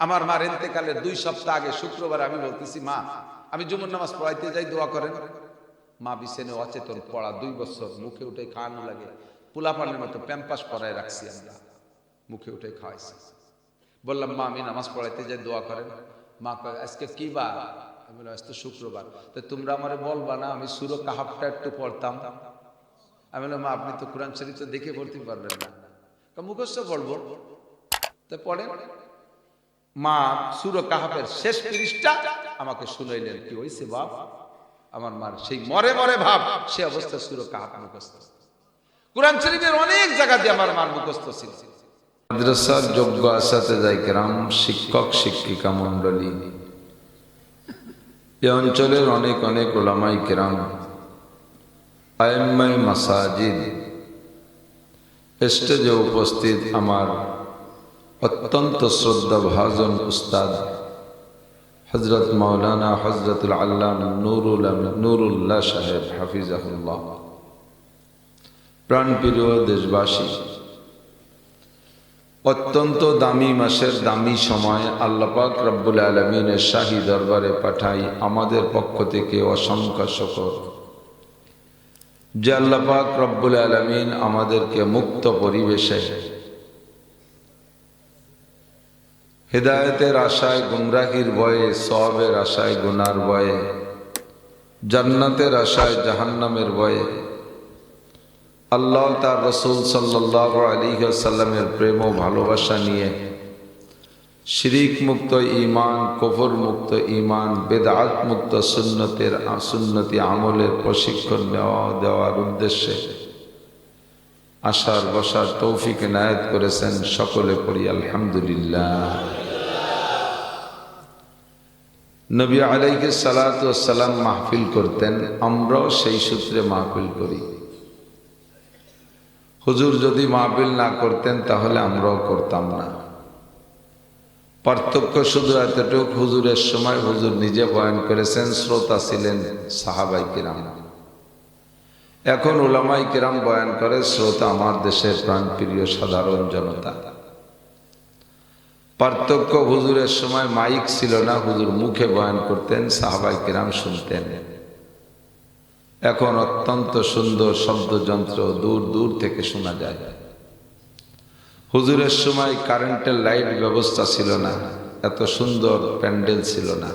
আমার মার ইন্তেকালের 2 সপ্তাহ আগে শুক্রবার আমি বলতেছি, মা আমি জুমার নামাজ পড়াইতে যাই, দোয়া করেন। মা বিছানে অচেতন পড়া, 2 বছর, মুখে উঠে খাওয়ানো লাগে, পোলাপানের মতো প্যাম্পাস পরায় রাখছি আমরা, মুখে উঠে খাওয়াইছি। বললাম, মা আমি নামাজ পড়াইতে যাই, দোয়া করেন। মা কয়, আজকে কি বার? আমি বললাম, আজ তো শুক্রবার। তো তোমরা আমারে বলবা না আমি সূরা কাহাফটা একটু পড়তাম? আমি বললাম, মা আপনি তো কোরআন শরীফ তো দেখে পড়তে পারবেন না। মুখস্থ পড়বো। তো পড়ে মা সূরা কাহাফের শেষ পৃষ্ঠা আমাকে শুনাইলেন। কি হইছে বাপ? আমার মার সেই মরে মরে ভাব, সে অবস্থা সূরা কাহাফ মুখস্থ। কোরআন শরীফের অনেক জায়গা দিয়ে আমার মার মুখস্থ ছিল। মাদ্রাসার যোগ্য আসাতেজা কেরাম, শিক্ষক শিক্ষিকা মণ্ডলী, এই অঞ্চলের অনেক অনেক উলামাই কেরাম, আইম্মায়ে মাসাজিদ, স্টেজে উপস্থিত আমার অত্যন্ত শ্রদ্ধাভাজন উস্তাদ হযরত মাওলানা হযরতুল আল্লামা নুরুল্লাহ সাহেব হাফিজাহুল্লাহ, প্রাণপ্রিয় দেশবাসী, অত্যন্ত দামি মাসের দামি সময় আল্লাহ পাক রব্বুল আলামিনের শাহী দরবারে পাঠাই আমাদের পক্ষ থেকে অসংখ্য শুকর যে আল্লাহ পাক রব্বুল আলামিন আমাদেরকে মুক্ত পরিবেশে হেদায়েতের আশায় গুমরাহির ভয়ে, সওয়াবের আশায় গুনার ভয়ে, জান্নাতের আশায় জাহান্নামের ভয়ে, আল্লাহ তার রাসূল সাল্লাল্লাহু আলাইহি ওয়াসাল্লামের প্রেম ও ভালোবাসা নিয়ে শিরিক মুক্ত ঈমান, কুফর মুক্ত ঈমান, বিদআত মুক্ত সুন্নতি আমলের প্রশিক্ষণ দেওয়ার উদ্দেশ্যে আসার বসার তৌফিক এনায়েত করেছেন। সকলে পড়ি আলহামদুলিল্লাহ। নবী আলাইহিস সালাতু ওয়াস সালাম মাহফিল করতেন, আমরাও সেই সূত্রে মাহফিল করি। হুজুর যদি মাহফিল না করতেন তাহলে আমরাও করতাম না। পার্থক্য শুধু এতটুকু, হুজুরের সময় হুজুর নিজে বয়ান করেছেন, শ্রোতা ছিলেন সাহাবায়ে কিরাম। এখন উলামায়ে কিরাম বয়ান করে, শ্রোতা আমার দেশের প্রাণপ্রিয় সাধারণ জনতা। পার্থক্য, হুজুরের সময় মাইক ছিল না, হুজুর মুখে বয়ান করতেন, সাহাবায়ে কিরাম শুনতেন। এখন অত্যন্ত সুন্দর শব্দযন্ত্র দূর দূর থেকে শোনা যায়। হুজুরের সময় কারেন্টের লাইট ব্যবস্থা ছিল না, এত সুন্দর প্যান্ডেল ছিল না।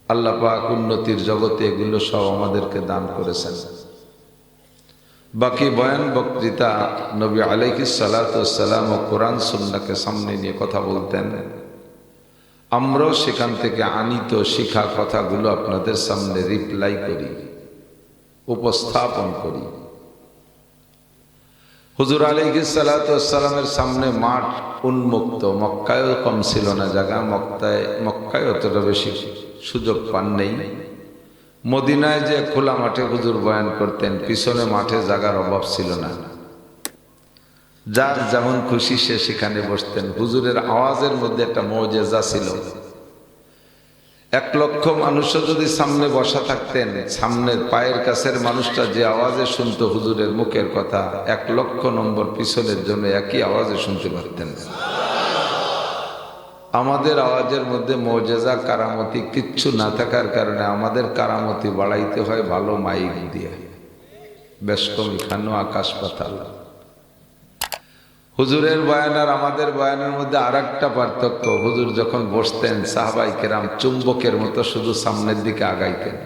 আল্লাহ পাক উন্নতির জগতে এগুলো সব আমাদেরকে দান করেছেন। বাকি বয়ান বক্তৃতা নবী আলাইহিস সালাতু ওয়াস সালাম ও কোরআন সুন্নাহকে সামনে নিয়ে কথা বলতেন। আমরাও সেখান থেকে আনিত শিখা কথাগুলো আপনাদের সামনে রিপ্লাই করি, উপস্থাপন করি। হুজুর আলাইহিস সালাতু ওয়াস সালামের সামনে মাঠ উন্মুক্ত, মক্কায়ও কম ছিল না জায়গা, মক্কায় অতটা বেশি সুযোগ পান নেই। মদিনায় যে খোলা মাঠে হুজুর বয়ান করতেন, পিছনে মাঠে জায়গার অভাব ছিল না, যার যেমন খুশি সে সেখানে বসতেন। হুজুরের আওয়াজের মধ্যে একটা মুজিজা ছিল। 1 লক্ষ মানুষও যদি সামনে বসা থাকতেন, সামনের পায়ের কাছের মানুষটা যে আওয়াজে শুনতো হুজুরের মুখের কথা, 1 লক্ষ নম্বর পিছনের জন্য একই আওয়াজে শুনতে পারতেন। আমাদের আওয়াজের মধ্যে মুজিজা কারামতি কিচ্ছু না থাকার কারণে আমাদের কারামতি বাড়াইতে হয় ভালো মাইক দিয়ে। বেশ কম এখানেও আকাশ পাতাল। হুজুরের বয়ান আর আমাদের বয়ানের মধ্যে আরেকটা পার্থক্য, হুজুর যখন বসতেন সাহাবায়ে কেরাম চুম্বকের মতো শুধু সামনের দিকে আগাইতেন।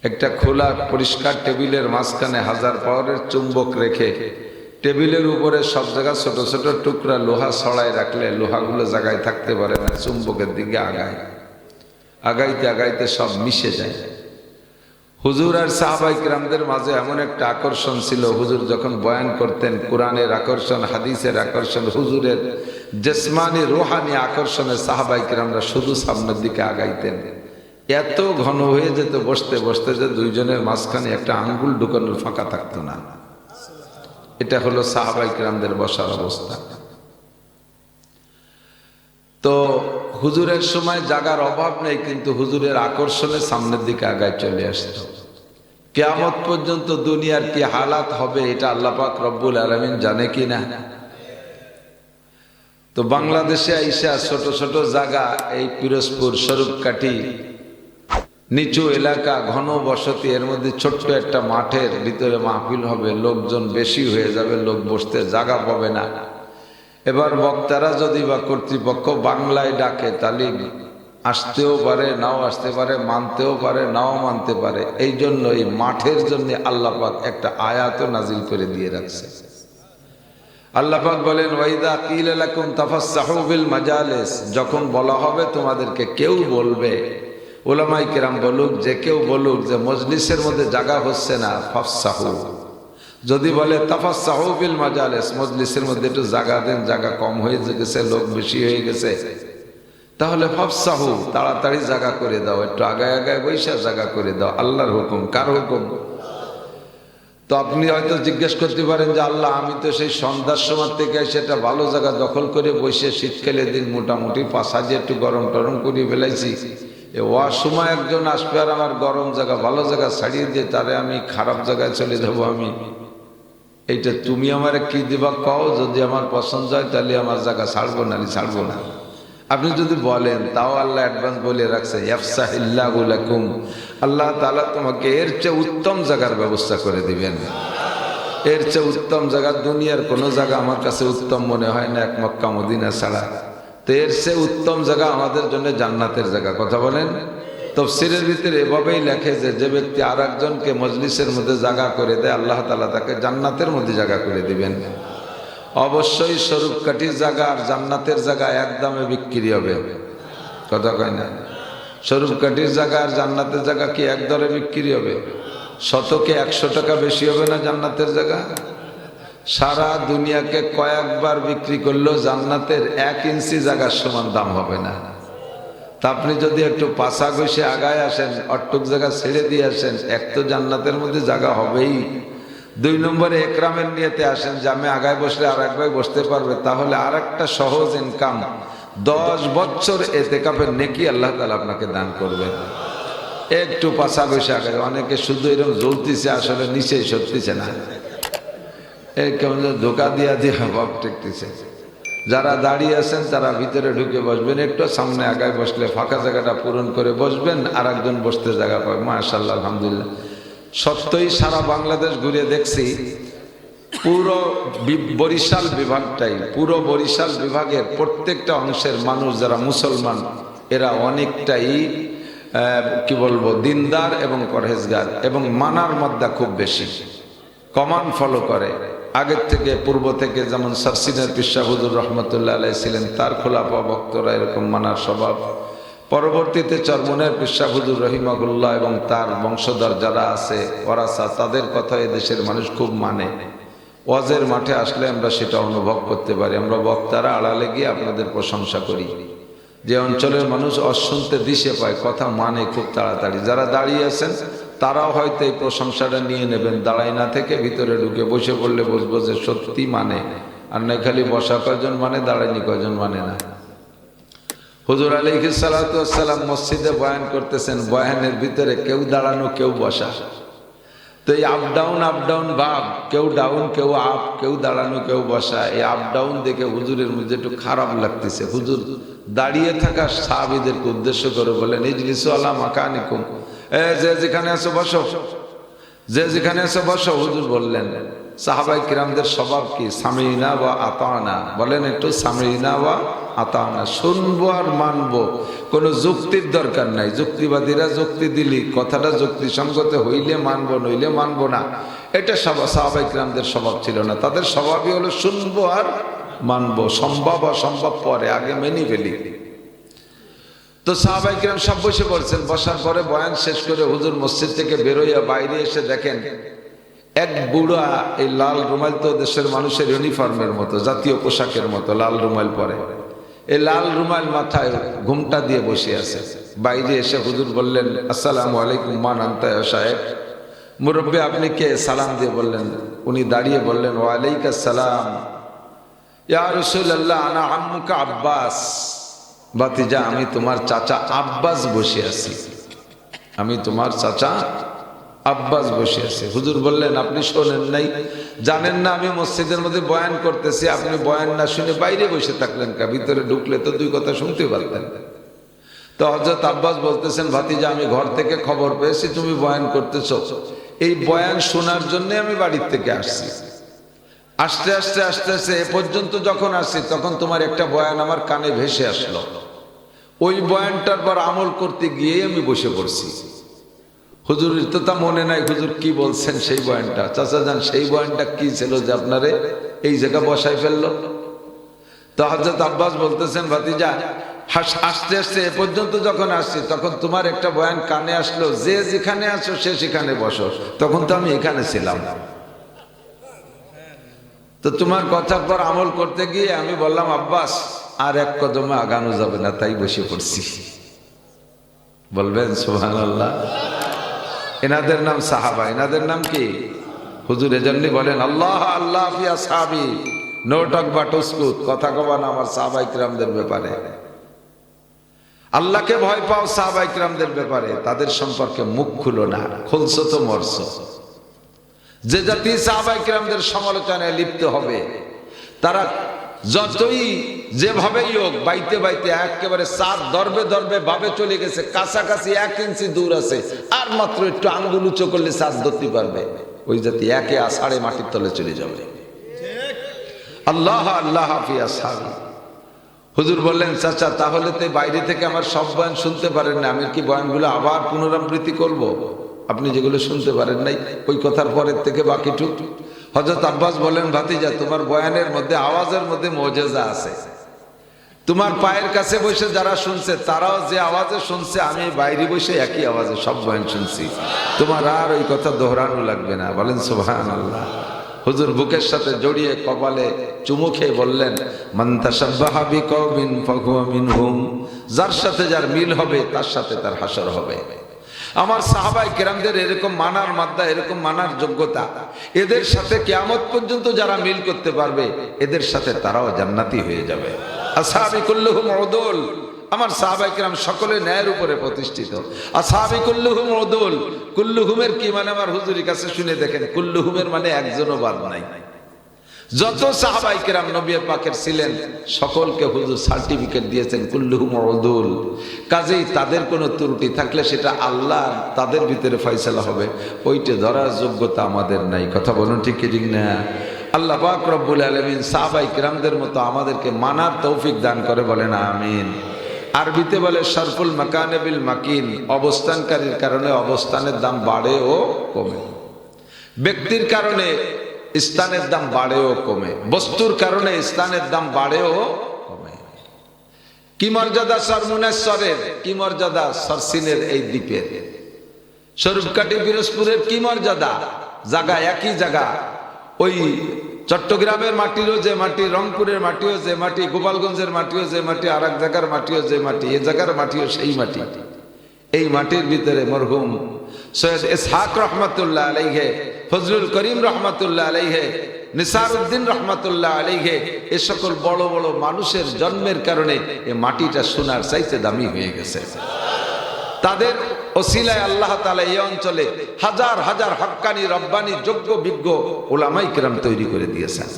একটা খোলা পরিষ্কার টেবিলের মাঝখানে 1000 পাওয়ারের চুম্বক রেখে টেবিলের উপরে সব জায়গা ছোট ছোট টুকরা লোহা ছড়াই রাখলে লোহাগুলো জায়গায় থাকতে পারে না, চুম্বকের দিকে আগায়, আগাইতে আগাইতে সব মিশে যায়। হুজুর আর সাহাবায়ে কিরামদের মাঝে এমন একটা আকর্ষণ ছিল, হুজুর যখন বয়ান করতেন কোরআনের আকর্ষণ, হাদিসের আকর্ষণ, হুজুরের জিসমানি রূহানি আকর্ষণে সাহাবায়ে কিরামরা শুধু সামনের দিকে আগাইতেন। এত ঘন হয়ে যেত বসতে বসতে যে দুইজনের মাঝখানে একটা আঙ্গুল ঢুকানোর ফাঁকা থাকতো না। এটা হলো সাহাবায়ে কিরামদের বসার অবস্থা। তো হুজুরের সময় জায়গার অভাব নেই, কিন্তু হুজুরের আকর্ষণে সামনের দিকে আগায় চলে আসতো। কিয়ামত পর্যন্ত দুনিয়ার কি হালাত হবে এটা আল্লাহ পাক রব্বুল আলামিন জানে কি না? তো বাংলাদেশে আইসা ছোট ছোট জায়গা, এই পিরোজপুর, স্বরূপকাঠি, নিচু এলাকা, ঘন বসতি, এর মধ্যে ছোট্ট একটা মাঠের ভিতরে মাহফিল হবে, লোকজন বেশি হয়ে যাবে, লোক বসতে জায়গা পাবে না। এবার বক্তারা যদি বা কর্তৃপক্ষ বাংলায় ডাকে তাহলে আসতেও পারে, নাও আসতে পারে, মানতেও পারে, নাও মানতে পারে। এই জন্য এই মাঠের জন্য আল্লাহ পাক একটা আয়াত নাজিল করে দিয়ে রাখছে। আল্লাহ পাক বলেন, ওয়াইদা কিলা লাকুম তাফাসসাহু বিল মাজালিস, যখন বলা হবে তোমাদেরকে, কেউ বলবে, উলামায়ে কেরাম বলুক, যে কেউ বলুক যে মজলিসের মধ্যে জায়গা হচ্ছে না, ফাফসাহু। যদি বলে তাফাসসাহু বিল মাজালিস, মজলিসের মধ্যে একটু জায়গা দেন, জায়গা কম হয়ে গেছে, লোক বেশি হয়ে গেছে, তাহলে ফাফসাহু, তাড়াতাড়ি জায়গা করে দাও, একটু আগায় আগায় বৈশা জায়গা করে দাও। আল্লাহর হুকুম। কার হুকুম? তো আপনি হয়তো জিজ্ঞেস করতে পারেন যে আল্লাহ, আমি তো সেই সন্ধ্যার সময় থেকে সেটা ভালো জায়গা দখল করে বসে শীতকালে দিন মোটামুটি পাশাজে একটু গরম টরম করে ফেলাইছি, ওয়ার সময় একজন আসবে আর আমার গরম জায়গা, ভালো জায়গা ছাড়িয়ে দিয়ে তারে আমি খারাপ জায়গায় চলে যাবো, আমি এইটা তুমি আমার কি দিবা কও, যদি আমার পছন্দ হয় তাহলে আমার জায়গা ছাড়বো, নাহলে ছাড়বো না। আপনি যদি বলেন, তাও আল্লাহ অ্যাডভান্স বলে রাখছে, ইয়াফসাহিল্লাহু লাকুম, আল্লাহ তাআলা তোমাকে এর চেয়ে উত্তম জায়গার ব্যবস্থা করে দিবেন। এর চেয়ে উত্তম জায়গা দুনিয়ার কোনো জায়গা আমার কাছে উত্তম মনে হয় না, এক মক্কা মদিনা ছাড়া। তো এর চেয়ে উত্তম জায়গা আমাদের জন্য জান্নাতের জায়গা। কথা বলেন। তাফসীরের ভিতরে এভাবেই লেখে যে, যে ব্যক্তি আর একজনকে মজলিসের মধ্যে জায়গা করে দেয়, আল্লাহ তাআলা তাকে জান্নাতের মধ্যে জায়গা করে দিবেন। অবশ্যই স্বরূপকাঠির জায়গা আর জান্নাতের জায়গা এক দামে বিক্রি হবে। কথা কয় না? স্বরূপকাঠির জায়গা আর জান্নাতের জায়গা কি এক দরে বিক্রি হবে? শতকে 100 টাকা বেশি হবে না জান্নাতের জায়গা? সারা দুনিয়াকে কয়েকবার বিক্রি করলেও জান্নাতের 1 ইঞ্চি জায়গার সমান দাম হবে না। তা আপনি যদি একটু পাশা ঘষে আগায় আসেন, অট্টুক জায়গা ছেড়ে দিয়ে আসেন, এক তো জান্নাতের মধ্যে জায়গা হবেই। 2 নম্বরে একরামের নিয়তে আসেন যে আমি আগায় বসলে আর এক ভাই বসতে পারবে, তাহলে আর একটা সহজ ইনকাম, 10 বছর এতেকাফের নেকি আল্লাহ তাআলা আপনাকে দান করবেন। একটু পাশা ঘষে আগায়, অনেকে শুধু এরকম জ্বলতেছে, আসলে নিচেই সরতেছে না, কেমন ধোকা দিয়া দিয়ে ভাব টেকতেছে। যারা দাঁড়িয়ে আছেন তারা ভিতরে ঢুকে বসবেন, একটু সামনে আগায় বসলে ফাঁকা জায়গাটা পূরণ করে বসবেন, আর একজন বসতে জায়গা পাবে। মাশাআল্লাহ, আলহামদুলিল্লাহ। সত্যই সারা বাংলাদেশ ঘুরে দেখছি, পুরো বরিশাল বিভাগটাই, পুরো বরিশাল বিভাগের প্রত্যেকটা অংশের মানুষ যারা মুসলমান, এরা অনেকটাই কি বলবো, দিনদার এবং পরহেজগার, এবং মানার মধ্যে খুব বেশি, কমান ফলো করে। আগের থেকে, পূর্ব থেকে, যেমন সারসিনের পিসা হুজুর রহমতুল্লাহ আলাইহি ছিলেন, তার খোলাফা ভক্তরা এরকম মানার স্বভাব। পরবর্তীতে চরমনের পিসা হুজুর রহিমাহুল্লাহ এবং তার বংশধর যারা আছে ওরাসা, তাদের কথা এদেশের মানুষ খুব মানে। ওয়াজের মাঠে আসলে আমরা সেটা অনুভব করতে পারি। আমরা বক্তারা আড়ালে গিয়ে আপনাদের প্রশংসা করি। যে অঞ্চলের মানুষ অশুনতে দিশে পায়, কথা মানে খুব তাড়াতাড়ি। যারা দাঁড়িয়ে আছেন তারাও হয়তো এই প্রশংসাটা নিয়ে নেবেন, দাঁড়াই না থেকে ভিতরে ঢুকে বসে পড়লে বুঝবো যে সত্যি মানে। আর না খালি বসা কয়জন মানে, দাঁড়ায়নি কয়জন মানে না। হুজুর আলাইহিস সালাতু ওয়াস সালাম মসজিদে বয়ান করতেছেন, বয়ানের ভিতরে কেউ দাঁড়ানো কেউ বসা। তো এই আপ ডাউন ভাব, কেউ ডাউন কেউ আপ, কেউ দাঁড়ানো কেউ বসা, এই আপ ডাউন দেখে হুজুরের মধ্যে একটু খারাপ লাগতেছে। হুজুর দাঁড়িয়ে থাকা সাহাবীদেরকে উদ্দেশ্য করে বলেন, ইজলিসু আলা মাকানিকুম, যে যেখানে আছো বসো, যে যেখানে আছো বসো। হুজুর বললেন, সাহাবায়ে কিরামদের স্বভাব কি? সামিনা ওয়া আতানা। বলেন একটু, সামিনা ওয়া আতানা, শুনবো আর মানবো, কোনো যুক্তির দরকার নাই। যুক্তিবাদীরা যুক্তি দিলি কথাটা যুক্তিসঙ্গত হইলে মানবো, নইলে মানবো না, এটা সাহাবায়ে কিরামদের স্বভাব ছিল না। তাদের স্বভাবই হলো শুনবো আর মানবো, সম্ভব অসম্ভব পরে, আগে মেনে ফেলি। তো সাহাবায়ে কিরাম সব বসে পড়ছেন। বসার পরে বয়ান শেষ করে হুজুর মসজিদ থেকে বেরোইয়া বাইরে এসে দেখেন এক বুড়া, এই লাল রুমাল তো দেশের মানুষের ইউনিফর্মের মতো, জাতীয় পোশাকের মতো লাল রুমাল পরে, এই লাল রুমাল মাথায় ঘুমটা দিয়ে বসে আছে। বাইরে এসে হুজুর বললেন, আসসালামু আলাইকুম মান আনতা ইয়া সাহেব, মুরব্বী আপনি কে? সালাম দিয়ে বললেন। উনি দাঁড়িয়ে বললেন, ওয়া আলাইকুস সালাম ইয়া রাসূলুল্লাহ, আনা আম্মুকা আব্বাস। ভাতিজা, আমি তোমার চাচা আব্বাস বসে আছি, আমি তোমার চাচা আব্বাস বসে আছে। হুজুর বললেন, আপনি শোনেন নাই, জানেন না আমি মসজিদের মধ্যে বয়ান করতেছি, আপনি বয়ান না শুনে বাইরে বসে থাকলেন কা? ভিতরে ঢুকলে তো দুই কথা শুনতে পারতেন। তো হযরত আব্বাস বলতেছেন, ভাতিজা আমি ঘর থেকে খবর পেয়েছি তুমি বয়ান করতেছো, এই বয়ান শোনার জন্য আমি বাড়ির থেকে আসছি। আস্তে আস্তে আস্তে আস্তে এ পর্যন্ত যখন আসছি তখন তোমার একটা বয়ান আমার কানে ভেসে আসলো। ওই বয়ানটার পর আমল করতে গিয়ে আমি বসে পড়ছি। হুজুরের তো তা মনে নাই হুজুর কি বলছেন সেই বয়ানটা। চাচা যান, সেই বয়ানটা কি ছিল যে আপনারে এই জায়গা বসাই ফেললো? তো হযরত আব্বাস বলতেছেন, ভাতিজা আস্তে আস্তে এ পর্যন্ত যখন আসছি তখন তোমার একটা বয়ান কানে আসলো, যে যেখানে আছো সে সেখানে বসো। তখন তো আমি এখানে ছিলাম, তো তোমার কথার পর আমল করতে গিয়ে আমি বললাম, আব্বাস আর এক কদমে আগানো যাবে না, তাই বসে পড়ছি। বলবেন সুবহানাল্লাহ। এনাদের নাম সাহাবা। এনাদের নাম কি? হুজুর এজন্যই বলেন, আল্লাহ আল্লাহ ফি আসহাবি, নো টক বাট উসকুত, কথা কবা না আমার সাহাবায়ে কিরামদের ব্যাপারে। আল্লাহকে ভয় পাও সাহাবায়ে কিরামদের ব্যাপারে, তাদের সম্পর্কে মুখ খুলো না, খুলছো তো মরছো। যে জাতি সাহাবায়ে কিরামদের সমালোচনায় লিপ্ত হবে, তারা যতই যেভাবেই হোক বাইতে বাইতে একেবারে সাত দরবে দরবে ভাবে চলে গেছে, কাছাকাছি 1 ইঞ্চি দূর আছে, আর মাত্র একটু আঙ্গুল উঁচু করলে সাত ধরতে পারবে, ওই জাতি একে আষাঢ়ে মাটির তলে চলে যাবে। আল্লাহ আল্লাহ ফি আসহাবি। হুজুর বললেন, চাচা তাহলে তো বাইরে থেকে আমার সব বয়ান শুনতে পারেন না, আমি কি বয়ানগুলো আবার পুনরাবৃত্তি করব? আপনি যেগুলো শুনতে পারেন নাই ওই কথার পরের থেকে বাকিটুক। হযরত আব্বাস বলেন, ভাতিজা তোমার বয়ানের মধ্যে আওয়াজের মধ্যে মুজিজা আছে। তোমার পায়ের কাছে বসে যারা শুনছে তারাও যে আওয়াজে শুনছে, আমি বাইরে বসে একই আওয়াজে সব বয়ান শুনছি। তোমার আর ওই কথা দোহরানো লাগবে না। বলেন সুবহানাল্লাহ। হুজুর বুকের সাথে জড়িয়ে কপালে চুমু খেয়ে বললেন, মান তাশাব্বাহা বিকওমিন ফাহুয়া মিনহুম, যার সাথে যার মিল হবে তার সাথে তার হাসর হবে। আমার সাহাবায়ে কেরামদের এরকম মানার মাদ্দা, এরকম মানার যোগ্যতা, এদের সাথে কিয়ামত পর্যন্ত যারা মিল করতে পারবে এদের সাথে তারাও জান্নাতি হয়ে যাবে। আসহাবি কুল্লুহুম উদুল, আমার সাহাবায়ে কেরাম সকলে ন্যায়ের উপরে প্রতিষ্ঠিত। আসহাবি কুল্লুহুম উদুল, কুল্লুহুমের কি মানে আমার হুজুরের কাছে শুনে দেখেন, কুল্লুহুমের মানে একজনও বাদ নাই। যত সাহাবায়ে কেরাম নবী পাকের ছিলেন সকলকে হুজুর সার্টিফিকেট দিয়েছেন কুল্লুহুম উদুল। কাজেই তাদের কোনো ত্রুটি থাকলে সেটা আল্লাহ তাদের ভিতরে ফয়সালা হবে, ওইটা ধরার যোগ্যতা আমাদের নাই। কথা বলুন ঠিক কি ঠিক না? আল্লাহ পাক রব্বুল আলামিন সাহাবায়ে কেরামদের মতো আমাদেরকে মানার তৌফিক দান করে, বলেন আমিন। আরবিতে বলে শরফুল মাকানে বিল মাকিন, অবস্থানকারীর কারণে অবস্থানের দাম বাড়ে ও কমে। ব্যক্তির কারণে স্থানের দাম বাড়ে ও কমে, বস্তুর কারণে স্থানের দাম বাড়ে ও কমে। কি মর্যাদা সরমুনেশ্বরের, কি মর্যাদা সরসিনের এই দ্বীপের, স্বরূপকাঠি পিরোজপুরের কি মর্যাদা, জায়গা একই জায়গা। ওই চট্টগ্রামের মাটিরও যে মাটি, রংপুরের মাটিও যে মাটি, গোপালগঞ্জের মাটিও যে মাটি, আর এক জায়গার মাটিও যে মাটি, এ জায়গার মাটিও সেই মাটি। এই মাটির ভিতরে মরহুম সৈয়দ ইসহাক রহমাতুল্লাহ আলাইহে, ফজলুল করিম রহমাতুল্লাহ আলাইহে, নিসারউদ্দিন রহমাতুল্লাহ আলাইহে, এ সকল বড় বড় মানুষের জন্মের কারণে এ মাটিটা সোনার চাইতে দামি হয়ে গেছে। তাদের ওসিলায় আল্লাহ তাআলা এই অঞ্চলে হাজার হাজার হক্কানি রব্বানি যোগ্য বিজ্ঞ উলামায়ে কেরাম তৈরি করে দিয়েছেন।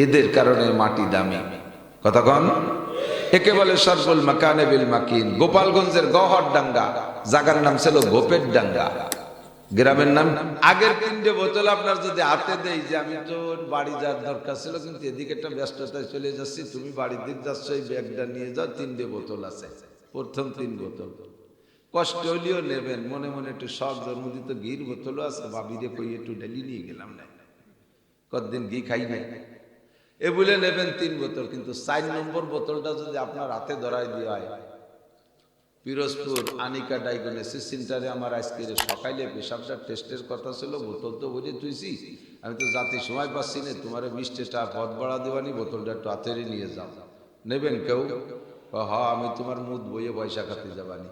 এদের কারণে মাটি দামি। কথা কন, একে বলে শরফুল মাকানে বিল মাকিন। গোপালগঞ্জের গহরডাঙ্গা জায়গার নাম ছিল গোপের ডাঙ্গা, গ্রামের নাম। আগের 3টে বোতল আপনার যদি হাতে দেই যে আমি তো বাড়ি যাওয়ার দরকার ছিল, কিন্তু এদিকে একটা ব্যস্ততায় চলে যাচ্ছি, তুমি বাড়ির দিক যাচ্ছ, এই ব্যাগটা নিয়ে যাও, 3টে বোতল আছে, প্রথম 3 বোতল কষ্ট হইলেও নেবেন, মনে মনে একটু শখ জন্মদিত, ঘির বোতলও আছে, ভাবিরে কই একটু ডেলি নিয়ে গেলাম না, কতদিন ঘি খাই নাই, এ বলে নেবেন 3 বোতল। কিন্তু 4 নম্বর বোতলটা যদি আপনার হাতে ধরাই দেওয়া হয়, পিরোজপুর আনিকা ডায়াগনোসিস সেন্টারে আমার আজকে সকালে পেশাবটা টেস্টের কথা ছিল, বোতল তো বুঝে তুইছি, আমি তো যাতে সময় পাচ্ছি না, তোমার মিষ্টিটা পথ বাড়া দেওয়ানি, বোতলটা একটু হাতেরই নিয়ে যাও, নেবেন কেউ? হ্যাঁ, আমি তোমার মুখ বইয়ে পয়সা খাতে যাবানি,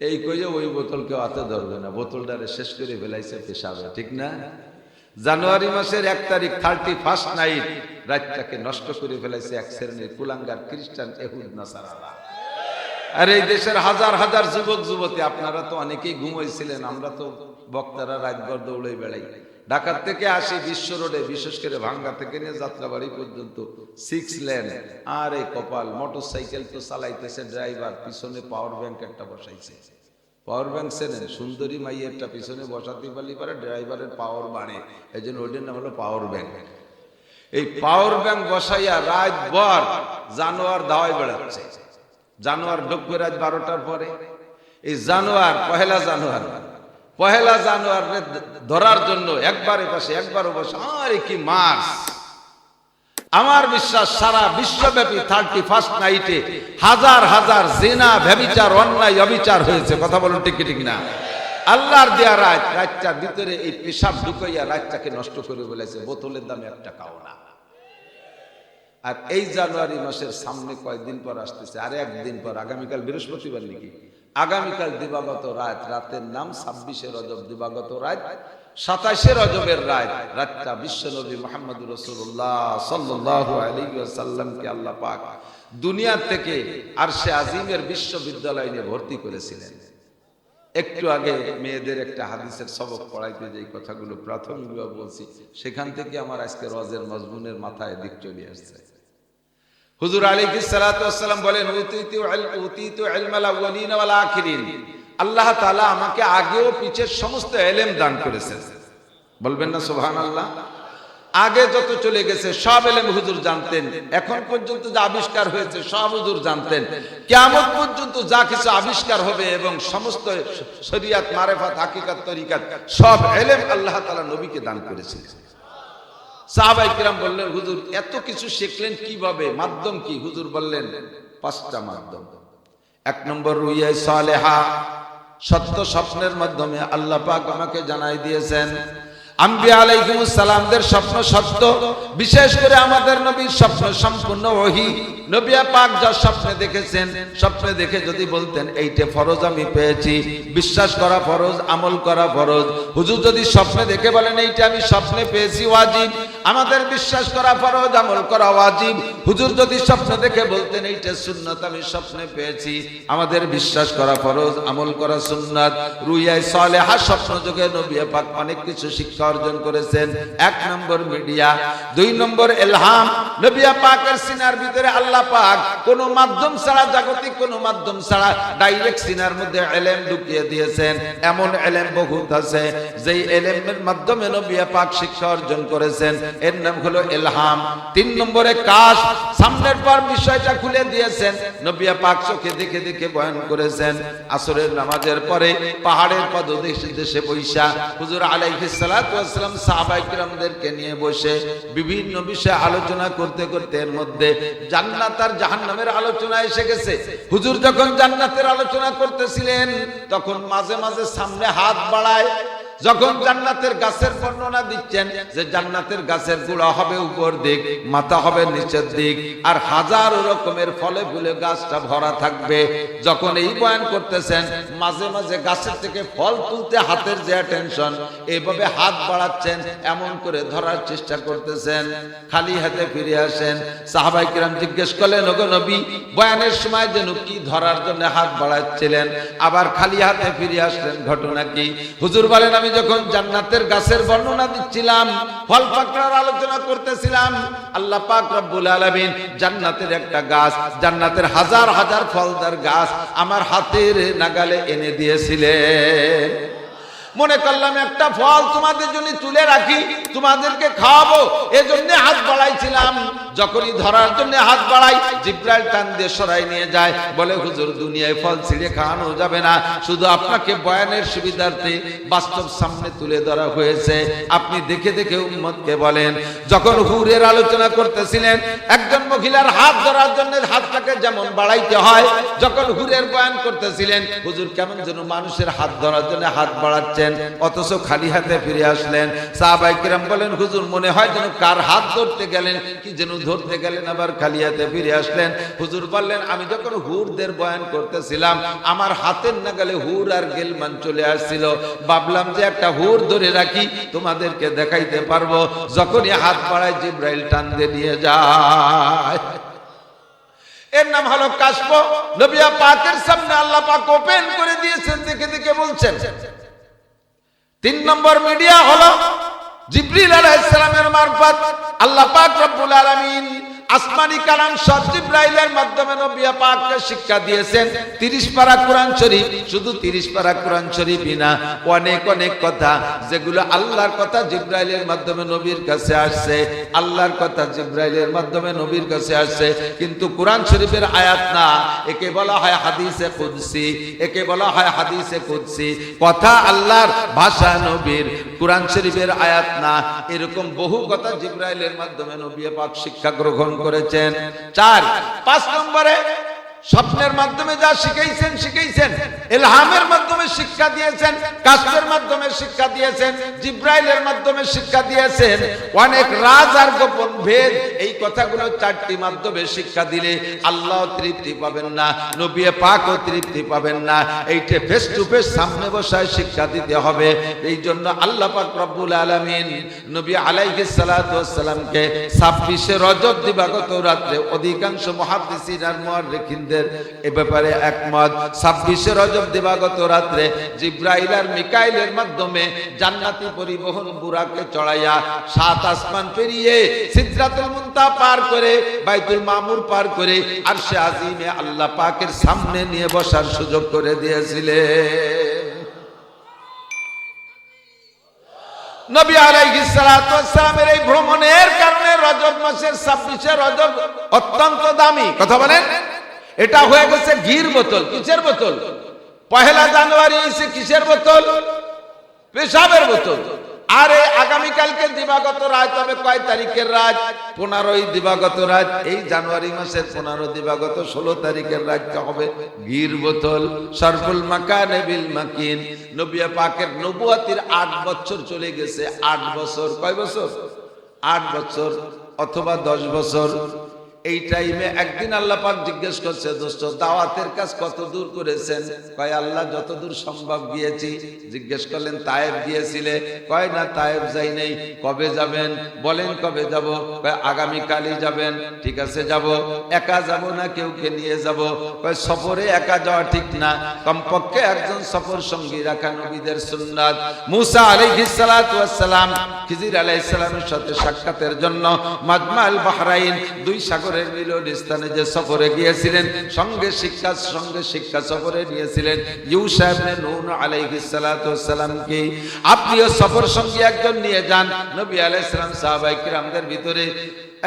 এই কইয়ে ওই বোতল কেউ হাতে ধরবে না, বোতলটারে শেষ করে ফেলাইছে পেশাবে, ঠিক না? জানুয়ারি মাসের 1 তারিখ 31st নাইট রাতটাকে নষ্ট করে ফেলাইছে এক শ্রেণীর কুলাঙ্গার খ্রিস্টান, ইহুদ, নাসারা। আর এই দেশের হাজার হাজার যুবক যুবতী, আপনারা তো অনেকেই ঘুমাইছিলেন, আমরা তো বক্তারা রাতভর দৌড়ে বেড়াই। ঢাকার থেকে আসি বিশ্ব রোডে, বিশেষ করে ভাঙ্গা থেকে নিয়ে যাত্রাবাড়ি পর্যন্ত 6 লেন। আর এই কপাল, মোটর সাইকেল তো চালাইতেছে ড্রাইভার, পিছনে পাওয়ার ব্যাংক একটা বসাইছে। পাওয়ার ব্যাংক চেনেন? সুন্দরী মাইয়েরটা পিছনে বসাতে পারলে পারে ড্রাইভারের পাওয়ার বাড়ে, এই জন্য ওইটার নাম হলো পাওয়ার ব্যাংক। এই পাওয়ার ব্যাংক বসাইয়া রাতভর জানোয়ার দাওয়াই বেড়াচ্ছে। জানোয়ার ঢুকবে রাত 12টার পরে। এই জানোয়ার পহেলা জানোয়ার ধরার জন্য একবার এপাশে একবার ওপাশে, আরে কি মার্চ! আমার বিশ্বাস সারা বিশ্বব্যাপী 31st নাইটে হাজার হাজার জিনা, ব্যভিচার, অন্যায়, অবিচার হয়েছে। কথা বলুন ঠিক ঠিক না? আল্লাহর দেয়া রাতটার ভিতরে এই পেশাব ঢুকাইয়া রাতটাকে নষ্ট করে বলেছে। বোতলের দাম 1 টাকাও না। আর এই জানুয়ারি মাসের সামনে কয়েকদিন পর আসতেছে, আর একদিন পর, আগামীকাল বৃহস্পতিবার নাকি, আগামীকাল দিবাগত রাত, রাতের নাম 26শে রজব, দিবাগত রাত 27শে রজবের রাত। রাতটা বিশ্বনবী মুহাম্মদুর রাসূলুল্লাহ সাল্লাল্লাহু আলাইহি ওয়াসাল্লামকে আল্লাহ পাক দুনিয়া থেকে আরশে আজিমের বিশ্ববিদ্যালয়ে নিয়ে ভর্তি করেছিলেন। একটু আগে মেয়েদের একটা হাদিসের সবক পড়াইতে যে কথাগুলো প্রাথমিকভাবে বলছি, সেখান থেকে আমার আজকে রজের মজমুনের মাথায় দিক চলে আসছে। হুজুর আলাইহিস সালাতু ওয়াস সালাম বলেন, উতিতু ইলমাল আউয়ালিন ওয়াল আখিরিন। আল্লাহ তাআলা আমাকে আগেও পিছের সমস্ত ইলম দান করেছেন। বলবেন না সুবহানাল্লাহ? আগে যত চলে গেছে সব ইলম হুজুর জানতেন, এখন পর্যন্ত যা আবিষ্কার হয়েছে সব হুজুর জানতেন, কিয়ামত পর্যন্ত যা কিছু আবিষ্কার হবে এবং সমস্ত শরীয়ত, মারিফাত, হাকিকত, তরিকাত সব ইলম আল্লাহ তাআলা নবীকে দান করেছেন। সাহাবায়ে কিরাম বললেন, হুজুর এত কিছু শিখলেন কিভাবে, মাধ্যম কি? হুজুর বললেন 5টা মাধ্যম। 1 নম্বর রুইয়া সালেহা, সত্য স্বপ্নের মাধ্যমে আল্লাহ পাক আমাকে জানাই দিয়েছেন। আম্বিয়া আলাইহিমুস সালামদের স্বপ্ন সত্য, বিশেষ করে আমাদের নবীর স্বপ্ন সম্পূর্ণ ওহী। নবী পাক যা স্বপ্নে দেখেছেন, স্বপ্নে দেখে যদি বলতেন এইটা ফরজ আমি পেয়েছি, বিশ্বাস করা ফরজ, আমল করা ফরজ। হুজুর যদি স্বপ্নে দেখে বলেন এইটা আমি স্বপ্নে পেয়েছি, ওয়াজিব, আমাদের বিশ্বাস করা ফরজ, আমল করা ওয়াজিব। হুজুর যদি স্বপ্নে দেখে বলতেন এইটা সুন্নাত আমি স্বপ্নে পেয়েছি, আমাদের বিশ্বাস করা ফরজ, আমল করা সুন্নাত। রুইয়া সালেহা, স্বপ্ন যোগে নবী পাক অনেক কিছু শিক্ষা অর্জন করেছেন। 1 নম্বর মিডিয়া। 2 নম্বর ইলহাম, নবী পাকের সিনার ভিতরে আল্লাহ পাক কোন মাধ্যম ছাড়া, জাগতিক কোন মাধ্যম ছাড়া ডাইরেক্ট সিনার মধ্যে ইলম ঢুকিয়ে দিয়েছেন। এমন ইলম বহুত আছে যেই ইলমের মাধ্যমে নবী পাক শিক্ষা অর্জন করেছেন, এর নাম হলো ইলহাম। 3 নম্বরে কাশ, সামনের পর বিষয়টা খুলে দিয়েছেন, নবী পাক চোখে দেখে দেখে বয়ান করেছেন। আসরের নামাজের পরে পাহাড়ের পদদেশে দেশে বৈশা হুজুর আলাইহিস সালাতু ওয়াস সালাম সাহাবায়ে কিরামদেরকে নিয়ে বসে বিভিন্ন বিষয়ে আলোচনা করতে করতে এর মধ্যে জান্নাত আর জাহান্নামের আলোচনা এসে গেছে। হুজুর যখন জান্নাতের আলোচনা করতেছিলেন তখন মাঝে মাঝে সামনে হাত বাড়ায়, যখন জান্নাতের গাছের বর্ণনা দিচ্ছেন যে জান্নাতের গাছের গোড়া হবে উপর দিক, মাথা হবে নিচের দিক, আর হাজারো রকমের ফলে ফুলে গাছটা ভরা থাকবে। যখন এই বয়ান করতেছেন মাঝে মাঝে গাছের থেকে ফল তুলতে হাতের যে টেনশন, এইভাবে হাত বাড়াচ্ছেন, এমন করে ধরার চেষ্টা করতেছেন, খালি হাতে ফিরে আসেন। সাহাবায়ে কিরাম জিজ্ঞেস করলেন, ওগো নবী, বয়ানের সময় যেন কি ধরার জন্য হাত বাড়াচ্ছিলেন, আবার খালি হাতে ফিরে আসলেন, ঘটনা কি? হুজুর বলেন, আমি যখন জান্নাতের গাছের বর্ণনা দিচ্ছিলাম, ফল পাকড়ার আলোচনা করতেছিলাম, আল্লাহ পাক রব্বুল আলামিন জান্নাতের একটা গাছ, জান্নাতের হাজার হাজার ফলদার গাছ আমার হাতের নাগালে এনে দিয়েছিলেন। মনে করলাম একটা ফল তোমাদের জন্য তুলে রাখি, তোমাদেরকে খাওয়াবো, এজন্য হাত বাড়াইছিলাম। যখনই ধরার জন্য হাত বাড়াই, জিব্রাইল টান দিয়ে সরাই নিয়ে যায়, বলে হুজুর দুনিয়ায় ফল ছিঁড়ে খাওয়ানো যাবে না, শুধু আপনাকে বয়ানের সুবিধার্থে বাস্তব সামনে তুলে ধরা হয়েছে, আপনি দেখে দেখে উম্মতকে বলেন। যখন হুরের আলোচনা করতেছিলেন, একজন মহিলার হাত ধরার জন্য হাতটাকে যেমন বাড়াইতে হয়, যখন হুরের বয়ান করতেছিলেন, হুজুর কেমন যেন মানুষের হাত ধরার জন্য হাত বাড়াচ্ছেন, অথচ খালি হাতে ফিরে আসলেন। সাহাবায়ে কিরাম বলেন, হুজুর মনে হয় যেন কার হাত ধরতে গেলেন, কি যেন ধরতে গেলেন, আবার খালি হাতে ফিরে আসলেন। হুজুর বললেন, আমি যখন হুরদের বয়ান করতেছিলাম, আমার হাতের নাগালে হুর আর গেলমান চলে আসছিল, ভাবলাম যে একটা হুর ধরে রাখি, তোমাদেরকে দেখাইতে পারবো। যখনই হাত বাড়ায় জিব্রাইল টান দিয়ে নিয়ে যায়। এর নাম হলো কাশফ। নবী পাকের সামনে আল্লাহ পাক ওপেন করে দিয়েছেন, দেখে দেখে বলছেন। 3 নম্বর মিডিয়া হলো জিবরিল আলাইহিস সালামের মারফত আল্লাহ পাক রব্বুল আলামিন আসমানি কালাম সব জিবরাইলের মাধ্যমে নবী পাককে শিক্ষা দিয়েছেন। 30 পারা কোরআন শরীফ, শুধু 30 পারা কোরআন শরীফই না, অনেক অনেক কথা যেগুলো আল্লাহর কথা জিবরাইলের মাধ্যমে নবীর কাছে আসছে, আল্লাহর কথা জিবরাইলের মাধ্যমে নবীর কাছে আসছে, কিন্তু কোরআন শরীফের আয়াত না। একে বলা হয় হাদিসে কুদসি, একে বলা হয় হাদিসে কুদসি। কথা আল্লাহর, ভাষা নবীর, কোরআন শরীফের আয়াত না। এরকম বহু কথা জিবরাইলের মাধ্যমে নবী পাক শিক্ষা গ্রহণ করেছেন। 5 নম্বরে স্বপ্নের মাধ্যমে যা শিখাইছেন, ইলহামের মাধ্যমে শিক্ষা দিয়েছেন, কাশফের মাধ্যমে শিক্ষা দিয়েছেন, জিবরাইলের মাধ্যমে শিক্ষা দিয়েছেন। অনেক রাজ আর গোপন ভেদ, এই কথাগুলো 4টি মাধ্যমে শিক্ষা দিলে আল্লাহ তৃপ্তি পাবেন না, নবী পাকও তৃপ্তি পাবেন না। এইটা ফেস টু ফেস সামনে বসায় শিক্ষা দিতে হবে। এই জন্য আল্লাহ পাক রব্বুল আলামিন নবী আলাইহিস সালাতু ওয়াস সালামকে 26শে রজব দিবাগত রাতে, অধিকাংশ মুহাদ্দিসিন আর মুআররিখিনদের এ ব্যাপারে একমত, 26শে রজব দিবাগত রাতে জিবরাইল আর মিকাইলের মাধ্যমে জান্নাতি পরিবহন বুরাকে চড়াইয়া 7 আসমান পেরিয়ে সিদরাতুল মুনতাহা পার করে বাইতুল মামুর পার করে আরশে আজিমে আল্লাহ পাকের সামনে নিয়ে বসার সুযোগ করে দিয়েছিলেন। নবী আলাইহিস সালাতু ওয়াস সালামের এই ভ্রমণের কারণে রজব মাসের 26শে রজব অত্যন্ত দামি। কথা বলেন, এটা হয়ে গেছে ঘির বোতল। কিসের বোতল? 1 জানুয়ারি এসে কিসের বোতল? পেশাবের বোতল। আর এই আগামীকালকে দিবাগত রাত হবে কয় তারিখের রাত? 15ই দিবাগত রাত। এই জানুয়ারি মাসের 15 দিবাগত 16 তারিখের রাতটা হবে ঘির বোতল। শরফুল মাকানে বিল মাকিন। নবী পাকের নবুয়তির 8 বছর চলে গেছে। 8 বছর। কয় বছর? 8 বছর অথবা 10 বছর। এই টাইমে একদিন আল্লাহ পাক জিজ্ঞেস করছে, দোস্ত দাওয়াতের কাজ কত দূর করেছেন? কয় আল্লাহ যতদূর সম্ভব গিয়েছি। জিজ্ঞেস করলেন তায়েব গিয়েছিলে? কয় না তায়েব যাই নাই। কবে যাবেন? বলেন কবে যাব? কয় আগামী কালই যাবেন। ঠিক আছে যাব। একা যাব না কেউকে নিয়ে যাব? কয় সফরে একা যাওয়া ঠিক না, কমপক্ষে একজন সফর সঙ্গী রাখা নবীদের সুন্নাত। মুসা আলাইহিস সালাতু ওয়াস সালাম খিজির আলাইহিস সালামের সাথে সাক্ষাতের জন্য মাজমাল বাহরাইন, 2 সাগরের মিলন স্থানে যে সফরে গিয়েছিলেন, সঙ্গে শিক্ষা সফরে নিয়েছিলেন ইউসা ইবনে নূন আলাইহিস সালাতু ওয়াস সালামকে। আপনিও সফর সঙ্গী একজন নিয়ে যান। নবী আলাইহিস সালাম সাহাবায়ে কিরামদের ভিতরে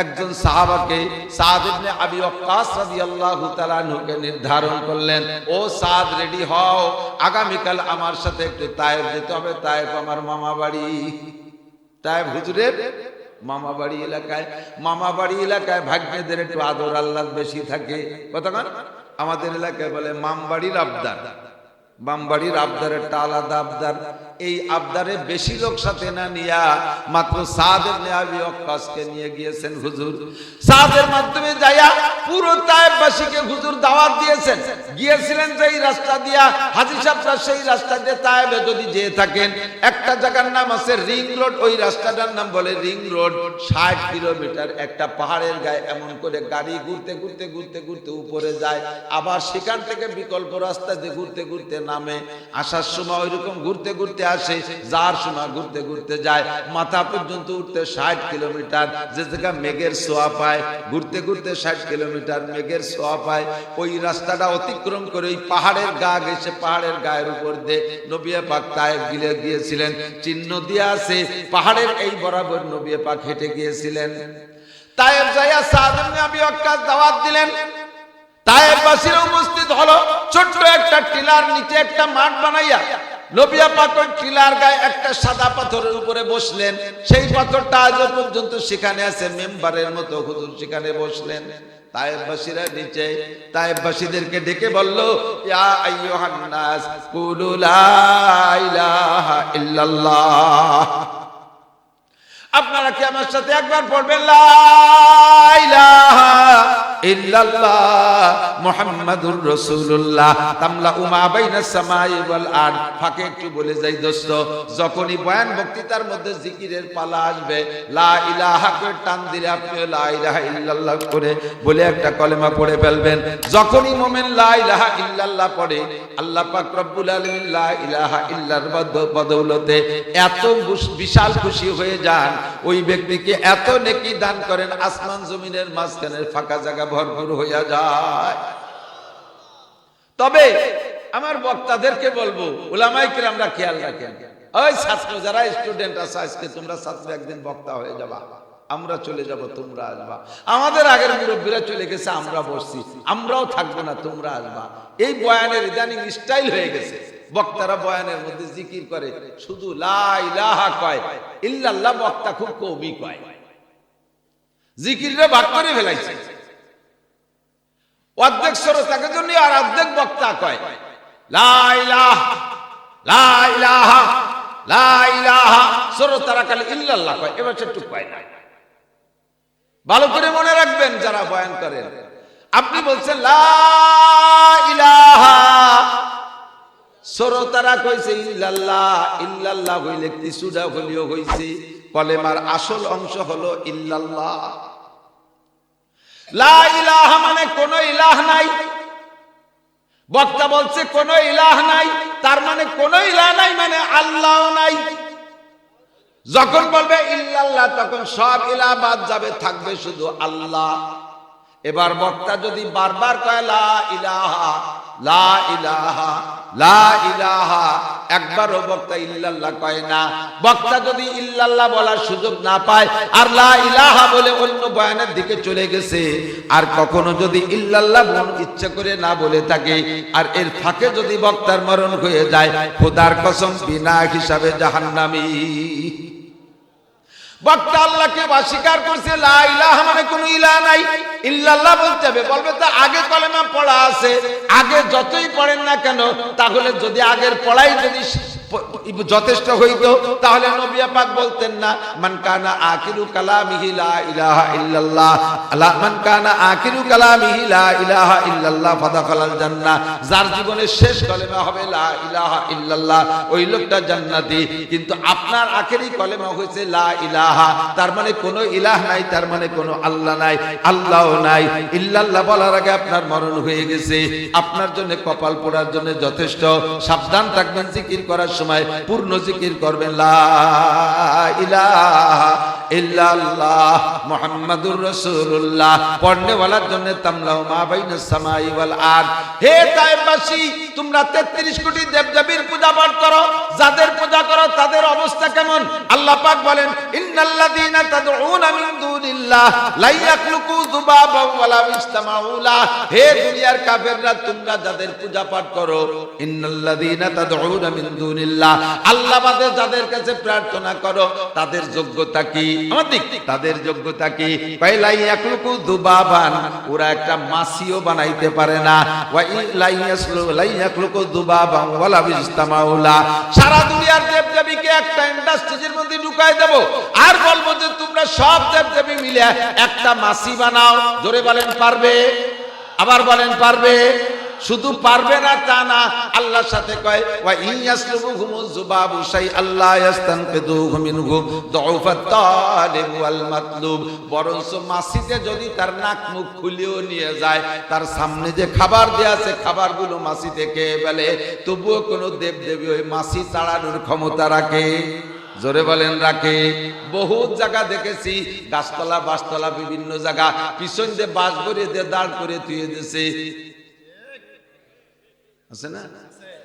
একজন সাহাবাকে সাদ ইবনে আবি ওয়াক্কাস রাদিয়াল্লাহু তাআলা আনহুকে নির্ধারণ করলেন, ও সাদ রেডি হও, আগামীকাল আমার সাথে একটু তায়েফ যেতে হবে। তায়েফ আমার মামা বাড়ি। তায়েফ হুজুরের মামা বাড়ি এলাকায়। মামা বাড়ি এলাকায় ভাগ্যেদের একটু আদর আল্লাহ বেশি থাকে। কতক্ষণ আমাদের এলাকায় বলে মামবাড়ির আবদার। মামবাড়ির আবদার একটা আলাদা আবদার। এই আবদারে বেশি লোক সাথে না নিয়া মাত্র সাদ ইবনে আবি ওয়াক্কাসকে নিয়ে গিয়েছেন হুজুর। সাদের মাধ্যমে যায়া পুরো তায়েফবাসীকে হুজুর দাওয়াত দিয়েছেন। গিয়েছিলেন যেই রাস্তা দিয়া, হাজী সাহেবরা সেই রাস্তা দিয়ে তায়েফে যদি যেয়ে থাকেন, একটা জায়গার নাম আছে রিং রোড। ওই রাস্তাটার নাম বলে রিং রোড। 60 কিলোমিটার একটা পাহাড়ের গায়ে এমন করে গাড়ি ঘুরতে ঘুরতে ঘুরতে ঘুরতে উপরে যায়, আবার সেখান থেকে বিকল্প রাস্তা দিয়ে ঘুরতে ঘুরতে নামে। আসার সময় ওইরকম ঘুরতে ঘুরতে আসে, যার সময় ঘুরতে ঘুরতে যায়। মাথা পর্যন্ত উঠতে 60 কিলোমিটার। যে জায়গা মেঘের ছোঁয়া পায়, ঘুরতে ঘুরতে 60 কিলোমিটার মেঘের ছোঁয়া পায়। ওই রাস্তাটা অতিক্রম করে ওই পাহাড়ের গা গেছে, পাহাড়ের গায়ের উপর দিয়ে নবী পাক তায়েফ গিয়েছিলেন। চিহ্ন দিয়ে আছে, পাহাড়ের এই বরাবর নবী পাক হেঁটে গিয়েছিলেন। তায়েফ যাইয়া সাদ ইবনে আবি ওয়াক্কাস দাওয়াত দিলেন। তায়েফবাসীরা উপস্থিত হলো। ছোট্ট একটা টিলার নিচে একটা মাঠ বানাইয়া নবী পাক ওই টিলার গায়ে একটা সাদা পাথরের উপরে বসলেন। সেই পাথরটা আজও পর্যন্ত সেখানে আছে, মেম্বারের মতো হুজুর সেখানে বসলেন। তায়েফবাসীরা নিচে তায়েফবাসীদেরকে ডেকে বলল, ইয়া আইয়ুহান নাস কুলু লা ইলাহা ইল্লাল্লাহ। আপনারা কি আমার সাথে একবার পড়বেন লা ইলাহা ইল্লাল্লাহ মুহাম্মাদুর রাসূলুল্লাহ তামলা মা বাইনাস সামাই ওয়াল আরদ। ফাঁকে একটু বলে যাই দোস্ত, যখনই বয়ান বক্তৃতার মধ্যে জিকিরের পালা আসবে, লা ইলাহা করে টান দিলে আপনি লা ইলাহা ইল্লাল্লাহ করে বলে একটা কলেমা পড়ে ফেলবেন। যখনই মুমিন লা ইলাহা ইল্লাল্লাহ পড়ে, আল্লাহ পাক রব্বুল আলামিন লা ইলাহা ইল্লার বদৌলতে এত বিশাল খুশি হয়ে যান, ওই ব্যক্তিকে এত নেকি দান করেন, আসমান জমিনের মাঝখানের ফাঁকা জায়গা ভরপুর হইয়া যায়। তবে আমার বক্তাদেরকে বলবো, উলামায়ে কিরামরা খেয়াল রাখেন, ওই ছাত্র যারা স্টুডেন্ট আছে, আজকে তোমরা ছাত্র একদিন বক্তা হয়ে যাবা, আমরা চলে যাব, তোমরা আসবা। আমাদের আগের মুরব্বীরা চলে গেছে, আমরা বসছি, আমরাও থাকবো না, তোমরা আসবা। এই বয়ানের ইদানিং স্টাইল হয়ে গেছে, বক্তারা বয়ানের মধ্যে জিকির করে, শুধু লা ইলাহা কয়, ইল্লাল্লাহ বক্তা খুব কমই কয়, জিকিরটা ভাগ করে ফেলাইছে। অর্ধেক শ্রোতাকে জন্য আর অর্ধেক বক্তা কয় লা ইলাহা লা ইলাহা লা ইলাহা, শ্রোতারা খালি ইল্লাল্লাহ কয়, এবার একটু কয় না। ভালো করে মনে রাখবেন যারা বয়ান করেন, আপনি বলছেন লা ইলাহা, শ্রোতারা কইছে ইল্লাল্লাহ, ইল্লাল্লাহ হইলে কিছুটা হলিও হইছে, কলেমার আসল অংশ হলো ইল্লাল্লাহ। লা ইলাহা মানে কোন ইলাহ নাই, বক্তা বলছে কোন ইলাহ নাই, তার মানে কোন ইলাহ নাই মানে আল্লাহ নাই। যখন বলবে ইল্লাল্লাহ তখন সব ইলাহ বাদ যাবে, থাকবে শুধু আল্লাহ। এবার বক্তা যদি বারবার কয় লা ইলাহা লা ইলাহা লা ইলাহা, একবারও বক্তা ইল্লাল্লাহ কয় না। বক্তা যদি ইল্লাল্লাহ বলার সুযোগ না পায় আর লা ইলাহা বলে অন্য বয়ানের দিকে চলে গেছে, আর কখনো যদি ইল্লাল্লাহ ইচ্ছা করে না বলে থাকে, আর এর ফাঁকে যদি বক্তার মরণ হয়ে যায়, খোদার কসম বিনা হিসাবে জাহান্নামী। বক্তা আল্লাহকে অস্বীকার করছে, লা ইলাহা মানে কোনো ইলাহ নাই, ইল্লাল্লাহ বলতে হবে। বলবে তো আগে কলেমা পড়া আছে, আগে যতই পড়েন না কেন, তাহলে যদি আগের পড়াই যদি যথেষ্ট হইতো, তাহলে নবী পাক বলতেন না মান কানা আখিরু কালামিহি লা ইলাহা ইল্লাল্লাহ, মান কানা আখিরু কালামিহি লা ইলাহা ইল্লাল্লাহ ফাদাখালাল জান্নাহ, যার জীবনের শেষ কলেমা হবে লা ইলাহা ইল্লাল্লাহ, ওই লোকটা জান্নাতি। কিন্তু আপনার আখেরি কলেমা হয়েছে লা ইলাহা, তার মানে কোনো ইলাহ নাই, তার মানে কোনো আল্লাহ নাই, আল্লাহও নাই। ইল্লাল্লাহ বলার আগে আপনার মরণ হয়ে গেছে। আপনার জন্য কপাল পোড়ার জন্য যথেষ্ট। সাবধান থাকবেন, জিকির করার সময় পূর্ণ জিকির করবেন, লা ইলাহা ইল্লাল্লাহ মুহাম্মাদুর রাসূলুল্লাহ। পড়নে ওয়ালার জন্য তামলাউ মা বাইনাস সামাই ওয়াল আরদ। হে তায়েফবাসী, তোমরা 33 কোটি দেবদেবীর পূজা পাঠ করো, যাদের পূজা করো তাদের অবস্থা কেমন? আল্লাহ পাক বলেন ইন্নাল্লাযীনা তাদউনা মিন দুনিল্লাহ লা ইয়াখলুকু যুবাবা ওয়ালা ইসতামাউ লাহ। হে দুনিয়ার কাফেররা, তোমরা যাদের পূজা পাঠ করো, ইন্নাল্লাযীনা তাদউনা মিন দুনিল্লাহ, আল্লাহ বাদে যাদের কাছে প্রার্থনা করো, তাদের যোগ্যতা কি? আমাদের তাদের যোগ্যতা কি? লা ইয়াখলুকু যুবাবান, ওরা একটা মাছিও বানাইতে পারে না। ওয়া লা ইয়াখলুকু যুবাবা ওয়ালা ইসতামাউ লাহ। সারা দুনিয়ার দেবদেবীকে একটা ইন্ডাস্ট্রির মধ্যে ঢুকাই দেব, আর বলবো যে তোমরা সব দেবদেবী মিলে একটা মাছি বানাও। জোরে বলেন পারবে? আবার বলেন পারবে? শুধু পারবে না তা না, আল্লাহর সাথে কয় ওয়া ইয়াসলুবুহুমুজ যুবাবু শাইআন লা ইস্তানকিদুহু মিনহু দুউফাত তালিব ওয়াল মাতলুব। বরঞ্চ মাছিতে যদি তার নাক মুখ খুলিও নিয়ে যায়, তার সামনে যে খাবার দেয়া আছে, খাবারগুলো মাছিতে খেয়ে ফেলে, তবুও কোনো দেবদেবী ওই মাছি তাড়ানোর ক্ষমতা রাখে? জোরে বলেন রাখে? বহুত জায়গা দেখেছি, গাছতলা বাসতলা বিভিন্ন জায়গা পিছন দিয়ে বাঁশ ভরে দিয়ে দাঁড় করে তুই দিয়েছে, আছে না?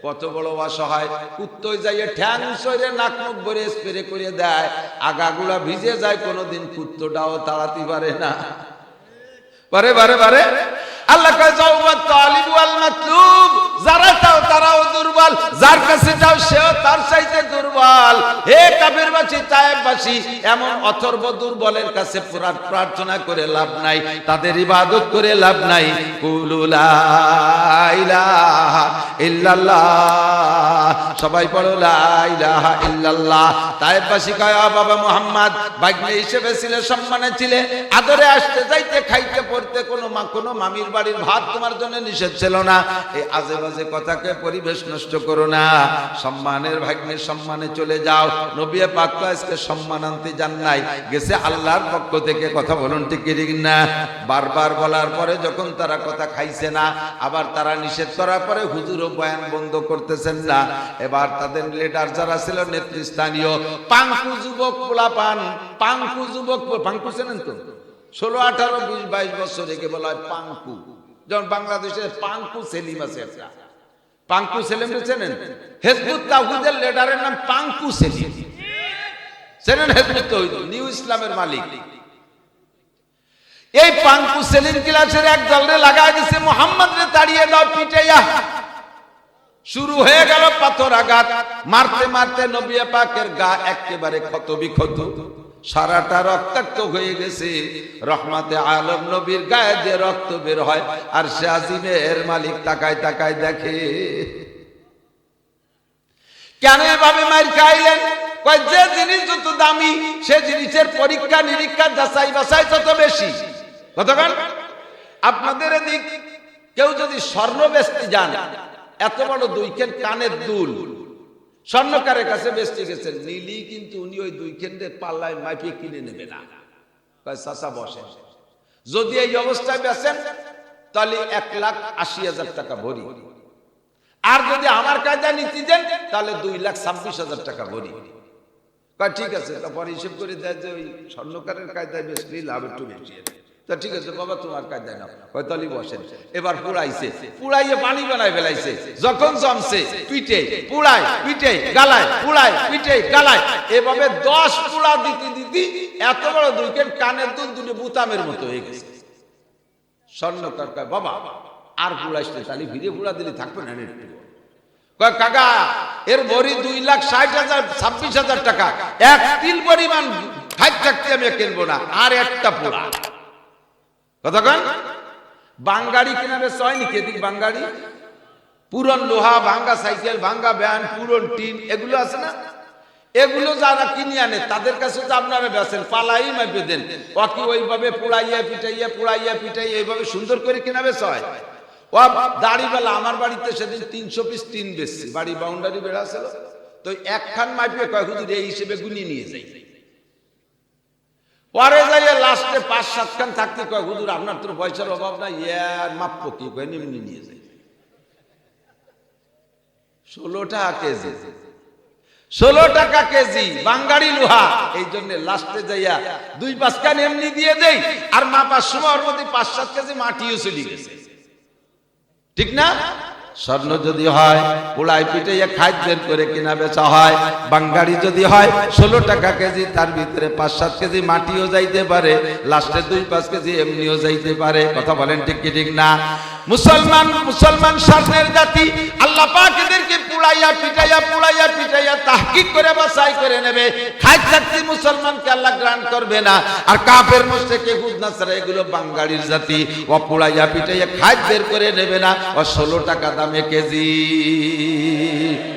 কত বড় অসহায় কুত্তই যাইয়ে ঠ্যাং সরে নাক মুখ ভরে স্প্রে করে দেয়, আগাগুলা ভিজে যায়, কোনোদিন কুত্তটাও তাড়াতে পারে না। পারে পারে পারে। আল্লাহ কয় যাওয়াত তালিব ওয়াল মাতলুব, যারা চাও তারাও দুর্বল, যার কাছে যাও সেও তার চাইতে দুর্বল। দুর্বল, হে কাফেরবাসী তায়েফবাসী, এমন অথর্ব দুর্বলের কাছে প্রার্থনা করে লাভ নাই, তাদের ইবাদত করে লাভ নাই। কুলু লা ইলাহা ইল্লাল্লাহ, সবাই পড়ো লা ইলাহা ইল্লাল্লাহ। তায়েফবাসী কয়, বাবা মুহাম্মদ, ভাগ্নে হিসেবে ছিলে, সম্মানে ছিলে, আদরে আসতে যাইতে খাইতে পড়তে কোনো মামির বাড়ির ভাত তোমার জন্য নিষেধ ছিল না। এই আজে বাজে কথাকে পরিবেশ নষ্ট করো না, সম্মানের ভাগ্নে সম্মানে চলে যাও। নবী পাক তো আজকে সম্মান আনতে যান নাই, গেছে আল্লাহর পক্ষ থেকে। কথা বলুন ঠিক না? বারবার বলার পরে যখন তারা কথা খাইছে না, আবার তারা নিষেধ করার পরে হুজুরও বয়ান বন্ধ করতেছেন না। এবার তাদের লিডার যারা ছিল নেতৃস্থানীয় পাঙ্কু যুবক পোলাপান, পাঙ্কু যুবক, পাঙ্কু চেনেন তো? 16, 18, 20, 22 বছর একে বলা হয় পাঙ্কু। যেমন বাংলাদেশের পাঙ্কু সেলিম আছে একটা, পাঙ্কু সেলিম চেনেন? হিজবুত তাওহীদের লিডারের নাম পাঙ্কু সেলিম, চেনেন? হিজবুত তাওহীদ নিউ ইসলামের মালিক। এই পাঙ্কু সেলিম ক্লাসের এক দলরে লাগাই দিছে, মুহাম্মদ রে তাড়িয়ে দাও, পিটাইয়া। শুরু হয়ে গেল পাথর আঘাত, মারতে মারতে নবী পাকের গা একেবারে ক্ষত বিক্ষত, সারাটা রক্তাক্ত হয়ে গেছে। রহমাতে আলম নবীর গায়ে যে রক্ত বের হয়, আর সে আজিমের মালিক তাকায় তাকায় দেখে। কেন এভাবে মার খাইলেন? কয় যে জিনিস যত দামি, সে জিনিসের পরীক্ষা নিরীক্ষা যাচাই বাছাই তত বেশি। কতক্ষণ? আপনাদের এদিক কেউ যদি স্বর্ণ বেচতে যান, এত বড় 2 খেন কানের দুল স্বর্ণকারের কাছে বেচতে গেছেন, নীলি কিন্তু উনি ওই 2 খেনের পাল্লায় মাইপে কিনে নেবে না। কয় চাচা বসেন, যদি এই অবস্থায় বেচেন তাহলে 1,80,000 টাকা ভরি, আর যদি আমার কায়দায় নিতে দেন তাহলে 2,26,000 টাকা ভরি। কয় ঠিক আছে। তারপর হিসেব করে দেয় যে ওই স্বর্ণকারের কায়দায় বেচলে লাভ একটু বেশি। তা ঠিক আছে বাবা, তোমার কায়দায় নাও। কয় তাহলে বসেন। এবার পুড়াইছে, পুড়াইয়ে পানি বানাই ফেলাইছে। যখন জমছে পিঠে পুড়ায়, পিঠে গালায়, পুড়ায় পিঠে গালায়, এভাবে 10 পুড়া দিতে দিতে এত বড় 2 খেন কানের দুল দুটো বুতামের মতো হয়ে গেছে। স্বর্ণকার কয় বাবা আর পুড়াইছে, তাহলে ভিড়ে পুড়া দিলে থাকবে না একটু। কয় কাকা, এর ভরি 2,60,000, 26,000 টাকা, এক তিল পরিমাণ খাই থাকতে আমি কিনবো না, আর একটা পোড়া। কতক্ষণ? বাঙ্গাড়ি কেনাবে চয়নি কেদিক, বাঙ্গাড়ি পুরন লোহা, ভাঙ্গা সাইকেল, ভাঙ্গা ভ্যান, পুরন টিন, এগুলো আছে না? এগুলো যারা কিনে আনে তাদের কাছে তো আপনারা বেচেন, পালাই মাইপে দেন। ওকে ওইভাবে পুড়াইয়া পিটাইয়া, পুড়াইয়া পিটাইয়া এইভাবে সুন্দর করে কেনাবে চয়। ও দাড়িওয়ালা আমার বাড়িতে সেদিন 300 পিস টিন বেচছে, বাড়ি বাউন্ডারি বেড়া ছিল তো, একখান মাইপে কয় হুজুর এই হিসেবে গুনিয়ে নিয়ে যাই। পরে যাইয়া লাস্টে 5-7 খান থাকতে কয় হুজুর আপনার তো পয়সার অভাব নাই, ইয়ার মাপবো কি, কয় নিমনি নিয়ে যাই। 16 টাকা কেজি, 16 টাকা কেজি বাঙ্গাড়ি লোহা। এই জন্য লাস্টে যাইয়া 2-5 খান এমনি দিয়ে দেই, আর মাপার সময় ওর মধ্যে 5-7 কেজি মাটিও চলে গেছে। ঠিক না? স্বর্ণ যদি হয় পোড়াই পিটাইয়া খাদ্যের করে কিনা বেচা হয়, বাঙ্গাড়ি যদি হয় 16 টাকা কেজি, তার ভিতরে 5-7 কেজি মাটিও যাইতে পারে, লাস্টে 2-5 কেজি এমনিও যাইতে পারে। কথা বলেন ঠিক কি ঠিক না? মুসলমান স্বর্ণের জাতি, আল্লাহ পাক এদেরকে পুড়াইয়া পিটাইয়া তাহকিক করে বাছাই করে নেবে। খাই থাকতে মুসলমানকে আল্লাহ গ্রান্ট করবে না। আর কাফের মুশরিক ইহুদ নাসারা এগুলো বাঙ্গাড়ির জাতি, ও পুড়াইয়া পিটাইয়া খাই বের করে নেবে না, ও 16 টাকা দামে কেজি।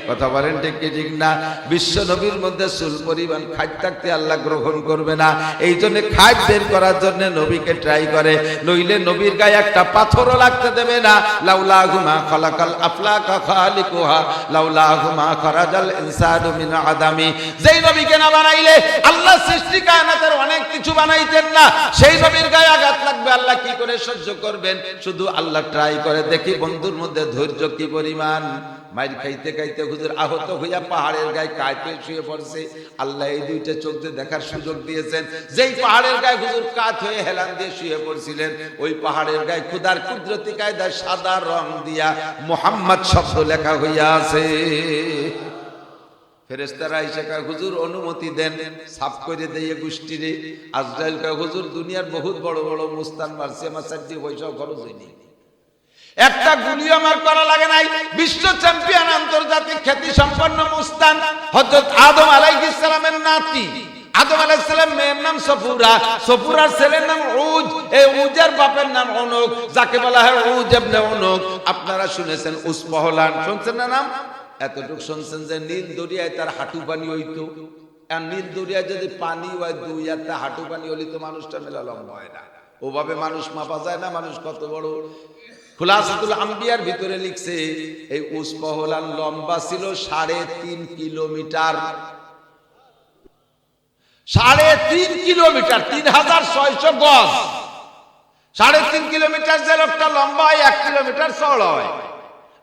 কথা বলেন ঠিক কি ঠিক না? বিশ্ব নবীর মধ্যে সুল পরিমাণ খাই থাকতে আল্লাহ গ্রহণ করবে না। এই জন্য খাই বের করার জন্য নবীকে ট্রাই করে, নইলে নবীর গায়ে একটা পাথরও লাগতে দেবে না। লাউলাহু মা খালাকাল আফলাকা খালিকুহা লাউলাহু মা খারাজাল ইনসানু মিন আদামি। যেই নবীকে না বানাইলে আল্লাহ সৃষ্টি কায়নাতের অনেক কিছু বানাইতেন না। সেই নবীর গায়ে আঘাত লাগবে, আল্লাহ কি করে সহ্য করবেন? শুধু আল্লাহ ট্রাই করে দেখি বন্ধুর মধ্যে ধৈর্য কি পরিমাণ। মাইর খাইতে খাইতে হুজুর আহত হইয়া পাহাড়ের গায়ে কাঁদতে শুয়ে পড়ছে। আল্লাহ এই 2টা চোখ দিয়ে দেখার সুযোগ দিয়েছেন। যেই পাহাড়ের গায়ে হুজুর কাত হয়ে হেলান দিয়ে শুয়ে পড়ছিলেন, ওই পাহাড়ের গায়ে খুদার কুদরতি কায়দায় সাদা রং দিয়া মুহাম্মদ শব্দ লেখা হইয়া আছে। ফেরেশতারা এসে কয় হুজুর অনুমতি দেন, সাফ করে দিয়ে গোষ্ঠীরে। আজরাইল কয় হুজুর দুনিয়ার বহুত বড় বড় মুস্তান মারছে, আমার 4 পয়সাও খরচ হয়নি, একটা গুলি আমার করা লাগে নাই। বিশ্ব চ্যাম্পিয়ন, আন্তর্জাতিক খ্যাতি সম্পন্ন মুস্তান হযরত আদম সফুরা, সফুরার ছেলের নাম উজ, এই উজের বাপের নাম অনক, যাকে বলা হয় উজ ইবনে অনক। আপনারা শুনেছেন উসপহলান, শুনছেন না নাম? এতটুকু শুনছেন যে নীল দরিয়ায় তার হাঁটু পানি হইতো। আর নীল দরিয়ায় যদি পানি হয় 2 হাতে, হাঁটু পানি হলে তো মানুষটা মেলা লম্বা হয় না। ওভাবে মানুষ মাপা যায় না, মানুষ কত বড়। খুলাসাতুল আম্বিয়ার ভিতরে লিখছে এই উসপহলান লম্বা ছিল 3.5 কিলোমিটার। 3.5 কিলোমিটার, 3600 গজ। 3.5 কিলোমিটার যে লোকটা লম্বা হয় 1 কিলোমিটার চওড়া হয়।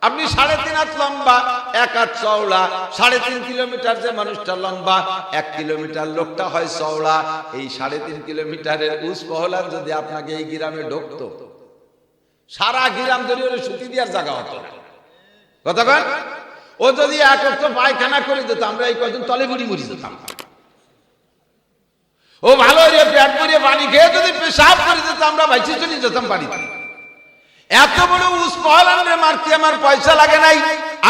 আপনি 3.5 হাত লম্বা, 1 হাত চওড়া। 3.5 কিলোমিটার যে মানুষটা লম্বা, 1 কিলোমিটার লোকটা হয় চওড়া। এই 3.5 কিলোমিটারের উসপহলান যদি আপনাকে এই গ্রামে ঢুকতো, সারা গ্রাম ধরে সুতি দেওয়ার জায়গা হতো না। কথা কন? ও যদি এক অর্থ পায়খানা করে দিত, আমরা এই কদিন তলে বুড়ি মরি যেতাম। ও ভালো পেট ভরিয়ে পানি খেয়ে যদি পেশাব করে দিত, আমরা বাইচে চলে যেতাম বাড়িতে। এত বড় উসপহলান মারতে আমার পয়সা লাগে নাই।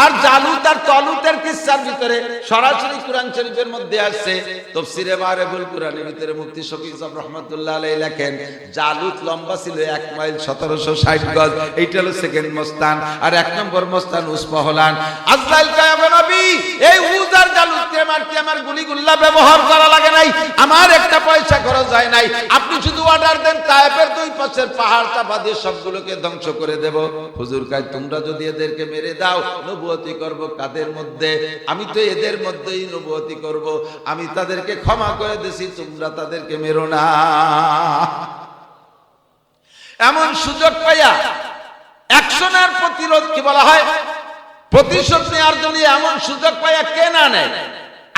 আর জালুত আর তলুতের কিসসার ভিতরে সরাসরি কুরআন শরীফের মধ্যে আসছে। তাফসীরে মারিফুল কুরআনের ভিতরে মুফতি শফি সাহেব রাহমাতুল্লাহ আলাইহি লেখেন, জালুত লম্বা ছিল 1 মাইল 1760 গজ। এইটা হলো সেকেন্ড মস্তান। আর 1 নম্বর মস্তান উসপহলান। আজরাইল কয় নবী, এই উজ আর জালুতকে মারতে আমার গুলিগুল্লা ব্যবহার করা লাগে নাই, আমার একটা পয়সা খরচ হয় নাই। আপনি শুধু অর্ডার দেন, তায়েফের 2 পাশের পাহাড় চাপা দিয়ে সবগুলোকে ধ্বংস করে দেব। হুজুর কয় তোমরা যদি এদেরকে মেরে দাও, নবুয়তি করব কাদের মধ্যে? আমি তো এদের মধ্যেই নবুয়তি করব। আমি তাদেরকে ক্ষমা করে দিছি, তোমরা তাদেরকে মেরো না। এমন সুযোগ পাইয়া অ্যাকশনের প্রতিরোধ কি বলা হয়, প্রতিশোধ নেওয়ার জন্য এমন সুযোগ পাইয়া কে না নেয়?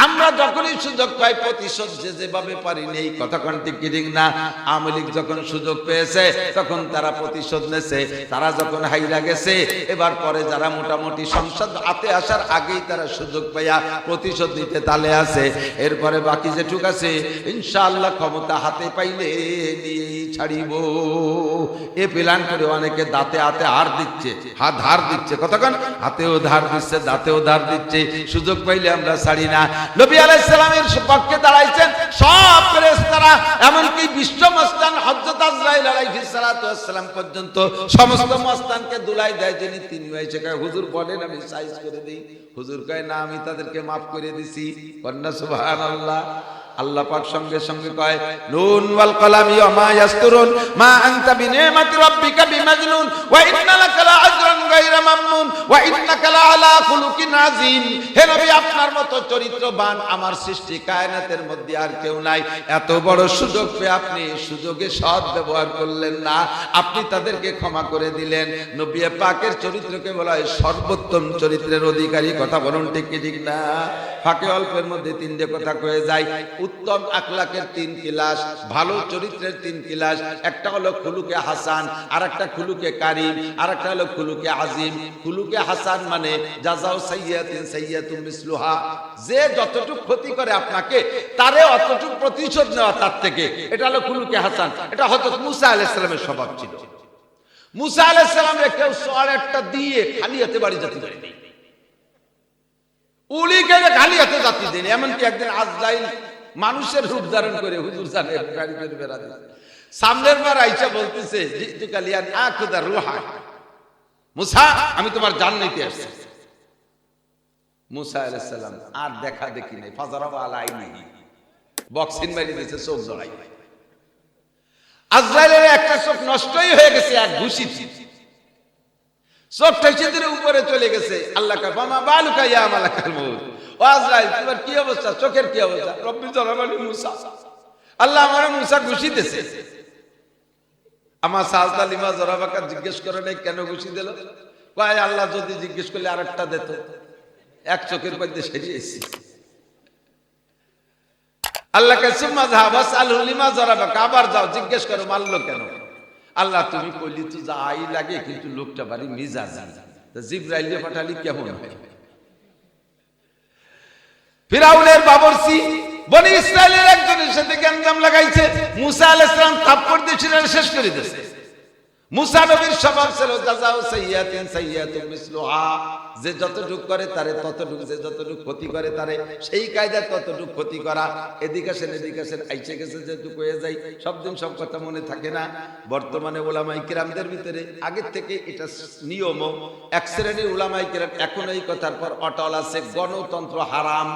আমরা যখনই সুযোগ পাই প্রতিশোধ যেভাবে পারি নেই। কথা কোন ঠিক কি ঠিক না? আওয়ামী লীগ যখন সুযোগ পেয়েছে তখন তারা প্রতিশোধ নেছে। তারা যখন হাইরা গেছে, এবার পরে যারা মোটামুটি সংসদ হাতে আসার আগেই তারা সুযোগ পাইয়া প্রতিশোধ নিতে তালে আছে। এরপরে বাকি যেটুক আছে ইনশাআল্লাহ ক্ষমতা হাতে পাইলে নিয়েই ছাড়িব। এ প্ল্যান করে অনেকে দাঁতে হাতে হার দিচ্ছে, হাত ধার দিচ্ছে। কথা কোন? হাতেও ধার দিচ্ছে, দাঁতেও ধার দিচ্ছে। সুযোগ পাইলে আমরা ছাড়ি না। নবী আলাইহিস সালামের পক্ষে দাঁড়াইছেন সব ফেরেশতারা, এমনকি বিশ্ব মস্তান হযরত আজরাইল আলাইহিস সালাতু ওয়াস সালাম পর্যন্ত সমস্ত মস্তানকে দুলাই দেয়। যিনি তিনি হইছে কয় হুজুর বলেন আমি সাইজ করে দেই। হুজুর কয় না, আমি তাদেরকে মাফ করে দিছি। কন্না সুবহানাল্লাহ। আল্লাহ পাক সঙ্গে সঙ্গে কয় নুন ওয়াল কলামি ওয়া মা ইয়াসতুরুন মা আনতা বিনিমাতি রাব্বিকা বিমাজনুন ওয়া ইন্না লাকা লাআজরান গায়রা মামনুন ওয়া ইন্নাকা লাআলা খুলুকিন আযীম। হে নবী, আপনার মতো চরিত্রবান আমার সৃষ্টি কায়নাতের মধ্যে আর কেউ নাই। এত বড় সুযোগ পেয়ে আপনি সুযোগে সৎ ব্যবহার করলেন না, আপনি তাদেরকে ক্ষমা করে দিলেন। নবী পাকের চরিত্রকে বলা হয় সর্বোত্তম চরিত্রের অধিকারী। কথা বলুন ঠিক কি ঠিক না? ফাঁকে অল্পের মধ্যে 3টে কথা কয়ে যায়। উত্তম আখলাকের 3 ক্লাস, ভালো চরিত্রের 3 ক্লাস। একটা হলো খুলুকে হাসান, আর একটা খুলুকে কারিম, আর একটা হলো খুলুকে আজিম। খুলুকে হাসান মানে জাযাউ সাইয়্যাতিন সাইয়্যাতুম মিসলুহা, যে যতটুকু ক্ষতি করে আপনাকে তারে অতটুকু প্রতিশোধ নেওয়া তার থেকে। এটা হলো খুলুকে হাসান। এটা হযরত মুসা আলাইহিস সালামের স্বভাব ছিল। মুসা আলাইহিস সালামের কেউ সোয়ারটা দিয়ে খালি হাতে বাড়ি যেতে পারেনি, উলি গেলে খালি হাতে যাত্রী দেন। এমনকি একদিন আজরাইল মানুষের রূপ ধারণ করে, হুজুর জানে গাড়ি করে বেড়াতে, সামনের বার আইসা বলতেছে জিতু কালিয়ান আখুদা রুহা, মুসা আমি তোমার জান নিতে আসছি। মুসা আলাইহিস সালাম আর দেখা দেখি নাই, ফাজারাবা আলাইহি বক্সিং মারি দিয়েছে, চোখ জড়াই। আজরাইলের একটা চোখ নষ্টই হয়ে গেছে এক ঘুষিতে, চোখটা সেদিন উপরে চলে গেছে। আল্লাহ কা ফামা বালুকা ইয়া মালাকাল মউত, ও আজরাইল তোমার কি অবস্থা, চোখের কি অবস্থা? রব্বি জালামানি মুসা, আল্লাহ আমারে মুসা ঘুষি দিয়েছে। আমার সালতা লিমা জরাবাকা জিজ্ঞেস করে নাই কেন ঘুষি দিল? কয় আল্লাহ যদি জিজ্ঞেস করলে আরেকটা দিত, এক চোখের মধ্যে সেরিয়েছি। আল্লাহ কা সুম্মা যাহাবাস আল লিমা জরাবাকা, আবার যাও জিজ্ঞেস করো মারলো কেন? আল্লাহ তুমি কইলি তো যাই লাগে, কিন্তু লোকটা বাড়ি মিজাজি, তো জিবরাইল পাঠালি কেমন হয়? ফিরাউনের বাবরসি বনি ইসরাইলের একজনের সাথে গ্যাঞ্জাম লাগাইছে, মুসা আলাইহিস সালাম থাপ্পড় দিয়ে ছিলেন, শেষ করে দিয়েছে। মুসা নবীর স্বভাব ছিল জাযাউ সাইয়্যাতিন সাইয়্যাতুম মিসলুহা, যে যতটুক করে তারে ততটুক, যে যতটুক ক্ষতি করে তারে সেই কায়দায় ততটুক ক্ষতি করা। এদিকে আসেন আইসে গেছে যেটুক হয়ে যায়, সব দিন সব কথা মনে থাকে না। বর্তমানে উলামায়ে কিরামদের ভিতরে আগের থেকে এটা নিয়ম, এক শ্রেণীর উলামায়ে কিরাম এখন এই কথার পর অটল আছে, গণতন্ত্র হারাম।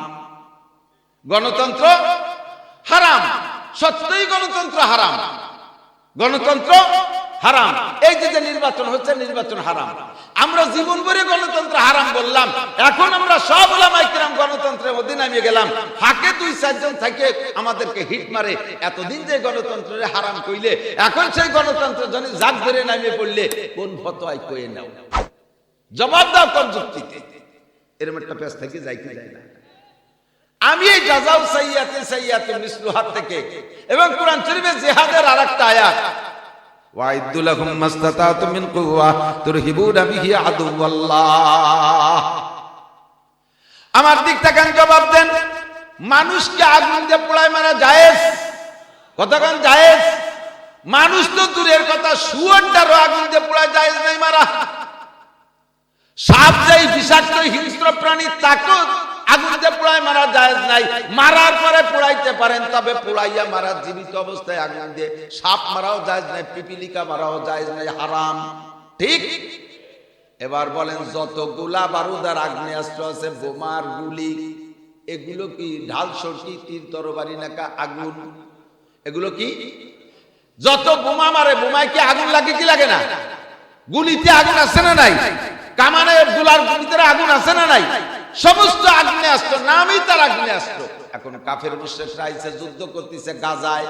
গণতন্ত্র হারাম, সত্যই গণতন্ত্র হারাম, গণতন্ত্র হারাম। এই যে নির্বাচন হচ্ছে, নির্বাচন হারাম। আমরা জীবন ভরে গণতন্ত্র হারাম বললাম, এখন আমরা সব উলামায়ে কিরাম গণতন্ত্রের মধ্যে নামিয়ে গেলাম। ফাঁকে 2-4 জন থেকে আমাদেরকে হিট মারে। এতদিন যে গণতন্ত্রের হারাম কইলে, এখন সেই গণতন্ত্রের জন্য জাগ ধরে নামিয়ে পড়লে কোন ফতোয়ায় কয়ে নাও, জবাব দাও কোন যুক্তিতে? এরকম একটা পেশ থেকে যাই কি যায় না। আমি এই জাযাউ সাইয়্যাতিন সাইয়্যাতুম মিসলুহা থেকে এবং কোরআন শরীফে জিহাদের আরেকটা আয়াত, ওয়াইদু লাহুম মাসতাতাতুম মিন কুওয়া তুরহিবুনা বিহি আদুওয়াল্লাহ। আমার দিক থেকে জবাব দেন, মানুষকে আগুন দিয়ে পোড়ায় মারা জায়েজ? কতক্ষণ জায়েজ? মানুষ তো দূরের কথা, শুয়োরটারও আগুন দিয়ে পোড়ায় জায়েজ নাই মারা। সাপ যেই বিষাক্ত হিংস্র প্রাণী, তাকেও আগুন দিয়ে পোড়ায় মারা জায়েজ নাই। মারার পরে পোড়াইতে পারেন, তবে পোড়াইয়া মারা জীবিত অবস্থায় আগুন দিয়ে সাপ মারাও জায়েজ নাই, পিপিলিকা মারাও জায়েজ নাই, হারাম। ঠিক? এবার বলেন, যত গোলা বারুদ আর আগ্নেয়াস্ত্র আছে, বোমার গুলি, এগুলো কি ঢাল সরকি, তীর তরবারি নাকা আগুন? এগুলো কি? যত বোমা মারে, বোমায় কি আগুন লাগে কি লাগে না? গুলিতে আগুন আছে না নাই? কামানের গুলার গুলিতে আগুন আছে না নাই? সমস্ত আগ্নেয়াস্ত্র, নামই তার আগ্নেয়াস্ত্র। এখন কাফের মুশরিকরা আইছে, যুদ্ধ করতেছে গাজায়,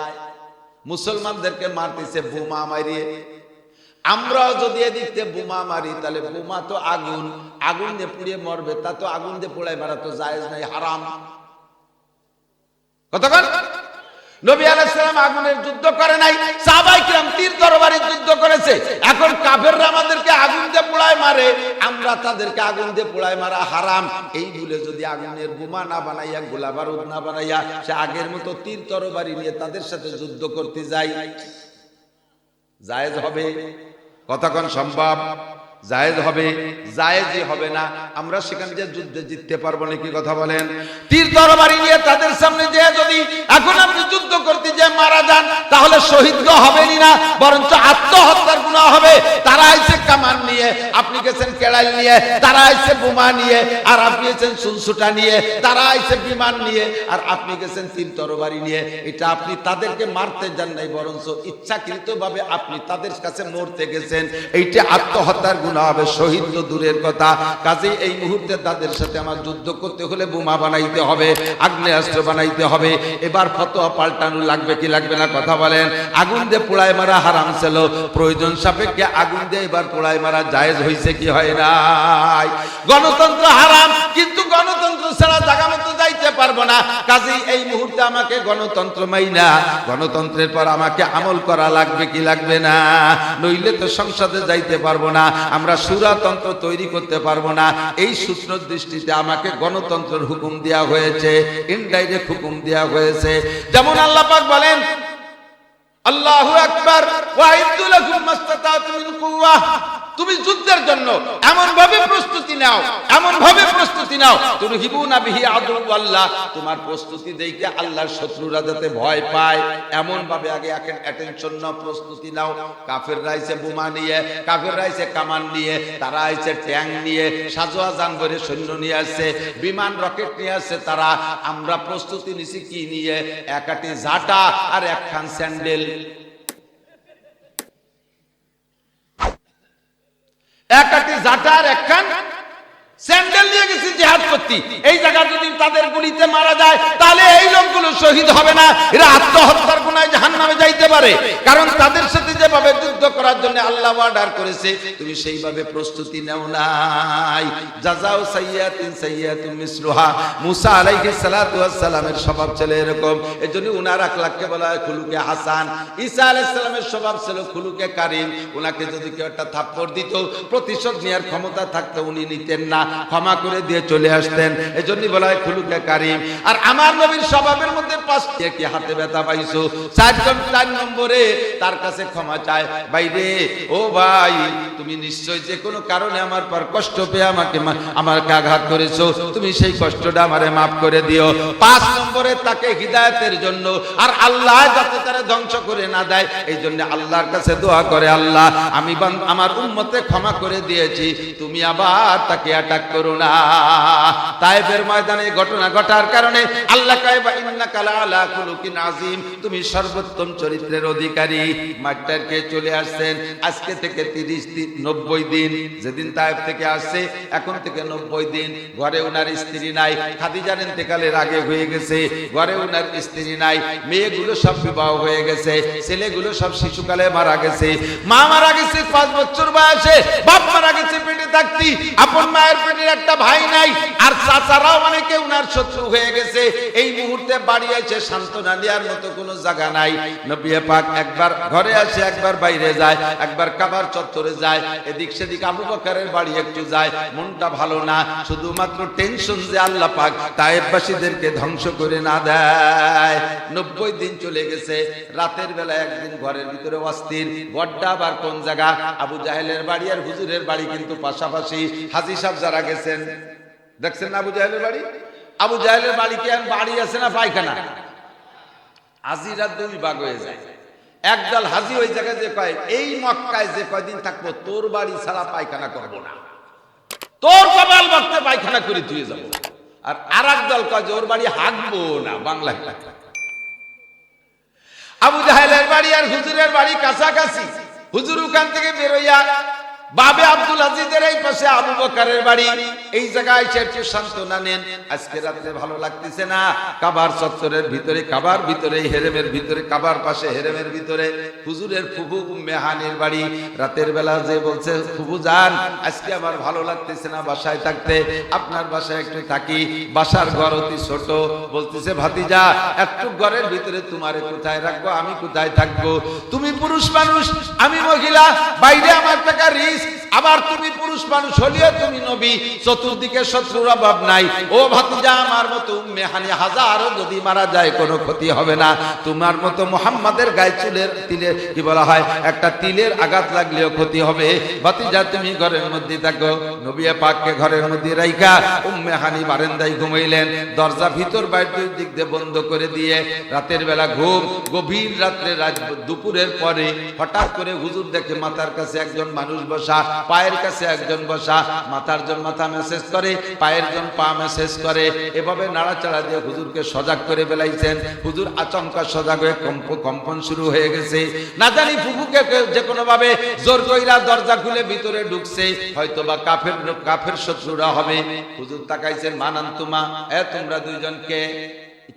মুসলমানদেরকে মারতেছে বোমা মারিয়ে। আমরাও যদি এদিকে বোমা মারি, তাহলে বোমা তো আগুন, আগুন দিয়ে পুড়িয়ে মরবে, তা তো আগুন দিয়ে পোড়ায় মারা তো জায়েজ নাই, হারাম। কতক্ষণ? নবী আলাইহিস সালাম আগুনের যুদ্ধ করে নাই, সাহাবায়ে কিরাম তীর তরবারির যুদ্ধ করেছে। এখন কাফেররা আমাদেরকে আগুন দিয়ে পোড়ায় মারে, আমরা তাদেরকে আগুন দিয়ে পোড়ায় মারা হারাম। এই বলে যদি আগুনের বোমা না বানাইয়া, গোলা বারুদ না বানাইয়া, সে আগের মতো তীর তরবারি নিয়ে তাদের সাথে যুদ্ধ করতে যায়, জায়েজ হবে? কতক্ষণ সম্ভব? জায়েজ হবে? জায়েজই হবে না। আমরা সেখানে যে যুদ্ধে জিততে পারবো নাকি? কথা বলেন। তীর তরবারি নিয়ে তাদের সামনে যে যদি এখন আপনি যুদ্ধ করতে যে মারা যান, তাহলে শহীদ হবেনই না, বরঞ্চ আত্মহত্যার গুনাহ হবে। তারা আইছে কামান নিয়ে, আপনি গেছেন কেড়াইল নিয়ে, তারা আইছে বোমা নিয়ে, আর আপনি গেছেন সুনসুটা নিয়ে, তারা আইছে বিমান নিয়ে, আর আপনি গেছেন তীর তরবারি নিয়ে। এটা আপনি তাদেরকে মারতে যান নাই, বরঞ্চ ইচ্ছাকৃতভাবে আপনি তাদের কাছে মরতে গেছেন। এইটা আত্মহত্যার গুনাহ হবে, শহীদ তো দূরের কথা। কাজেই এই মুহূর্তে তাদের সাথে আমার যুদ্ধ করতে হলে বোমা বানাইতে হবে, আগ্নেয়াস্ত্র বানাইতে হবে। এবার ফতোয়া পাল্টানো লাগবে কি লাগবে না? কথা বলেন। আগুন দিয়ে পোড়ায় মারা হারাম ছিল, প্রয়োজন সাপেক্ষে আগুন দিয়ে এবার পোড়ায় মারা জায়েজ হয়েছে কি হয় নাই? গণতন্ত্র হারাম, কিন্তু গণতন্ত্র ছাড়া জায়গা মতো যাইতে পারবো না। কাজেই এই মুহূর্তে আমাকে গণতন্ত্র মাইনা, গণতন্ত্রের পর আমাকে আমল করা লাগবে কি লাগবে না? নইলে তো সংসদে যাইতে পারবো না, আমরা সুরাতন্ত্র তৈরি করতে পারবো না। এই সূত্র দৃষ্টিতে আমাকে গণতন্ত্রের হুকুম দেওয়া হয়েছে, ইনডাইরেক্ট হুকুম দেওয়া হয়েছে। যেমন আল্লাহ পাক বলেন, আল্লাহু আকবার, ওয়াইদু লাকুম মাসতাতাতুম মিন কুওয়া। তুমি যুদ্ধের জন্য এমন ভাবে প্রস্তুতি নাও, এমন ভাবে প্রস্তুতি নাও, তুরহিবুনা বিহি আদুওয়াল্লাহ, তোমার প্রস্তুতি দেখে আল্লাহর শত্রুরা যাতে ভয় পায়, এমন ভাবে আগে অ্যাটেনশন নাও, প্রস্তুতি নাও। কাফেররা আইছে বোমা নিয়ে, কাফেররা আইছে কামান নিয়ে, তারা আইছে ট্যাঙ্ক নিয়ে, সাজোয়া জানবরে সৈন্য নিয়ে আসছে, বিমান রকেট নিয়ে আসছে তারা। আমরা প্রস্তুতি নিছি কি নিয়ে? একাটি ঝাঁটা আর একখান স্যান্ডেল। একাটি জাটার একখান স্যান্ডেল নিয়ে গেছে জিহাদ করতে। এই জায়গা যদি তাদের গুলিতে মারা যায়, তাহলে এই লোকগুলো শহীদ হবে না, এরা আত্মহত্যার গুনায় জাহান্নামে যাইতে পারে। কারণ তাদের সাথে যেভাবে যুদ্ধ করার জন্য আল্লাহ অর্ডার করেছে, তুমি সেইভাবে প্রস্তুতি নাও নাই। জাযাউ সাইয়্যাতিন সাইয়্যাতুম মিসলুহা। মুসা আলাইহিস সালাতু ওয়াস সালামের স্বভাব ছিল এরকম, এজন্য উনার আখলাককে বলা হয় খুলুকে হাসান। ঈসা আলাইহিস সালামের স্বভাব ছিল খুলুকে কারীম। উনাকে যদি কেউ একটা থাপ্পড় দিত, প্রতিশোধ নেওয়ার ক্ষমতা থাকতো, উনি নিতেন না। ক্ষমা করে দিয়ে চলে আসতেন। এজন্যই বলা হয় খুলুকে কারিম। আর আমার নবীর স্বভাবের মধ্যে 5টি কি হাতে ব্যথা পাইছো, 4 নম্বরে তার কাছে ক্ষমা চায়, বাইরে ও ভাই তুমি নিশ্চয় যে কোনো কারণে আমার পর কষ্ট পেয়ে আমাকে আঘাত করেছো, তুমি সেই কষ্টটা আমারে মাফ করে দিও। 5 নম্বরে তাকে হিদায়াতের জন্য, আর আল্লাহ যাতে তারা ধ্বংস করে না দেয় এই জন্য আল্লাহর কাছে দোয়া করে, আল্লাহ আমি আমার উম্মতে ক্ষমা করে দিয়েছি, তুমি আবার তাকে অ্যাটাক করো না। তায়েফের ময়দানে ঘটনা ঘটার কারণে আল্লাহ কয় ইন্নাকা লাআলা খুলুকিন আযীম, তুমি সর্বোত্তম চরিত্রের অধিকারী। মাঠটাকে চলে আসছেন আজকে থেকে 90 দিন, যেদিন তায়েফ থেকে আসছে এখন থেকে 90 দিন। ঘরে ওনার স্ত্রী নাই, খাদিজার ইন্তেকালের আগে হয়ে গেছে, ঘরে ওনার স্ত্রী নাই, মেয়েগুলো সব বিবাহ হয়ে গেছে, ছেলেগুলো সব শিশুকালে মারা গেছে, মা মারা গেছে 5 বছর বয়সে, বাপ মারা গেছে পেটে থাকতি, আপন মায়ের পেটের একটা ভাই নাই, আর চাচারাও অনেকে ওনার শত্রু হয়ে গেছে। এই মুহূর্তে বাড়ি এসে সান্ত্বনা নেওয়ার মতো কোনো জায়গা নাই। নবী পাক একবার ঘরে আসে, একবার বাইরে যায়, একবার কাবার চত্বরে যায়, এদিক সেদিক আবু বকরের বাড়ি একটু যায়, মনটা ভালো না, শুধুমাত্র টেনশন যে আল্লাহ পাক তায়েফবাসীদেরকে ধ্বংস করে না দেয়। 90 দিন চলে গেছে, রাতের বেলা একদিন ঘরের ভিতরে অস্থির, ঘরটা আবার কোন জায়গা, আবু জাহেলের বাড়ি আর হুজুরের বাড়ি কিন্তু পাশাপাশি। হাজী সাহেব যারা গেছেন দেখছেন না আবু জাহেলের বাড়ি, আবু জাহেলের বাড়ি কি আর বাড়ি আছে না পায়খানা? হাজিরা 2 ভাগ হয়ে যায়। একদল হাজি ওই জায়গায় যে কয় এই মক্কায় যে কয়দিন থাকবো তোর বাড়ি ছাড়া পায়খানা করবো না, তোর কপাল ভক্তে পায়খানা করে ধুয়ে যাবো। আর আরেক দল কয় যে ওর বাড়ি হাঁকবো না, বাংলায়। আবু জাহেলের বাড়ি আর হুজুরের বাড়ি কাছাকাছি। হুজুর ওখান থেকে বেরোইয়া বাবে আব্দুল আজিজের এই পাশে আবু বকরের বাড়ি, এই জায়গায় একটু সান্ত্বনা নেন, আজকে রাতে ভালো লাগতেছে না। কাবার চত্বরের ভিতরে, কাবার ভিতরে, হেরেমের ভিতরে, কাবার পাশে হেরেমের ভিতরে হুজুরের ফুফু উম্মে হানির বাড়ি। রাতের বেলা যে বলছে ফুফু যান আজকে আমার ভালো লাগতেছে না বাসায় থাকতে, আপনার বাসায় একটু থাকি। বাসার ঘর অতি ছোট, বলতেছে ভাতিজা একটু ঘরের ভিতরে তোমারে কোথায় রাখবো, আমি কোথায় থাকবো? তুমি পুরুষ মানুষ, আমি মহিলা, বাইরে আমার টাকা রিস্ক, আবার তুমি পুরুষ মানুষ হলেও তুমি নবী, চতুর্দিকে শত্রুর অভাব নাই। ও ভাতিজা আমার মতো উম্মে হানি হাজারও যদি মারা যায় কোনো ক্ষতি হবে না, তোমার মতো মুহাম্মাদের গায়ে চুলের তিলে কি বলা হয় একটা তিলের আঘাত লাগলেও ক্ষতি হবে। ভাতিজা তুমি ঘরের মধ্যে থাকো। নবী পাককে ঘরের মধ্যে রাইখা উম্মে হানি বারান্দায় ঘুমাইলেন, দরজা ভিতর বাইরে 2 দিক দিয়ে বন্ধ করে দিয়ে। রাতের বেলা ঘুম, গভীর রাত্রে দুপুরের পরে হঠাৎ করে হুজুর দেখে মাথার কাছে একজন মানুষ বসা, পায়ের কাছে একজন বসা, মাথার জন মাথা মেসেজ করে, পায়ের জন পা মেসেজ করে, এভাবে নাড়াচাড়া দিয়ে হুজুরকে সজাগ করে ফেলাইছেন। হুজুর আচমকা সজাগ হয়ে কম্পন শুরু হয়ে গেছে। না জানি ফুফুকে যে কোনো ভাবে জোর কইরা দরজা খুলে ভিতরে ঢুকছে, হয়তোবা কাফের শত্রুরা হবে। হুজুর তাকাইছেন, মানান্তুমা তোমরা 2 জনকে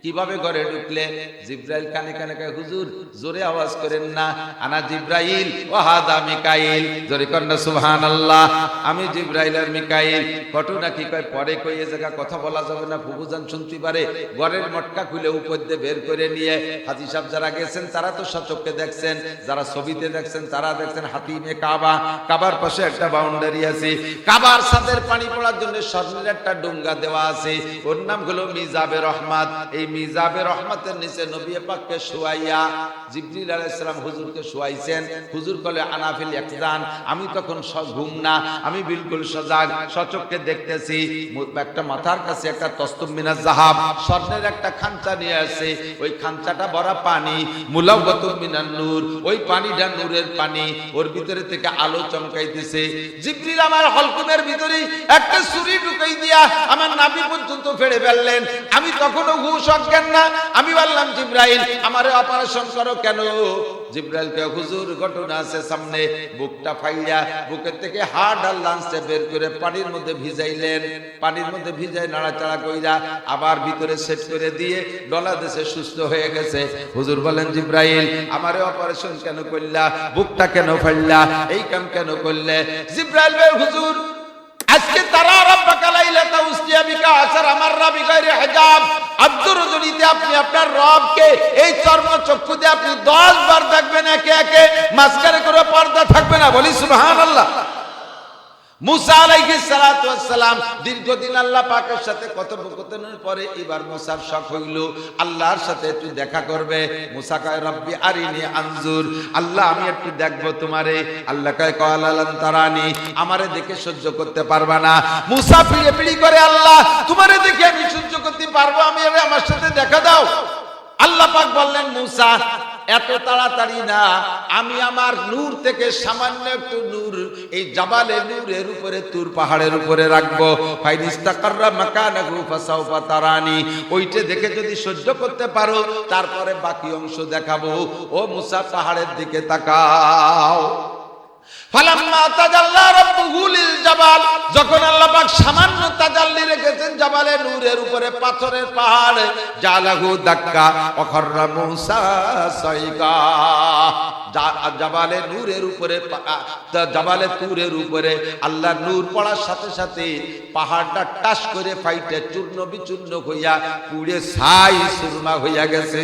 কিভাবে ঘরে ঢুকলে? জিব্রাইল কানে কানে কয় হুজুর জোরে আওয়াজ করেন না, আনা জিব্রাইল ওয়া হাদা মিকাইল, জোরে করেন না সুবহানাল্লাহ, আমি জিব্রাইল আর মিকাইল। ঘটনা কি কয় পরে কই এই জায়গা কথা বলা যাবে না, ফুফুজান শুনতে পারে। ঘরের মটকা খুলে উপর দিয়ে বের করে নিয়ে হাজী সাহেব যারা গেছেন তারা তো সচক্ষে দেখছেন, যারা ছবিতে দেখছেন তারা দেখছেন হাতিমে কাবা, কাবার পাশে একটা বাউন্ডারি আছে, কাবার ছাদের পানি পড়ার জন্য স্বর্ণের একটা ডোঙ্গা দেওয়া আছে, ওর নাম হলো মিজাবে রহমত। এই মিজাবে রহমতের নিচে নবী পাককে শুয়াইয়া জিবরিল আলাইহিস সালাম হুজুরকে শুয়াইছেন। হুজুর বলে আনাফিল ইকজান, আমি তখন ঘুম না, আমি বিলকুল সজাগ, সচক্ষে দেখতেছি একটা মাথার কাছে একটা তসতুম মিনাজ যাহাব স্বর্ণের একটা খাঞ্চা নিয়ে আসে, ওই খাঞ্চাটা ভরা পানি, মুলাওয়াতুম মিনান নূর, ওই পানিটা নূরের পানি, ওর ভিতরে থেকে আলো চমকাইতেছে। জিবরিল আমার হলকুমের ভিতরে একটা ছুরি ঢুকাই দিয়া আমার নাভি পর্যন্ত ফেড়ে ফেললেন। আমি তখনও হুশ অজ্ঞান না, আমি বললাম জিবরাইল আমারে অপারেশন করো কেন? জিবরাইল কে হুজুর ঘটনা আছে সামনে। বুকটা ফাইয়া বুকের থেকে হাড় আর লাঞ্চে বের করে পানির মধ্যে ভিজাইলেন, পানির মধ্যে ভিজাই নাড়াচাড়া কইরা আবার ভিতরে সেট করে দিয়ে ডলা দেশে সুস্থ হয়ে গেছে। হুজুর বলেন জিবরাইল আমারে অপারেশন কেন করলা, বুকটা কেন ফাইলা, এই কাম কেন করলে? জিবরাইল বলে হুজুর আজকে তারা রাব্বাকা লাইলাতা উসলিয়া বিকা আসার আমার রাবি গায়রে হিজাব, আব্দুর রজনীতে আপনি আপনার রবকে এই চর্ম চক্ষু দিয়ে আপনি 10 বার দেখবেন, একে একে মাঝখানে কোনো পর্দা থাকবে না। বলি সুবহানাল্লাহ। মুসা আলাইহিস সালাতু ওয়াস সালাম দীর্ঘদিন আল্লাহ পাকের সাথে কথোপকথনের পরে এবার মুসার শখ হইল আল্লাহর সাথে একটু দেখা করবে। মুসা কয় রব্বি আরিনি আনজুর, আল্লাহ আমি একটু দেখবো তোমারে। আল্লাহ কয় ক্বালা লান তারানি, আমারে দেখে সহ্য করতে পারবা না। মুসা পিড়ে পিড়ি করে আল্লাহ তোমারে দেখে আমি সহ্য করতে পারবো, আমি আমার সাথে দেখা দাও। আল্লাহ পাক বললেন মুসা এত তাড়াতাড়ি না, আমি আমার নূর থেকে সামান্য একটু নূর এই জাবালে নূরের উপরে তুর পাহাড়ের উপরে রাখবো। ফাইনিস্তাকাররা মাকানাহু ফাসাউফা তারানি, ওইটা দেখে যদি সহ্য করতে পারো তারপরে বাকি অংশ দেখাবো। ও মুসা পাহাড়ের দিকে তাকাও। ফালাম্মা তাজাল্লা রাব্বুহু লিল জাবাল, যখন আল্লাহ পাক সামান্য তাজাল্লি রেখেছেন জাবালে নূরের উপরে পাথরের পাহাড়, জালাহু দাক্কা ওয়াখাররা মুসা সাইকা, জাবালে নূরের উপরে জাবালে তুরের উপরে আল্লাহ নূর পড়ার সাথে সাথে পাহাড়টা টাস করে ফাইটে চূর্ণ বিচূর্ণ হইয়া পুড়ে ছাই সুরমা হইয়া গেছে।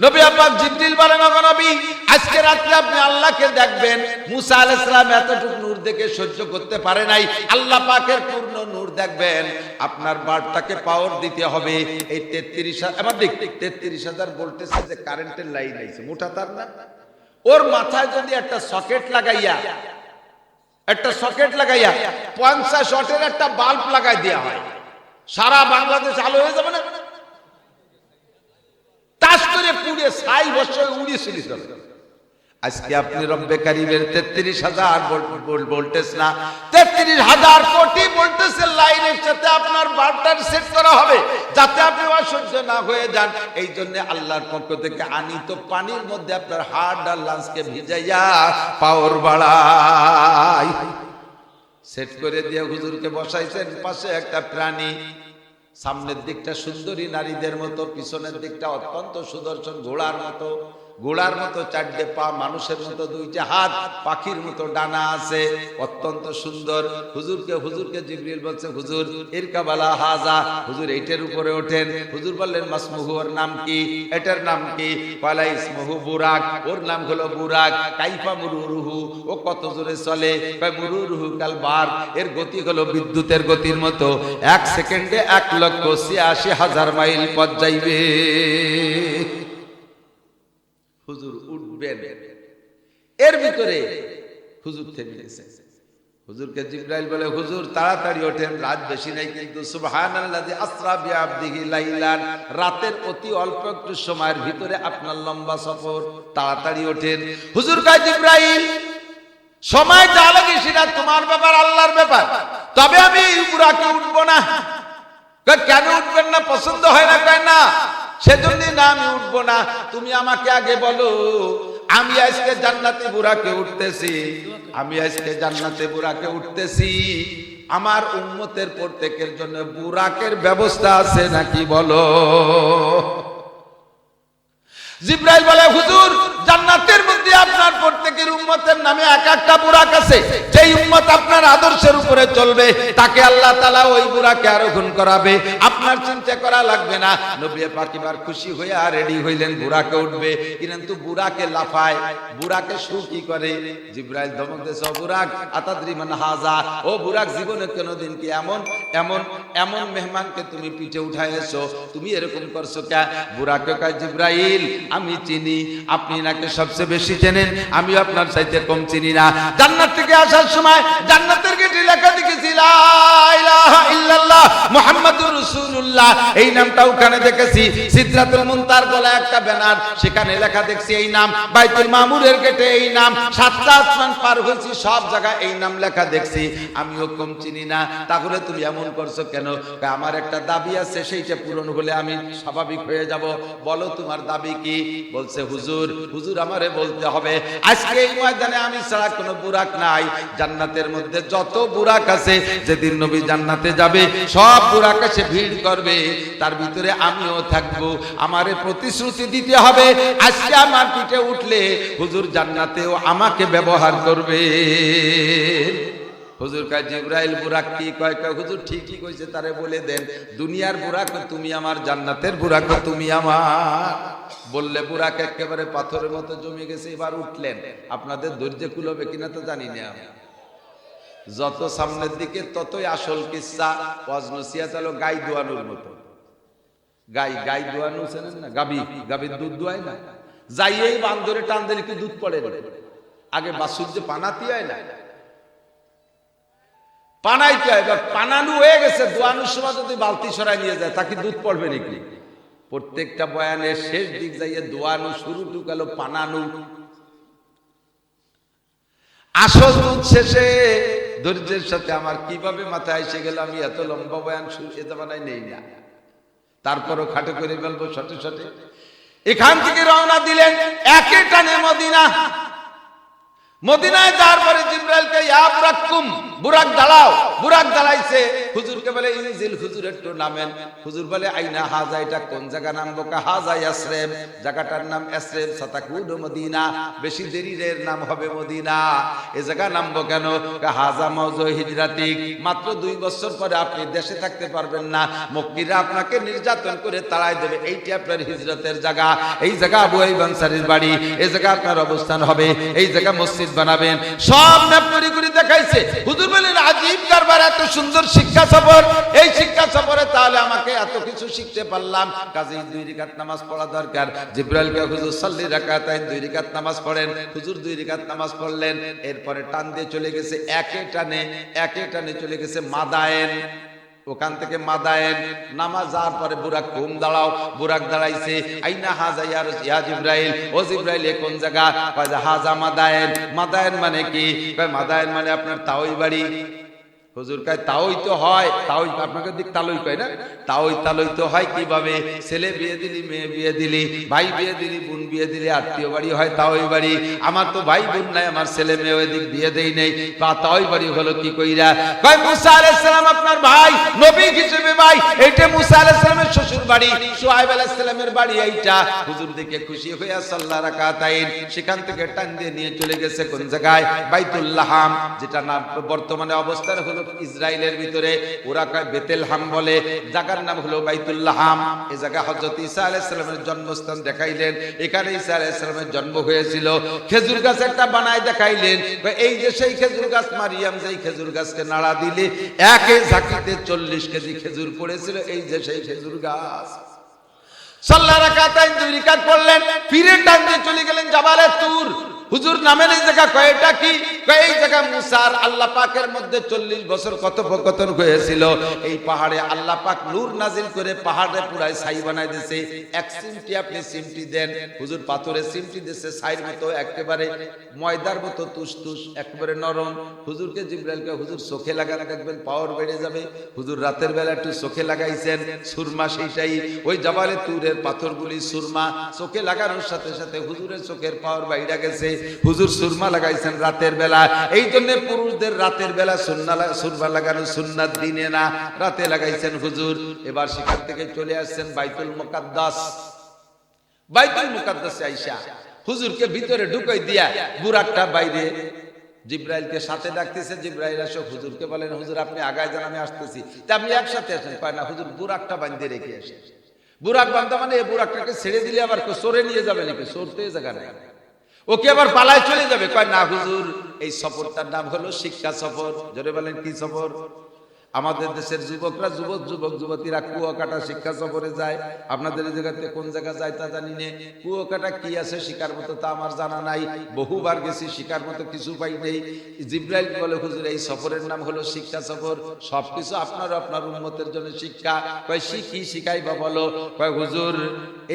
নবী পাক জিবরিল বলেন ওগো নবী আজকে রাতে আপনি আল্লাহকে দেখবেন। মুসা আলাইহিস সালাম এতটুকু নূর দেখে সহ্য করতে পারে নাই, আল্লাহ পাকের পূর্ণ নূর দেখবেন। আপনার বারটাকে পাওয়ার দিতে হবে এই 33,000 আমার দেখ 33,000 ভোল্টেজের যে কারেন্টের লাইন আইছে মোটা তার না, ওর মাথায় যদি একটা সকেট লাগাইয়া 50 ওয়াটের একটা বাল্ব লাগাই দেওয়া হয়, সারা বাংলাদেশ আলো হয়ে যাবে না? তাস করে পুড়ে ছাই বছর উড়িয়েছিল। আজকে আপনি রব্বে কারিমের 33,000 ভোল্টেজ না 33,000 কোটি ভোল্টেজের লাইনের সাথে আপনার বাল্বটা সেট করা হবে যাতে আপনি অসহ্য না হয়ে যান। এই জন্য আল্লাহর পক্ষ থেকে আনিত পানির মধ্যে আপনার হাড় আর লাঞ্চকে ভিজাইয়া পাওয়ার বাড়াই সেট করে দিয়ে হুজুরকে বসাইছেন। পাশে একটা প্রাণী, সামনের দিকটা সুন্দরী নারীদের মতো, পিছনের দিকটা অত্যন্ত সুদর্শন ঘোড়ার মতো 4টে পা, মানুষের মতো 2টে হাত, পাখির মতো ডানা আছে, অত্যন্ত সুন্দর। হুজুরকে জিবরিল বলছে হুজুর ইরকাবালা হাজা, হুজুর এইটার উপরে ওঠেন। হুজুর বললেন মাসমুহু, ওর নাম কি? এটার নাম কি? কয়লা ইসমুহু বুরাক, ওর নাম হলো বুরাক। কাইফা মুরুরুহু, ও কত জোরে চলে? কয় মুরুরুহু কালবার, এর গতি হলো বিদ্যুতের গতির মতো, 1 সেকেন্ডে 1,86,000 মাইল পথ যাইবে। হুজুর উঠবেন, এর ভিতরে হুজুর থেমে গেছে। হুজুরকে জিবরাইল বলে হুজুর তাড়াতাড়ি ওঠেন, রাত বেশি নাই কিন্তু। সুবহানাল্লাযী আসরা বিআবদিহি লাইলান, রাতের অতি অল্প একটু সময়ের ভিতরে আপনার লম্বা সফর, তাড়াতাড়ি ওঠেন। হুজুর কয় জিবরাইল সময় যা লাগে সেটা তোমার ব্যাপার, আল্লাহর ব্যাপার, তবে আমি বুরাকে উঠবো না। কেন উঠবেন না? পছন্দ হয় না? কয় না সেজন্য না, আমি উঠবো না। তুমি আমাকে আগে বলো, আমি আজকে জান্নাতে বুরাকে উঠতেছি, আমার উম্মতের প্রত্যেকের জন্য বুরাকের ব্যবস্থা আছে নাকি বলো। জিবরাইল বলে হুজুর জান্নাতের মধ্যে আপনার প্রত্যেকের উম্মতের নামে এক একটা বুরাক আছে, যেই উম্মত আপনার আদর্শের উপরে চলবে তাকে আল্লাহ তাআলা ওই বুরাকে আরোহণ করাবে, আপনার চিন্তা করা লাগবে না। নবী পাক এবার খুশি হয়ে রেডি হইলেন, বুরাকে উঠবে। কিন্তু বুরাকে লাফায়, বুরাকে শু কি করে? জিবরাইল ধমক দিয়েছে, বুরাক আতাদরি মান হাজা, ও বুরাক জীবনে কোনোদিন কি এমন মেহমানকে তুমি পিঠে উঠাইছো, তুমি এরকম করছো কে? বুরাকে কয় জিবরাইল আমি চিনি, আপনি নাকি সবচেয়ে বেশি চেনেন, আমি আপনার চাইতে কম চিনি না। জান্নাত থেকে আসার সময় জান্নাতের গেটে লেখা দেখেছি লা ইলাহা ইল্লাল্লাহ মুহাম্মাদুর রাসূলুল্লাহ, এই নামটা ওখানে দেখেছি। সিদরাতুল মুনতাহার গলায় একটা ব্যানার, সেখানে লেখা দেখছি এই নাম। বাইতুল মামুরের গেটে এই নাম। 7টা আসমান পার হয়েছি, সব জায়গায় এই নাম লেখা দেখছি, আমিও কম চিনি না। তাহলে তুমি এমন করছো কেন? আমার একটা দাবি আছে, সেইটা পূরণ হলে আমি স্বাভাবিক হয়ে যাব। বলো তোমার দাবি কি? বলছে হুজুর আমারে বলতে হবে, আজকে এই ময়দানে আমি ছাড়া কোনো বুরাক নাই, জান্নাতের মধ্যে যত বুরাক আছে, যেদিন নবী জান্নাতে যাবে সব বুরাক এসে ভিড় করবে, তার ভিতরে আমিও থাকবো। আমারে প্রতিশ্রুতি দিতে হবে আজকে আমার পিঠে উঠলে হুজুর জান্নাতেও আমাকে ব্যবহার করবে। হুজুর কয় জিবরাইল বুরাক কি কয়? হুজুর ঠিকই কইছে, তারে বলে দেন দুনিয়ার বুরাক তুমি আমার, জান্নাতের বুরাক তুমি আমার। বললে বুরাক একেবারে পাথরের মতো জমে গেছে। এবার উঠলেন, আপনাদের ধৈর্য কুলবে কিনা তো জানি না। যত সামনের দিকে ততই আসল কিসসা। ওয়াজ নসিহত হলো গাই দোয়ানোর মতো। গাই দোয়ানো চেনেন না? গাভীর দুধ দোয়ায় না, যাইয়েই বান ধরে টান দিলে কি দুধ পড়ে না? আগে বাছুর যে পানাতি হয় না, পানাইতে হয়। এবার পানানো হয়ে গেছে, দোয়ানোর সময় যদি বালতি সরাই নিয়ে যায় তাকে দুধ পড়বে নাকি? প্রত্যেকটা বয়ানের শেষ দিক যাইয়ে দোয়ানো, শুরুটু গেল পানানো। আসল দুধ শেষে ধৈর্যের সাথে আমার কিভাবে মাথায় এসে গেল, আমি এত লম্বা বয়ান এ জামানায় নেই না, তারপরও খাটে করে ফেলবো শটে শটে। এখান থেকে রওনা দিলেন একে টানে মদিনা। মদিনায় যাওয়ার পরে জিবরাইলকে ইয়া বুরাক্কুম, বুরাক দাঁড়াও। বুরাক দাঁড়াইছে, হুজুরকে বলে ইনজিল, হুজুর একটু নামেন। হুজুর বলে আইনা হাজা, এটা কোন জায়গা নামবো? কা হাজা ইয়াসরিব, জায়গাটার নাম ইয়াসরিব, সাতাকুন মদিনা, বেশি দেরির নাম হবে মদিনা। এই জায়গা নামবো কেন? কা হাজা মাউজু হিজরাতিক, মাত্র 2 বছর পরে আপনি দেশে থাকতে পারবেন না, মক্কিরা আপনাকে নির্যাতন করে তাড়াই দেবে, এইটা আপনার হিজরতের জায়গা। এই জায়গা আবু আইয়ুব আনসারীর বাড়ি, এই জায়গা আপনার অবস্থান হবে, এই জায়গা মসজিদ বানাবেন। সব ম্যাপ করে করে দেখাইছে। হুজুর বলেন আজীব কারবার, এত সুন্দর শিক্ষা সফর, এই শিক্ষা সফরে তাহলে আমাকে এত কিছু শিখতে পারলাম, কাজেই 2 রাকাত নামাজ পড়া দরকার। জিবরাইলকে হুজুর সাল্লি রাকাতাইন, 2 রাকাত নামাজ পড়েন। হুজুর 2 রাকাত নামাজ পড়লেন, এরপরে টান দিয়ে চলে গেছে একে টানে চলে গেছে মাদায়েন। ওখান থেকে মাদায়েন নামাজ যাওয়ার পরে বুরাক কুম দাঁড়াও। বুরাক দাঁড়াইছে, আইনা হাজা ইয়া জিবরাইল, ও জিবরাইল এ কোন জায়গা? কয় হাজা মাদায়েন। মাদায়েন মানে কি? কয় মাদায়েন মানে আপনার তাওই বাড়ি। হুজুর কয় তাওই তো হয়, তাওই আপনাকে দিক তালই কয় না? তালই তো হয় কিভাবে? ছেলে বিয়ে দিলি, মেয়ে বিয়ে দিলি, ভাই বিয়ে দিলি, বোন বিয়ে দিলি, আত্মীয় বাড়ি হয় তাওই বাড়ি। আমার তো ভাই বোন নাই, আমার ছেলে মেয়ে ওই দিক বিয়ে দেই নেই, বা তাওই বাড়ি হলো কি কইরা? কয় মুসা আলাইহিস সালাম আপনার ভাই, নবী হিসেবে ভাই, এইটা মুসা আলাইহিস সালামের শ্বশুর বাড়ি, শুআয়ব আলাইহিস সালামের বাড়ি এইটা। হুজুর দেখে খুশি হইয়া সাল্লা রাকাতাইন, সেখান থেকে টান দিয়ে নিয়ে চলে গেছে কোন জায়গায়? বাইতুল লাহাম, যেটা নাম বর্তমানে অবস্থান হলো ইসরায়েলের ভিতরে, ওরা কয় বেতেলহাম বলে, জায়গার নাম হলো বাইতুল লাহাম। এই জায়গা হযরত ঈসা আলাইহিস সালামের জন্মস্থান দেখাইলেন, এখানে ঈসা আলাইহিস সালামের জন্ম হয়েছিল। খেজুর গাছ একটা বানায় দেখাইলেন, এই যে সেই খেজুর গাছ, মারিয়াম যেই খেজুর গাছকে নাড়া দিলে একে ঝাঁকিতে 40 কেজি খেজুর পড়েছিল, এই যে সেই খেজুর গাছ। সাল্লা রাকাতাইন 2 রাকাত পড়লেন, ফিরে টান দিয়ে চলে গেলেন জাবালে তুর। হুজুর নামেন এই জায়গা, কয় এটা কি? কয় এই জায়গা মুসা আর আল্লাহ পাকের মধ্যে 40 বছর কথোপকথন হয়েছিল। এই পাহাড়ে আল্লাহ পাক নূর নাজিল করে পাহাড়ে পুরাই ছাই বানাই দিয়েছে। এক সিমটি আপনি সিমটি দেন, হুজুর পাথরে সিমটি দিয়েছে, ছাইর মতো একেবারে ময়দার মতো তুস একেবারে নরম। হুজুরকে জিবরাইলকে হুজুর চোখে লাগানো, দেখবেন পাওয়ার বেড়ে যাবে। হুজুর রাতের বেলা একটু চোখে লাগাইছেন সুরমা, সেইটাই ওই জাবালে তুরের পাথরগুলি সুরমা। চোখে লাগানোর সাথে সাথে হুজুরের চোখের পাওয়ার বাইরে গেছে। হুজুর সুরমা লাগাইছেন রাতের বেলা, এই জন্য পুরুষদের রাতের বেলা সুরমা লাগানো সুন্নাত, দিনে না, রাতে লাগাইছেন হুজুর। এবার সেখান থেকে চলে আসছেন বাইতুল মুকাদ্দাস। বাইতুল মুকাদ্দাসে আইসা হুজুরকে ভিতরে ঢুকাই দিয়া বুরাকটা বাইরে, জিবরাইলকে সাথে ডাকতেছে। জিবরাইল আসো, হুজুরকে বলেন হুজুর আপনি আগায় যান, আমি আসতেছি। তা আপনি একসাথে আসেন? কয় না হুজুর, বুরাকটা বাঁধতে রেখে আসেন। বুরাক বান্ধা মানে এই বুরাকটাকে ছেড়ে দিলে আবার চোরে নিয়ে যাবে নাকি? চোরতে জায়গা নাই, ওকে আবার পালায় চলে যাবে। কয় না হুজুর, এই সফরটার নাম হলো শিক্ষা সফর। জোরে বলেন কি সফর? আমাদের দেশের যুবকরা, যুবক যুবতীরা কুয়াকাটা শিক্ষা সফরে যায়। আপনাদের এই জায়গাতে কোন জায়গা যায় তা জানি না। কুয়াকাটা কি আছে শিকার মতো তা আমার জানা নাই, বহুবার গেছি, শিকার মতো কিছু পাই নেই। জিবরাইল বলে হুজুর এই সফরের নাম হলো শিক্ষা সফর, সবকিছু আপনার আপনার উম্মতের জন্য শিক্ষা। কয় কি শিখাইবা বলো? কয় হুজুর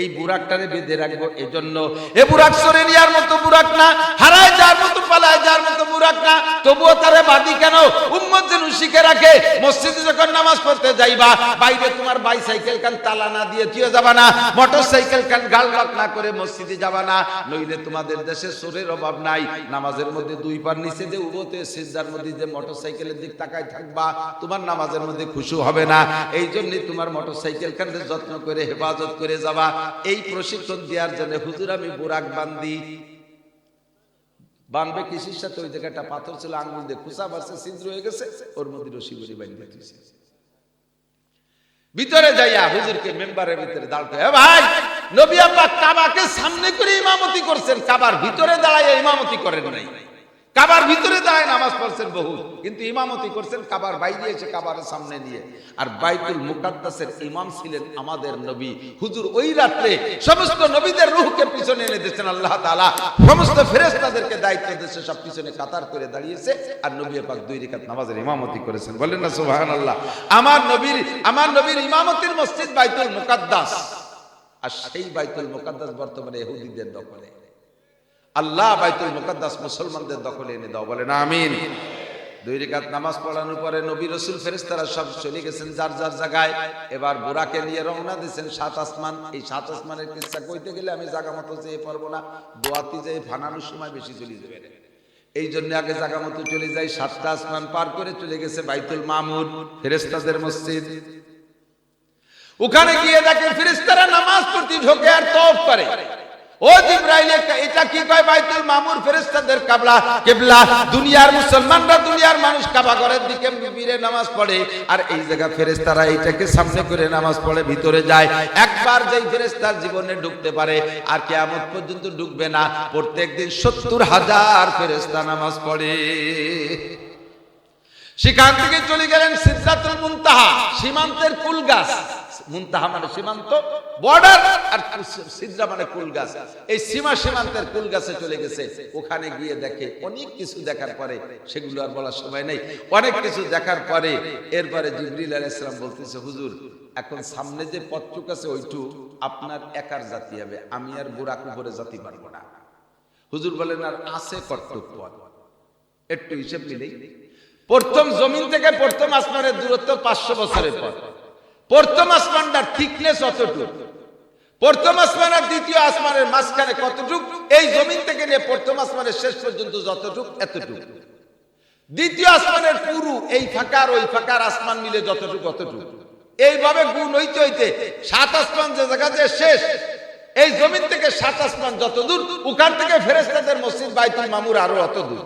এই বুরাকটারে বেঁধে রাখবো, এজন্য এ বুরাক সরে নেওয়ার মতো বুরাক না, হারায় যার মতো পালায় যার মতো বুরাক না, তবুও তারে বাঁধি কেন? উম্মত যেন শিখে রাখে, মসজিদে যখন নামাজ পড়তে যাইবা, বাইরে তোমার বাইসাইকেল কান তালা না দিয়ে তুই যাবা না, মোটরসাইকেল কান গাল লক না করে মসজিদে যাবা না, নইলে তোমাদের দেশে চোরের অভাব নাই। নামাজের মধ্যে 2 পা নিচে দিয়ে উভতে সিজদার মধ্যে যে মোটরসাইকেলের দিক তাকায় থাকবা, তোমার নামাজের মধ্যে খুশু হবে না। এই জন্য তোমার মোটরসাইকেল কান যত্ন করে হেফাজত করে যাবা। এই প্রশিক্ষণ দেওয়ার জন্য হুজুর আমি বুরাক বান্ধি। বানবে কিসের সাথে? ওই জায়গাটা পাথর ছিল, আঙ্গুল দিয়ে খুঁচা মারছে, ছিদ্র হয়ে গেছে, ওর মধ্যে রশি বড়ি বাঁধতে দিয়েছে। ভিতরে যাইয়া হুজুরকে মেম্বারের ভিতরে দাঁড়াতে, ভাই নবী পাক কাবাকে সামনে করে ইমামতি করছেন, কাবার ভিতরে দাঁড়াইয়া ইমামতি করেন নাই। কাবার ভিতরে দাঁড়ায় নামাজ পড়ছেন বহু, কিন্তু ইমামতি করছেন কাবার বাইরে এসে কাবারের সামনে নিয়ে। আর বাইতুল মুকাদ্দাসের ইমাম ছিলেন আমাদের নবী হুজুর। ওই রাত্রে সমস্ত নবীদের রূহকে পিছনে এনে দিয়েছেন আল্লাহ তাআলা, সমস্ত ফেরেশতাদেরকে দায়িত্ব দিয়েছে, সব পিছনে কাতার করে দাঁড়িয়েছে, আর নবী পাক 2 রাকাত নামাজের ইমামতি করেছেন। বলেন না সুবহানাল্লাহ। আমার নবীর ইমামতির মসজিদ বাইতুল মুকাদ্দাস, আর সেই বাইতুল মুকাদ্দাস বর্তমানে ইহুদিদের দখলে। আল্লাহ বাইতুল মুকাদ্দাস মুসলমানদের দখলে এনে দাও, বলেন আমিন। 2 রাকাত নামাজ পড়ানোর পরে নবী রাসূল ফেরেশতারা সব চলে গেছেন যার যার জায়গায়। এবার বুরাকে নিয়ে রওনা দিয়েছেন 7 আসমান। এই 7 আসমানের কিচ্ছা কইতে গেলে আমি জায়গা মতো যেয়ে পারবো না, দোয়াতি যেয়ে ফানানোর সময় বেশি চলে যাবে। এই জন্য আগে জায়গা মতো চলে যাই। 7টা আসমান পার করে চলে গেছে বাইতুল মামুর, ফেরেশতাদের মসজিদ। ওখানে গিয়ে দেখে ফেরেশতারা নামাজ পড়তে ঢোকে আর তওয়াফ করে। ও জিবরাইল, এটা কি কয় বাইতুল মামুর ফেরেশতাদের কিবলা। দুনিয়ার মুসলমানরা, দুনিয়ার মানুষ কাবা ঘরের দিকে ফিরে নামাজ পড়ে, আর এই জায়গা ফেরেশতারা এইটাকে সামনে করে নামাজ পড়ে ভিতরে যায়। একবার যেই ফেরেশতার জীবনে ঢুকতে পারে আর কিয়ামত পর্যন্ত ঢুকবে না। প্রত্যেকদিন 70,000 ফেরেশতা নামাজ পড়ে। সেখান থেকে চলে গেলেন সিদরাতুল মুনতাহা, সীমান্তের কুল গাছ। মুনতাহা মানে সীমান্ত, বর্ডার, আর সিদরা মানে কুল গাছ। এই সীমান্তের কুল গাছে চলে গেছে। ওখানে গিয়ে দেখে অনেক কিছু দেখার পরে, সেগুলো আর বলার সময় নেই, অনেক কিছু দেখার পরে এরপরে জিবরিল আলাইহিস সালাম বলতেছে, হুজুর এখন সামনে যে পথটুক আছে ওইটু আপনার একার জাতি হবে, আমি আর বুরাক উপরে জাতি পারবো না। হুজুর বলেন, আর আছে কতটুক পথ? একটু হিসেব মিলেই প্রথম জমিন থেকে প্রথম আসমানের দূরত্ব 500 বছরের পথ। প্রথম আসমানটার থিকনেস অতটুকু, প্রথম আসমান আর দ্বিতীয় আসমানের মাঝখানে কতটুক, এই জমিন থেকে নিয়ে প্রথম আসমানের শেষ পর্যন্ত যতটুকু এতটুকু। দ্বিতীয় আসমানের পুরু এই ফাঁকার ওই ফাঁকার আসমান মিলে যতটুকু অতটুকু। এইভাবে গুণ হইতে হইতে 7 আসমান যে জায়গা যে শেষ, এই জমিন থেকে 7 আসমান যত দূর, ওখান থেকে ফেরেশতাদের মসজিদ বাইতুল মামুর আরো অত দূর।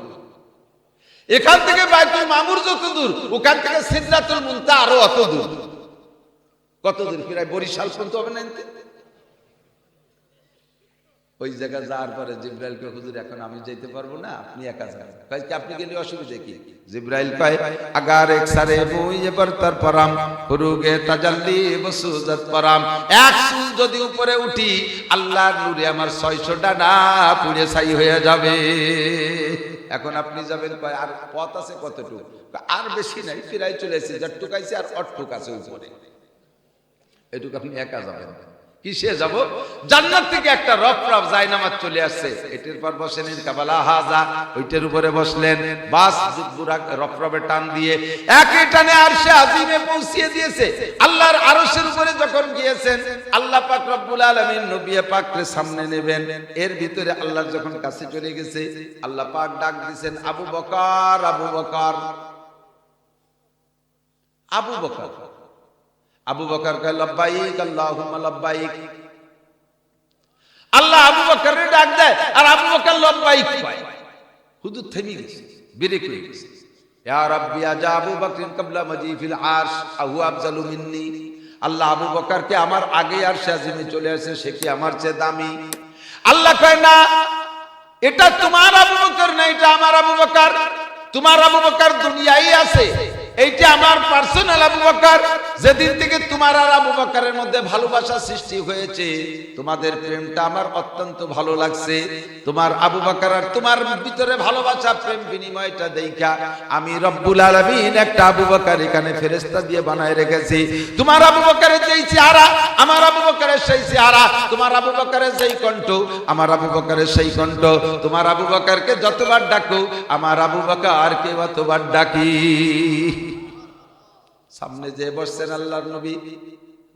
এখান থেকে বাইতুল মামুর যত দূর, ওখান থেকে সিদরাতুল মুনতাহা আরো অত দূর। কত দূর? প্রায় বরিশাল পর্যন্ত হবে না। ওই জায়গা যাওয়ার পরে জিবরাইলকে, হুজুর এখন আমি যেতে পারবো না, আপনি একা যান। আপনি গেলে অসুবিধা কি? জিবরাইল কয়, আগার এক সারে বইয়ে বর্তার পরাম হুরুগে তাজাল্লি বসুজাত পরাম। এক চুল যদি উপরে উঠি, আল্লাহর নূরে আমার 600 ডানা পুড়ে ছাই হয়ে যাবে। এখন আপনি যাবেন, কয় আর পথ আছে কতটুকু? আর বেশি নাই, প্রায় চলে এসেছে, যতটুক আছে আর অটটুক আছে উপরে। এটুকু আপনি একা যাবেন। কিসে যাব? জান্নাত থেকে একটা রফরফ জায়নামাজ চলে আসছে, এটার পর বসেন কাবালা হাজা, ওইটার উপরে বসলেন। বাস বুরাক রফরফে টান দিয়ে একই টানে আরশে আজিমে পৌঁছিয়ে দিয়েছে। আল্লাহর আরশের উপরে যখন গিয়েছেন, আল্লাহ পাক রব্বুল আলামিন নবী পাককে সামনে নেবেন। এর ভিতরে আল্লাহর যখন কাছে চলে গেছে, আল্লাহ পাক ডাক দিয়েছেন, আবু বকর, আবু বকর, আবু বকর। আবু বকর কয়, লব্বাইক আল্লাহুম্মা লব্বাইক। আল্লাহ আবু বকরের ডাক দেয়, আর আবু বকর লব্বাইক কয়। হুজুর থেমে গেছে, ব্রেক হয়ে গেছে। ইয়া রাব্বি আজা আবু বকরিন ক্বাবলা মাজিফিল আরশ আহু আফজালু মিন্নি। আল্লাহ আবু বকরকে আমার আগে আরশে আজিমে চলে আসে, সে কি আমার চেয়ে দামি? আল্লাহ কয়, না, এটা তোমার আবু বকর না, এটা আমার আবু বকর। তোমার আবু বকর দুনিয়ায় আছে, এইটা আমার পার্সোনাল আবু বকর। যেদিন থেকে তোমার আর আবু বকরের মধ্যে ভালোবাসা সৃষ্টি হয়েছে, তোমাদের প্রেমটা আমার অত্যন্ত ভালো লাগছে। তোমার আবু বকর আর তোমার ভিতরে ভালোবাসা, প্রেম বিনিময়টা দেখা আমি রব্বুল আলামিন একটা আবু বকর এখানে ফেরেশতা দিয়ে বানায় রেখেছি। তোমার আবু বকরের যেই চেহারা, আমার আবু বকরের সেই চেহারা। তোমার আবু বকরের সেই কণ্ঠ, আমার আবু বকরের সেই কণ্ঠ। তোমার আবু বকরকে যতবার ডাকো, আমার আবু বকরকে ততবার ডাকি। সামনে যে বসছেন আল্লাহর নবী,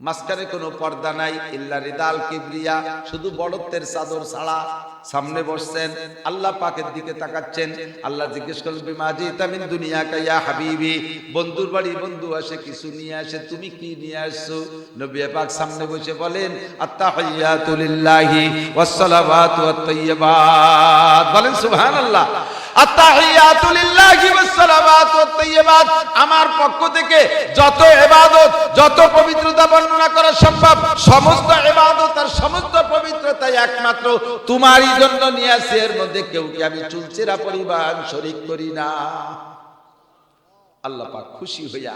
মাঝখানে কোনো পর্দা নাই, ইল্লা রিদাল কিবরিয়া, শুধু বড়ত্বের চাদর ছাড়া। সামনে বসছেন, আল্লাহ পাকের দিকে তাকাচ্ছেন। আল্লাহ জিজ্ঞেস করলেন, বিমা জিতা মিন দুনিয়াকা ইয়া হাবিবি। বন্ধুর বাড়ি বন্ধু আসে, কিছু নিয়ে আসে, তুমি কি নিয়ে আসছো? নবী পাক সামনে বসে বলেন, আত্তাহিয়াতু লিল্লাহি ওয়াস সালাওয়াতু ওয়াত তাইয়্যিবাত। বলেন সুবহানাল্লাহ। আত্তাহিয়াতু লিল্লাহি ওয়াস সালাওয়াতু ওয়াত তাইয়্যিবাত। আমার পক্ষ থেকে যত ইবাদত, যত পবিত্রতা বর্ণনা করা সম্ভব, সমস্ত ইবাদত আর সমস্ত পবিত্রতাই একমাত্র তোমারই জন্য নিয়ে আসি, এর মধ্যে কেউকে আমি চুলচেরা পরিমাণ শরীক করি না। আল্লাহ পাক খুশি হইয়া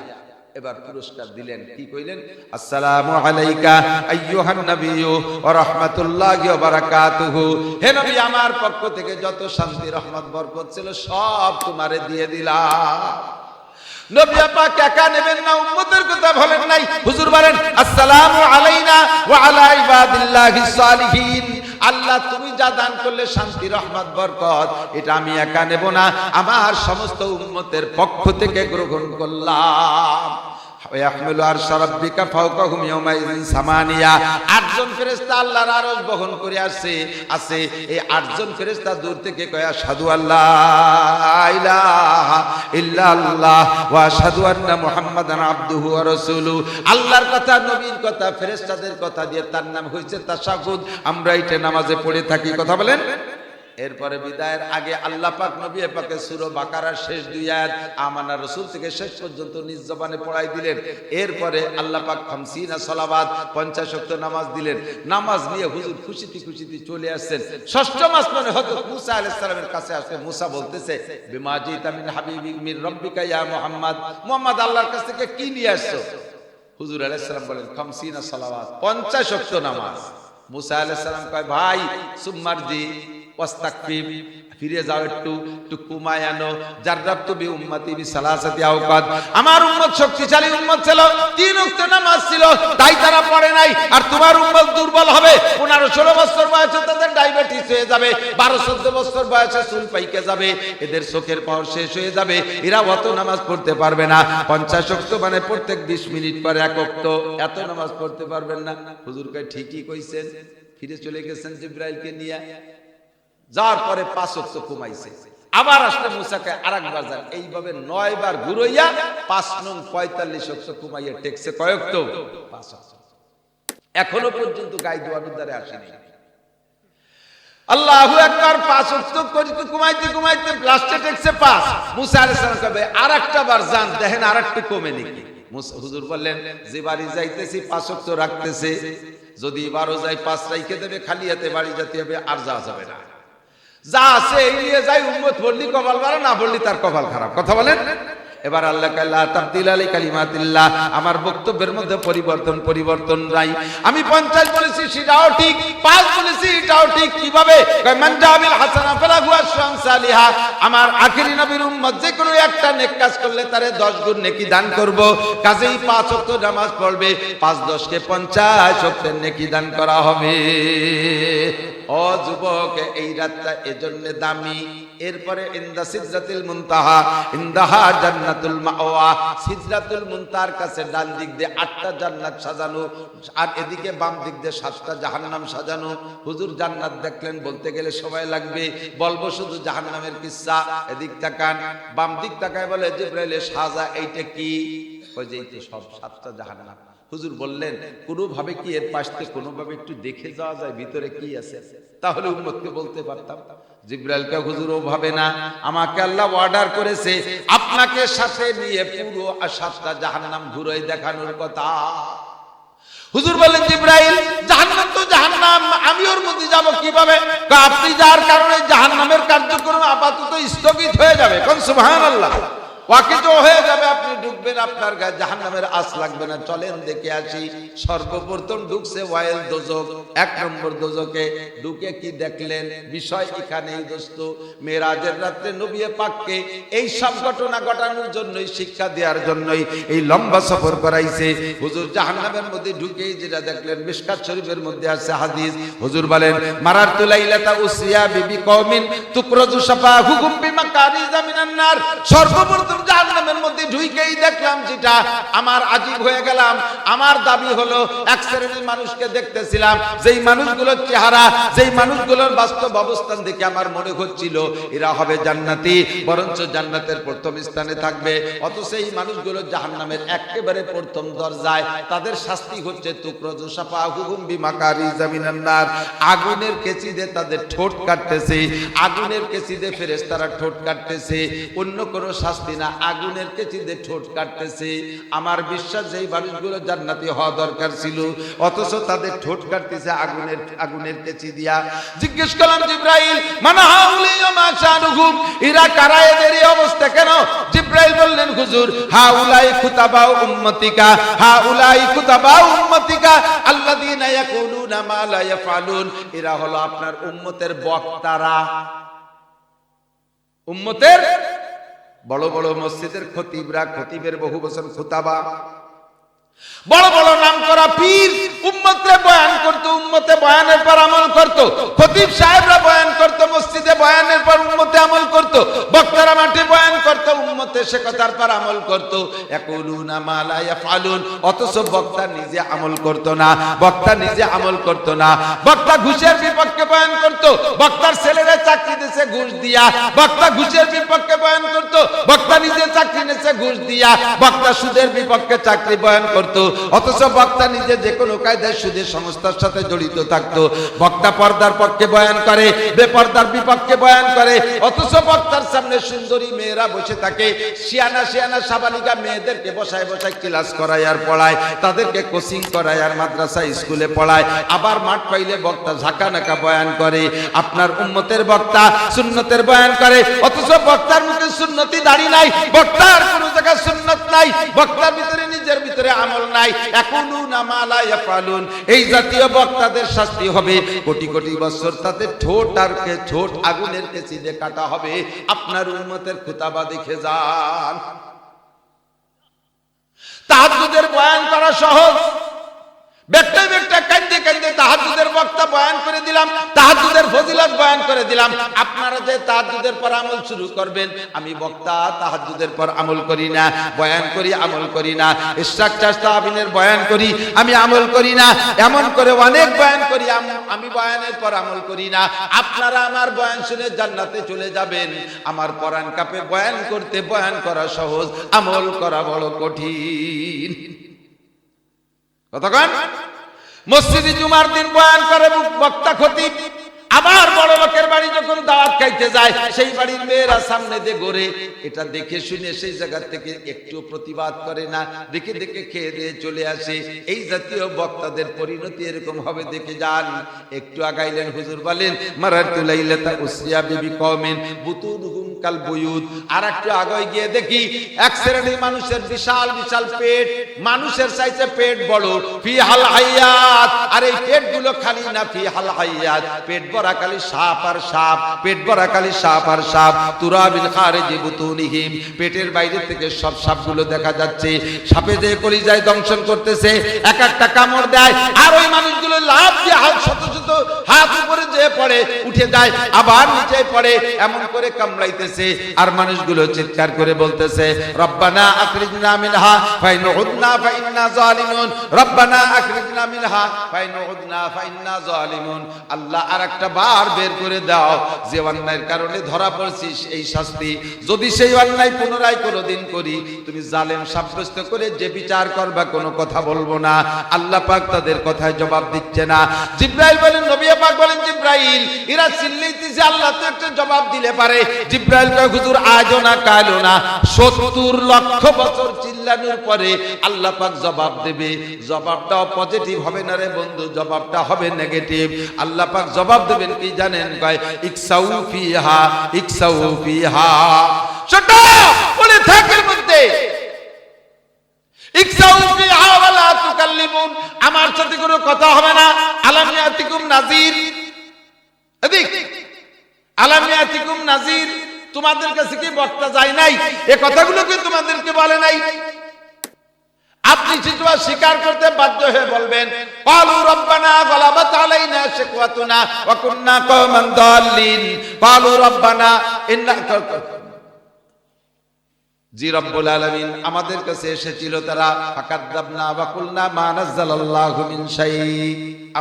এবার পুরস্কার দিলেন, কি কইলেন? আসসালামু আলাইকা আইয়ুহান নবিয়্যু ওয়া রাহমাতুল্লাহি ওয়া বারাকাতুহু। হে নবী, আমার পক্ষ থেকে যত শান্তি রহমত বরকত ছিল সব তোমারে দিয়ে দিলাম। নবী পাক একা নেবেন না, উম্মতের কথা বলেন নাই। হুজুর বলেন আসসালামু আলাইনা ওয়া আলা ইবাদিল্লাহিস সালিহিন। আল্লাহ তুমি যা দান করলে শান্তি রহমত বরকত, এটা আমি একা নেব না, আমার সমস্ত উম্মতের পক্ষ থেকে গ্রহণ করলাম। আটজন ফেরেশতা আল্লাহর আরশ বহন করে আসে। এই আটজন ফেরেশতা দূর থেকে কয় আশহাদু আল্লা ইলাহা ইল্লাল্লাহ ওয়া আশহাদু আন্না মুহাম্মাদান আবদুহু ওয়া রাসূলুহু। আল্লাহর কথা, নবীর কথা, ফেরেশতাদের কথা দিয়ে তার নাম হয়েছে তাশাহুদ। আমরা এটা নামাজে পড়ে থাকি, কথা বলেন। এরপরে বিদায়ের আগে আল্লাহ পাক নবী পাকে সূরা বাকারার শেষ দুই আয়াত আমানা রাসূল থেকে শেষ পর্যন্ত নিজ জবানে পড়াই দিলেন। এরপরে আল্লাহ পাক 50 সালাওয়াত 50 ওয়াক্ত নামাজ দিলেন। নামাজ নিয়ে হুজুর খুশিতে খুশিতে চলে আসছেন। ষষ্ঠ মাস মানে হযরত মুসা আলাইহিস সালামের কাছে আসে। মুসা বলতেছে বিমা জিতা মিন হাবিবি মির রাব্বিকা ইয়া মুহাম্মদ, মুহাম্মদ আল্লাহর কাছ থেকে কি নিয়ে আসছো? হুজুর আলাইহিস সালাম বলেন 50 সালাওয়াত, 50 ওয়াক্ত নামাজ। মুসা আলাইহিস সালাম কয় ভাই সুম্মারজি ওয়াস্তাকফির, ফিরে যাও, একটু কুমায় আনো। জাররাবতু বি উম্মতি বি সালাসাতি আওকাত। আমার উম্মত শক্তিশালী উম্মত ছিল, 3 ওয়াক্ত নামাজ ছিল, তাই তারা পড়ে নাই। আর তোমার উম্মত দুর্বল হবে, 15-16 বছর বয়সে তাদের ডায়াবেটিস হয়ে যাবে, 12-14 বছর বয়সে চুল পাইকে যাবে, এদের চোখের পাওয়ার শেষ হয়ে যাবে, এরা অত নামাজ পড়তে পারবে না। 50 ওয়াক্ত মানে প্রত্যেক 20 মিনিট পরে এক ওয়াক্ত, এত নামাজ পড়তে পারবেন না। হুজুর কয় ঠিকই কইছেন। ফিরে চলে গেছেন জিবরাইলকে নিয়ে। যার পরে 5 ওয়াক্ত কমাইছে। আবার আসলে মুসাকে আরেকবার যান, এইভাবে 9 বার ঘুরাইয়া 5 নং 45 ওয়াক্ত কমাইয়া টেকছে কয় ওয়াক্ত? 5 ওয়াক্ত। এখনো পর্যন্ত গায়ে দোয়ানোর দ্বারে আসেনি। আল্লাহু আকবার। 5 ওয়াক্ত করিতে কমাইতে কমাইতে লাস্টে টেকছে 5। মুসা আলাইহিস সালাম কবে আরেকটা বার যান, দেখেন আরেকটু কমে নাকি। মুসা হুজুর বললেন যে বাড়ি যাইতেছি 5 ওয়াক্ত রাখতেছে, যদি 12 যায় 5 রাইখে দেবে, খালি হাতে বাড়ি যেতে হবে, আর যাওয়া যাবে না। যা আছে এই নিয়ে যাই, উম্মত বললি কপাল ভালো, না বললি তার কপাল খারাপ, কথা বলেন। এবার আল্লাহ কাল্লা তাবদিলা লিকালিমাতিল্লাহ, আমার বক্তব্যের মধ্যে পরিবর্তন নাই। আমি 50 বলেছি সেটাও ঠিক, 5 বলেছি এটাও ঠিক। কিভাবে? মান জাবিল হাসানা ফালাহু আশরান সালিহা। আমার আখেরি নবীর উম্মত যে কোনো একটা নেক কাজ করলে তারে 10 গুণ নেকি দান করব। কাজেই 5 ওয়াক্ত নামাজ পড়বে, 5-10 কে 50 ওয়াক্তের নেকি দান করা হবে। ও যুবক, এই রাতটা এজন্য দামি। এরপরে ইনদা সিদরাতুল মুনতাহা, ইনদাহা জান্নাতুল মাওয়া। সিদরাতুল মুনতাহার কাছে ডান দিক দিয়ে 8টা জান্নাত সাজানো, আর এদিকে বাম দিক দিয়ে 7টা জাহান্নাম সাজানো। হুজুর জান্নাত দেখলেন, বলতে গেলে সময় লাগবে, বলবো শুধু জাহান্নামের কিচ্ছা। এদিক তাকান, বাম দিক তাকায় বলে জিবরাইল সাজা, এইটা কি? কই যে এইটা সব 7টা জাহান্নাম। হুজুর বললেন কোনোভাবে কি এর পাশ থেকে কোনোভাবে একটু দেখে যাওয়া যায় ভিতরে কি আছে? তাহলে উম্মতকে বলতে পারতাম। জিবরাইলকে হুজুর ও ভাবে না, আমাকে আল্লাহ অর্ডার করেছে আপনাকে সাথে নিয়ে পুরো 7টা জাহান্নাম ঘুরে দেখানোর কথা। হুজুর বলেন জিবরাইল জাহান্নাম তো জাহান্নাম, আমি ওর মধ্যে যাব কিভাবে? আপনি যার কারণে জাহান্নামের কার্যক্রম আপাতত স্থগিত হয়ে যাবে। কোন সুবহানাল্লাহ। ওয়াকিত হয়ে যাবে, আপনি ঢুকবেন, আপনার গায়ে জাহান্নামের আঁচ লাগবে না। চলেন দেখে আসি। সর্বপ্রথম ঢুকছে ওয়াইল দোজক, 1 নম্বর দোজকে। ঢুকে কি দেখলেন? বিষয় এখানেই দোস্ত, মেরাজের রাতে নবী পাককে এই সব ঘটনা ঘটানোর জন্যই, শিক্ষা দেওয়ার জন্যই এই লম্বা সফর করাইছে। হুজুর জাহান্নামের মধ্যে ঢুকেই যেটা দেখলেন, মিশকাত শরীফের মধ্যে আছে হাদিস। হুজুর বলেন মারারতু লাইলাতা উসিয়া বিবি কওমিন তুকরাজু শাফাহুকুম বিমাকারিজা মিনান নার। সর্বপ্রথম জাহান্নামের মধ্যে ঢুকেই দেখলাম যেটা আমার আজীব হয়ে গেলাম। আমার দাবি হলো এক শ্রেণীর মানুষকে দেখতেছিলাম, যেই মানুষগুলোর চেহারা, যেই মানুষগুলোর বাস্তব অবস্থান দেখে আমার মনে হচ্ছিল এরা হবে জান্নাতি, বরঞ্চ জান্নাতের প্রথম স্থানে থাকবে। অথচ এই মানুষগুলো জাহান্নামের একেবারে প্রথম দরজায়। তাদের শাস্তি হচ্ছে তুকরাজু শাফাহুকুম বিমাকারিজা মিনান নার। আগুনের কেচি দিয়ে তাদের ঠোঁট কাটতেছে, আগুনের কেচি দিয়ে ফেরেশতারা ঠোঁট কাটতেছে। অন্য কোনো শাস্তি না, আগুনের কেচি দিয়ে ঠোঁট কাটতে কাটতেছে। আমার বিশ্বাস এই মানুষগুলো জান্নাতি হওয়া দরকার ছিল, অথচ তাদের ঠোঁট কাটতেছে আগুনের কেচি দিয়া। জিজ্ঞেস করলাম জিব্রাইল মান হাউলি ওয়া মা শানুহুম, এরা কারা, এদের এই অবস্থা কেন? জিব্রাইল বললেন হুজুর হাউলাই খুতাবা উম্মতিকা, হাউলাই খুতাবা উম্মতিকা আল্লাযীনা ইয়াকুলুনা মা লা ইয়াফআলুন, এরা হলো আপনার উম্মতের বক্তারা। উম্মতের বড় বড় মসজিদের খতিবরা, খতিবের বহু বচন খুতাবা, বড় বড় নাম করা পীর উম্মতে বয়ান করত, উম্মতে বয়ানের পর আমল করত। খতিব সাহেবরা বয়ান করত, মসজিদে বয়ানের পর উম্মতে আমল করত। বক্তারা মাঠে বয়ান করত, উম্মতে সে কথার পর আমল করত। ইয়াকুলুনা মা লা ইয়াফআলুন, অথচ বক্তা নিজে আমল করত না, বক্তা নিজে আমল করত না। বক্তা ঘুষের বিপক্ষে বয়ান করত, বক্তার ছেলেরা চাকরি দিয়েছে ঘুষ দিয়া। বক্তা ঘুষের বিপক্ষে বয়ান করত, বক্তা নিজে চাকরি নিয়েছে ঘুষ দিয়া। বক্তা সুদের বিপক্ষে চাকরি বয়ান করত, অথচ বক্তা নিজে যে কোনো কায়দায় সুদের সংস্থার সাথে জড়িত থাকতো। বক্তা পর্দার পক্ষে বয়ান করে, বেপর্দার বিপক্ষে বয়ান করে, অথচ বক্তার সামনে সুন্দরী মেয়েরা বসে থাকে। শিয়ানা শিয়ানা সাবালিকা মেয়েদেরকে বসায় বসায় ক্লাস করায় আর পড়ায়, তাদেরকে কোচিং করায় আর মাদ্রাসা স্কুলে পড়ায়। আবার মাঠ পাইলে বক্তা ঝাঁকা নাকা বয়ান করে। আপনার উম্মতের বক্তা সুন্নতের বয়ান করে, অথচ বক্তার মুখে সুন্নতি দাড়ি নাই, বক্তার কোনো জায়গায় সুন্নত নাই, বক্তার ভিতরে নিজের ভিতরে আমল নাই। ইয়াকুলুনা মা লা ইয়াফআলুন, এই জাতীয় বক্তাদের শাস্তি হবে, কোটি কোটি বছর তাদের ঠোঁট আগুনের কেচি দিয়ে কাটা হবে। আপনার উম্মতের খুতাবা দেখে যান। তাহাজ্জুদের বয়ান করা সহজ, বেটা বেটা কাঁদতে কাঁদতে তাহাজ্জুদের বক্তা বয়ান করে দিলাম, তাহাজ্জুদের ফজিলত বয়ান করে দিলাম। আপনারা যে তাহাজ্জুদের পর আমল শুরু করবেন, আমি বক্তা তাহাজ্জুদের পর আমল করি না, বয়ান করি আমল করি না। ইশরাক তাহবিনের বয়ান করি, আমি আমল করি না। এমন করে অনেক বয়ান করি, আমি বয়ানের পর আমল করি না। আপনারা আমার বয়ান শুনে জান্নাতে চলে যাবেন। আমার পরাণ কাপে বয়ান করতে, বয়ান করা সহজ, আমল করা বড় কঠিন। কতক্ষণ মসজিদে জুমার দিন বয়ান করে বক্তা খতিব, আবার বড় লোকের বাড়ি যখন দাওয়াত খাইতে যায়, সেই বাড়ির মেয়েরা সামনে দিয়ে ঘোরে। এটা দেখে শুনে সেই জায়গা থেকে একটু প্রতিবাদ করে না, দেখে দেখে খেয়ে দিয়ে চলে আসে। এই জাতীয় বক্তাদের পরিণতি এরকম হবে, দেখে যান। একটু আগাইলেন, হুজুর বলেন মারারতু লাইলাতা উসরিয়া বিবি কওমিন বুতুনহুম কাল বুয়ুত। আর একটু আগে গিয়ে দেখি এক শ্রেণীর মানুষের বিশাল বিশাল পেট, মানুষের চাইতে পেট বড়, ফিহাল হায়াত। আর এই পেটগুলো খালি না, ফিহাল হায়াত, পেট ভরা খালি সাপ আর সাপ, পেট ভরা খালি সাপ আর সাপ। তুরাবিল খারিজি বুতুনিহিম, পেটের বাইরে থেকে সব সাপগুলো দেখা যাচ্ছে। সাপে যে কলিজায় দংশন করতেছে, এক একটা কামড় দেয়, আর ওই মানুষগুলো লাভ দিয়ে হাত শত শত হাত উপরে যে পড়ে, উঠে যায়, আবার নিচে পড়ে, এমন করে কামড়াইতেছে। আর মানুষগুলো চিৎকার করে বলতেছে রব্বানা আখরিজনা মিনহা ফাইন উদনা ফাইন্না জালিমুন, রব্বানা আখরিজনা মিনহা ফাইন উদনা ফাইন্না জালিমুন। আল্লাহ আরেকটা বার বের করে দাও, যে অন্যায়ের কারণে ধরা পড়ছিস এই শাস্তি, যদি সেই অন্যায় পুনরায় কোনোদিন করি, তুমি জালেম সাব্যস্ত করে যে বিচার করবা, কোনো কথা বলবো না। আল্লাহ পাক তাদের কথায় জবাব দিচ্ছে না। জিব্রাইল বলেন, নবী পাক বলেন জিব্রাইল, এরা চিল্লাইতেছে, আল্লাহ তো একটা জবাব দিলে পারে। জিব্রাইল কয় হুজুর আজও না কালও না, 70 লক্ষ বছর চিল্লানোর পরে আল্লাহ পাক জবাব দেবে। জবাবটাও পজিটিভ হবে না রে বন্ধু, জবাবটা হবে নেগেটিভ। আল্লাহ পাক জবাব দেবেন কি জানেন? কয় ইকসাউ ফিহা, ইকসাউ ফিহা, ছোট বলে থাকের মধ্যে ইকসাউ ফিহা ওয়ালা তুকাল্লিমুন, আমার সাথে কোনো কথা হবে না। আলাম ইয়াতিকুম নাযির, এদিক আলাম ইয়াতিকুম নাযির, তোমাদের কাছে কি বক্তা যায় নাই? এই কথাগুলো কি তোমাদেরকে বলে নাই? আপনি সেটা স্বীকার করতে বাধ্য হয়ে বলবেন ক্বালু রাব্বানা গালাবাত আলাইনা শিকওয়াতুনা ওয়া কুননা কওমান দাল্লিন, ক্বালু রাব্বানা ইন্নাকা, জি রব্বুল আলামিন আমাদের কাছে এসেছিল তারা, ফাকাদ্দাবনা ওয়া কুলনা মা নাযালাল্লাহু মিন শাই,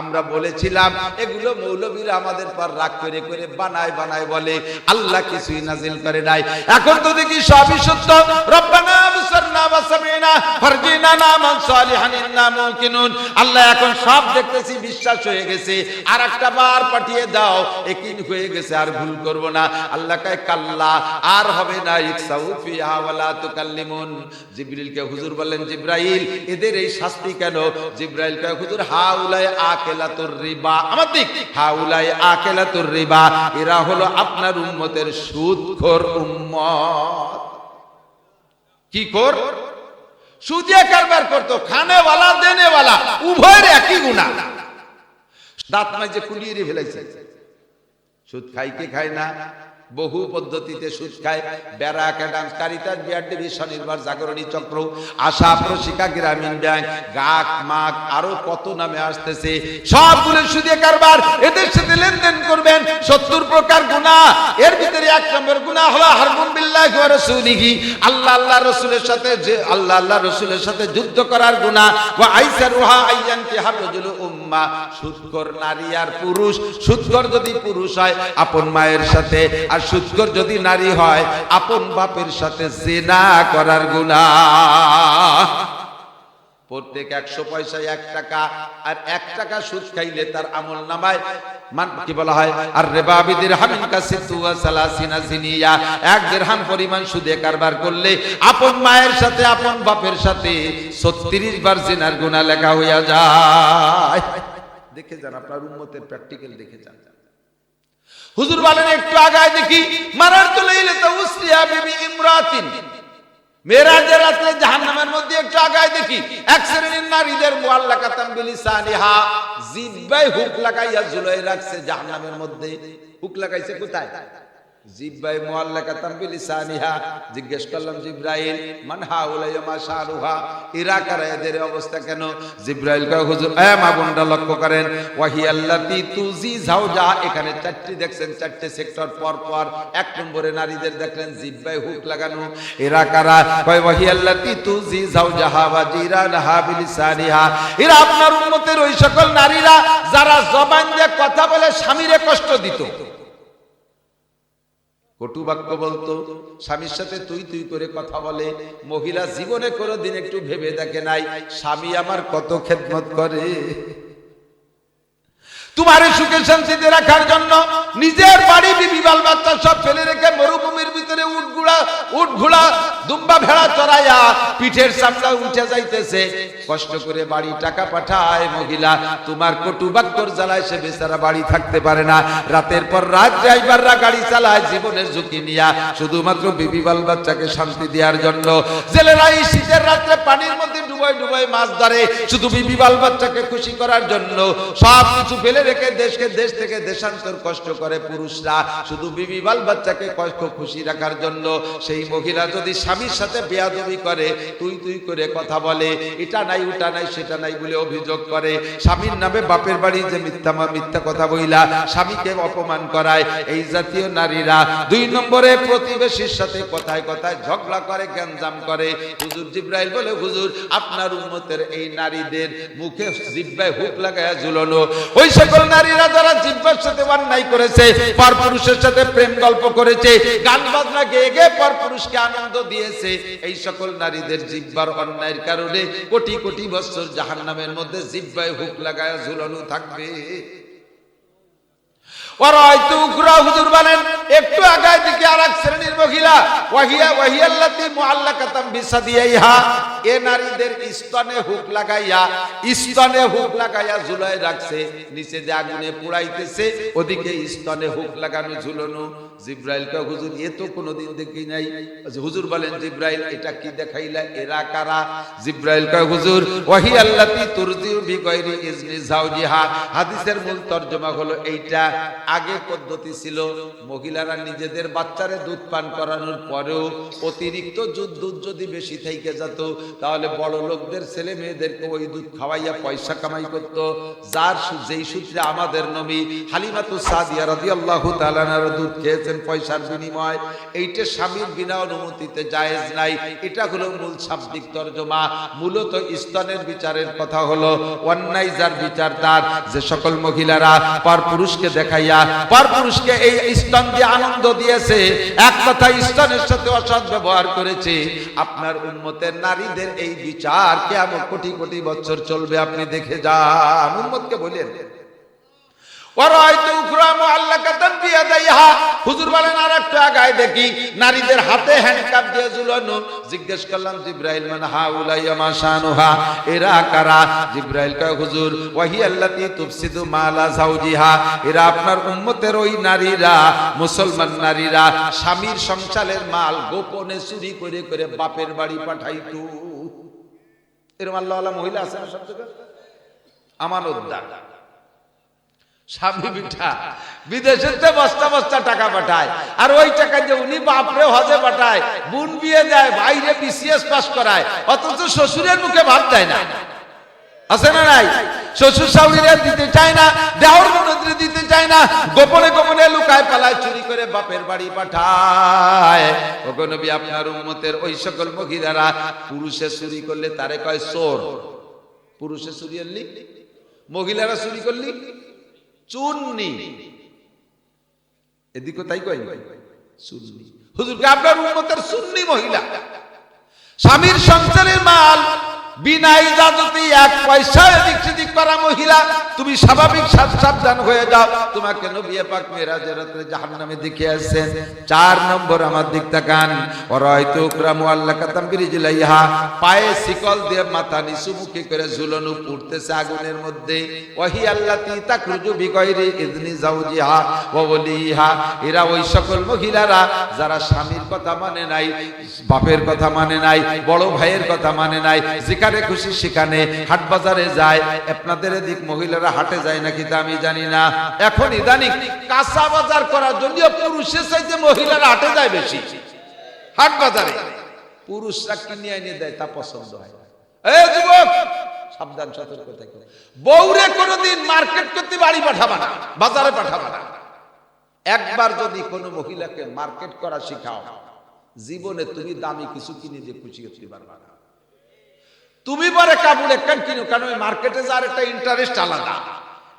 আমরা বলেছিলাম এগুলো মৌলবীরা আমাদের পর রাগ করে করে বানায় বানায় বলে, আল্লাহ কিছুই নাজিল করে নাই। এখন তো দেখি সবই সত্য। রব্বানা আবসারনা ওয়া সামি'না ফারজিনা আমিনানা মান সালিহান ইন্না মুকিনুন। আল্লাহ এখন সব দেখতেছি, বিশ্বাস হয়ে গেছে, আর একটা বার পাঠিয়ে দাও, একিন হয়ে গেছে, আর ভুল করব না। আল্লাহ কয় কাল্লা, আর হবে না, ইকসাউ ফিহা ওয়ালা তুকাল্লিমুন। জিবরিলকে হুজুর বললেন, জিবরাইল এদের এই শাস্তি কেন? জিবরাইল কয় হুজুর হাউলাই আকেলাতুর রিবা, আমার দিক হাউলাই আকেলাতুর রিবা, এরা হলো আপনার উম্মতের সুদখোর উম্মত। কি কর? সুদিয়া কারবার করতো, খানেওয়ালা দেনেওয়ালা উভয়ের একই গুনাহ। দাঁত মাঝে কুলিয়ে ফেলাইছে। সুদ খায় কি খায় না? বহু পদ্ধতিতে সুদ খায়। ব্যারাক অ্যাডামস, কারিতাস, বিআরডিবি, স্বনির্ভর, জাগরণী চক্র, আশা, প্রশিকা, গ্রামীণ ব্যাংক, গাক, মাক, আরো কত নামে আসতেছে, সবগুলো সুদে কারবার। এদের সাথে লেনদেন করবেন, 70 প্রকার গুনাহ। এর ভিতরে 1 নম্বর গুনাহ হলো হারবুন বিল্লাহি ওয়া রাসূলিহি, আল্লাহ রাসূলের সাথে, যে আল্লাহ রাসূলের সাথে যুদ্ধ করার গুনাহ। ওয়া আইসারুহা আইয়ানতি হারজুল উম্মাহ, সুদখোর নারী আর পুরুষ। সুদখোর যদি পুরুষ হয় আপন মায়ের সাথে, আর সুদখোর যদি নারী হয় আপন বাপের সাথে জিনা করার গুনাহ। প্রত্যেক 100 পয়সায় 1 টাকা, আর 1 টাকা সুদ খাইলে তার আমল নামায় কি বলা হয়, আর রিবা বিদিরহামিন কাসিতু ওয়া সালাসিনা জিনিয়া, 1 দিরহাম পরিমাণ সুদে কারবার করলে আপন মায়ের সাথে আপন বাপের সাথে 36 বার জিনার গুনাহ লেখা হইয়া যায়। দেখে যান, আপনার উম্মতের প্র্যাকটিক্যাল দেখে যান। হুজুর বলেন একটু আগায় দেখি, মারারতু লাইলাতা উসরিয়া বিবি ইমরাতিন, মেরাজের রাতে জাহান্নামের মধ্যে একটু আগায় দেখি, এক শ্রেণীর নারীদের মুআল্লাকাতান বিলিসানিহা, জিহ্বায় হুক লাগাইয়া ঝুলাই রাখছে জাহান্নামের মধ্যে। হুক লাগাইছে কোথায়? জিহ্বায় মুআল্লাকাতান বিলিসানিহা। জিজ্ঞেস করলাম জিবরাইল, মান হাউলাই মা শারুহা, এরা কারা, এদের অবস্থা কেন? জিবরাইল কয় হুজুর মা বোনরা লক্ষ্য করেন, ওয়াহিয়াল্লাতি তুজি জাওজা, এখানে 4টি দেখছেন, 4টে সেক্টর পর পর। 1 নম্বরে নারীদের দেখলেন জিহ্বায় হুক লাগানো, এরা কারা? কয় ওয়াহিয়াল্লাতি তুজি জাওজাহা ওয়া জিরানহা বিলিসানিহা, এরা আপনার উম্মতের ওই সকল নারীরা যারা জবান দিয়ে কথা বলে স্বামীরে কষ্ট দিত, কটু বাক্য বলতো, স্বামীর সাথে তুই তুই করে কথা বলে। মহিলা জীবনে কোনোদিন একটু ভেবে দেখে নাই স্বামী আমার কত খেদমত করে। তোমার সুখে শান্তিতে রাখার জন্য নিজের বাড়ি, বিবি, বাল বাচ্চা সব ফেলে রেখে মরুভূমির ভিতরে উট ঘোড়া, দুম্বা, ভেড়া চড়াইয়া পিঠের চামড়া উঠে যাইতেছে, কষ্ট করে বাড়ি টাকা পাঠায় মহিলা। তোমার কটু বাক্যর জ্বালায় সে বেচারা বাড়ি থাকতে পারে না। রাতের পর রাত ড্রাইভাররা গাড়ি চালায় জীবনের ঝুঁকি নিয়া, শুধুমাত্র বিবি বাল বাচ্চাকে শান্তি দেওয়ার জন্য। জেলেরা এই শীতের রাত্রে পানির মধ্যে ডুবাই ডুবাই মাছ ধরে শুধু বিবি বাল বাচ্চাকে খুশি করার জন্য। সব কিছু ফেলে রেখে দেশ থেকে দেশান্তর কষ্ট করে পুরুষরা শুধু বিবি বাল বাচ্চাকে খুশি রাখার জন্য। সেই মহিলা যদি স্বামীর সাথে বেয়াদবি করে, তুই তুই করে কথা বলে, এটা নাই ওটা নাই সেটা নাই বলে অভিযোগ করে, স্বামীর নামে বাপের বাড়ি যে মিথ্যা কথা বইলা স্বামীকে অপমান করায়, এই জাতীয় নারীরা। 2 নম্বরে প্রতিবেশীর সাথে কথায় কথায় ঝগড়া করে, গ্যাঞ্জাম করে। হুজুর জিবরাইল বলে, হুজুর আপনার উম্মতের এই নারীদের মুখে জিহ্বায় হুক লাগায়া ঝুলানো। ওই সকল নারীরা যারা জিহ্বার সাথে অন্যায় করেছে, পর পুরুষের সাথে প্রেম গল্প করেছে, গান বাজনা গেয়ে গেয়ে পর পুরুষকে আনন্দ দিয়েছে, এই সকল নারীদের জিহ্বার অন্যায়ের কারণে কোটি কোটি বছর জাহান্নামের মধ্যে জিহ্বায় হুক লাগায়া ঝুলানো থাকবে। হুজুর বলেন একটু আগায় দিকে আরেক শ্রেণীর মহিলা, ওয়াহিয়াল্লাতি মুআল্লাকাতাম বিসাদিয়াইহা, এ নারীদের স্তনে হুক লাগাইয়া ঝুলাই রাখছে, নিচে যে আগুনে পুড়াইতেছে ওদিকে স্তনে হুক লাগানো ঝুলানো। জিবরাইল কয় হুজুর এ তো কোনোদিন দেখি নাই। হুজুর বলেন জিবরাইল এটা কি দেখাইলা, এরা কারা? জিবরাইল কয় হুজুর ওয়াহিয়াল্লাতি তুরজিউ বিগাইরি ইজনি জাওজিহা। হাদিসের মূল তরজমা হলো এইটা। আগে পদ্ধতি ছিল মহিলারা নিজেদের বাচ্চারে দুধ পান করানোর পরেও অতিরিক্ত দুধ যদি বেশি থেকে যেত তাহলে বড় লোকদের ছেলে মেয়েদেরকে ওই দুধ খাওয়াইয়া পয়সা কামাই করত। যেই সূত্রে আমাদের নবী হালিমাতু সাদিয়া রাদিয়াল্লাহু তাআলা আনহার দুধ খেয়েছেন পয়সার বিনিময়। এইটা স্বামীর বিনা অনুমতিতে জায়েজ নাই। এটা হলো মূল শাব্দিক তরজমা। মূলত স্তনের বিচারের কথা হলো অন্যায় যার বিচার তার, যে সকল মহিলারা পর পুরুষকে দেখাইয়া পর পুরুষকে এই স্তন দিয়ে দিয়ে আনন্দ দিয়েছে, এক কথা স্তনের সাথে অসৎ ব্যবহার করেছে। আপনার উম্মতের নারীদের এই বিচার কিয়ামত কোটি কোটি বছর চলবে, আপনি দেখে যান। উম্মতকে বলেন হুজুর বলেন আর একটু আগায় দেখি নারীদের হাতে হ্যান্ডকাপ দিয়ে ঝুলানো। জিজ্ঞেস করলাম জিব্রাইল মান হাউলাই মা শানুহা, এরা কারা? জিব্রাইল কয় হুজুর ওয়াহি আল্লাতী তুফসিদু মালা যাওজিহা, এরা আপনার উম্মতের ওই নারীরা, মুসলমান নারীরা স্বামীর সংসারের মাল গোপনে চুরি করে করে বাপের বাড়ি পাঠাইতো। এরকম আল্লাহওয়ালা মহিলা আছে না সব জায়গায়? আমানতদার স্বামী বিঠা বিদেশেতে বস্তা বস্তা টাকা পাঠায়, আর ওই টাকা যে উনি বাপরে হজে পাঠায়, বোন বিয়ে দেয়, বাইরে বিসিএস পাস করায়, অথচ শ্বশুরের মুখে ভাত দেয় না। আছে না নাই? শ্বশুর শাশুড়িরা দিতে চায় না, দেওর ননদরে দিতে চায় না, গোপনে গোপনে লুকায় পালায় চুরি করে বাপের বাড়ি পাঠায়। ওগো নবী, আপনার উম্মতের ওই সকল মহিলারা পুরুষে চুরি করলে তারে কয় চোর। পুরুষে চুরি করলি, মহিলারা চুরি করলি চুন্নি। এদিকে তাই কয় চুন্নি। হুজুরকে আপনার উম্মতের সুন্নি মহিলা স্বামীর সংসারের মাল বিনা ইজাজতে এক পয়সা এদিক সেদিক করা মহিলা, তুমি স্বাভাবিক সাবধান হয়ে যাও। তোমাকে নবী পাক মেরাজের রাতে জাহান্নামে দেখে আসেন। 4 নম্বর আমার দিক তাকান। ওরাইতু উকরামু আল্লাকাতাম বিরিজলাইহা, পায়ে শিকল দিয়ে মাথা নিচু মুখে করে ঝুলানো পড়তেছে আগুনের মধ্যে। ওয়াহি আল্লাতী তাখরুজু বিগাইরি ইযনি যাওজিহা ওয়া ওয়ালিহা, এরা ওই সকল মহিলারা যারা স্বামীর কথা মানে নাই, বাপের কথা মানে নাই, বড় ভাইয়ের কথা মানে নাই, যেখানে খুশি সেখানে হাট বাজারে যায়। আপনাদের এদিক মহিলারা হাটে যায় নাকি তা আমি জানি না। এখন ইদানিং কাঁচা বাজার করার জন্য পুরুষের চাইতে মহিলারা হাটে যায় বেশি। হাট বাজারে পুরুষরা কিনে এনে দেয়, তা পছন্দ হয়। এই যুবক সাবধান, সতর্ক থাকো। বউরে কোনোদিন মার্কেট করতে বাড়ি পাঠাবা না, বাজারে পাঠাবা না। একবার যদি কোনো মহিলাকে মার্কেট করা শিখাও, জীবনে তুমি দামি কিছু কিনে দিয়ে খুশি হতে পারবা না। তুমি পরে কাপড় একখান কিনো, কারণ ওই মার্কেটে যার একটা ইন্টারেস্ট আলাদা।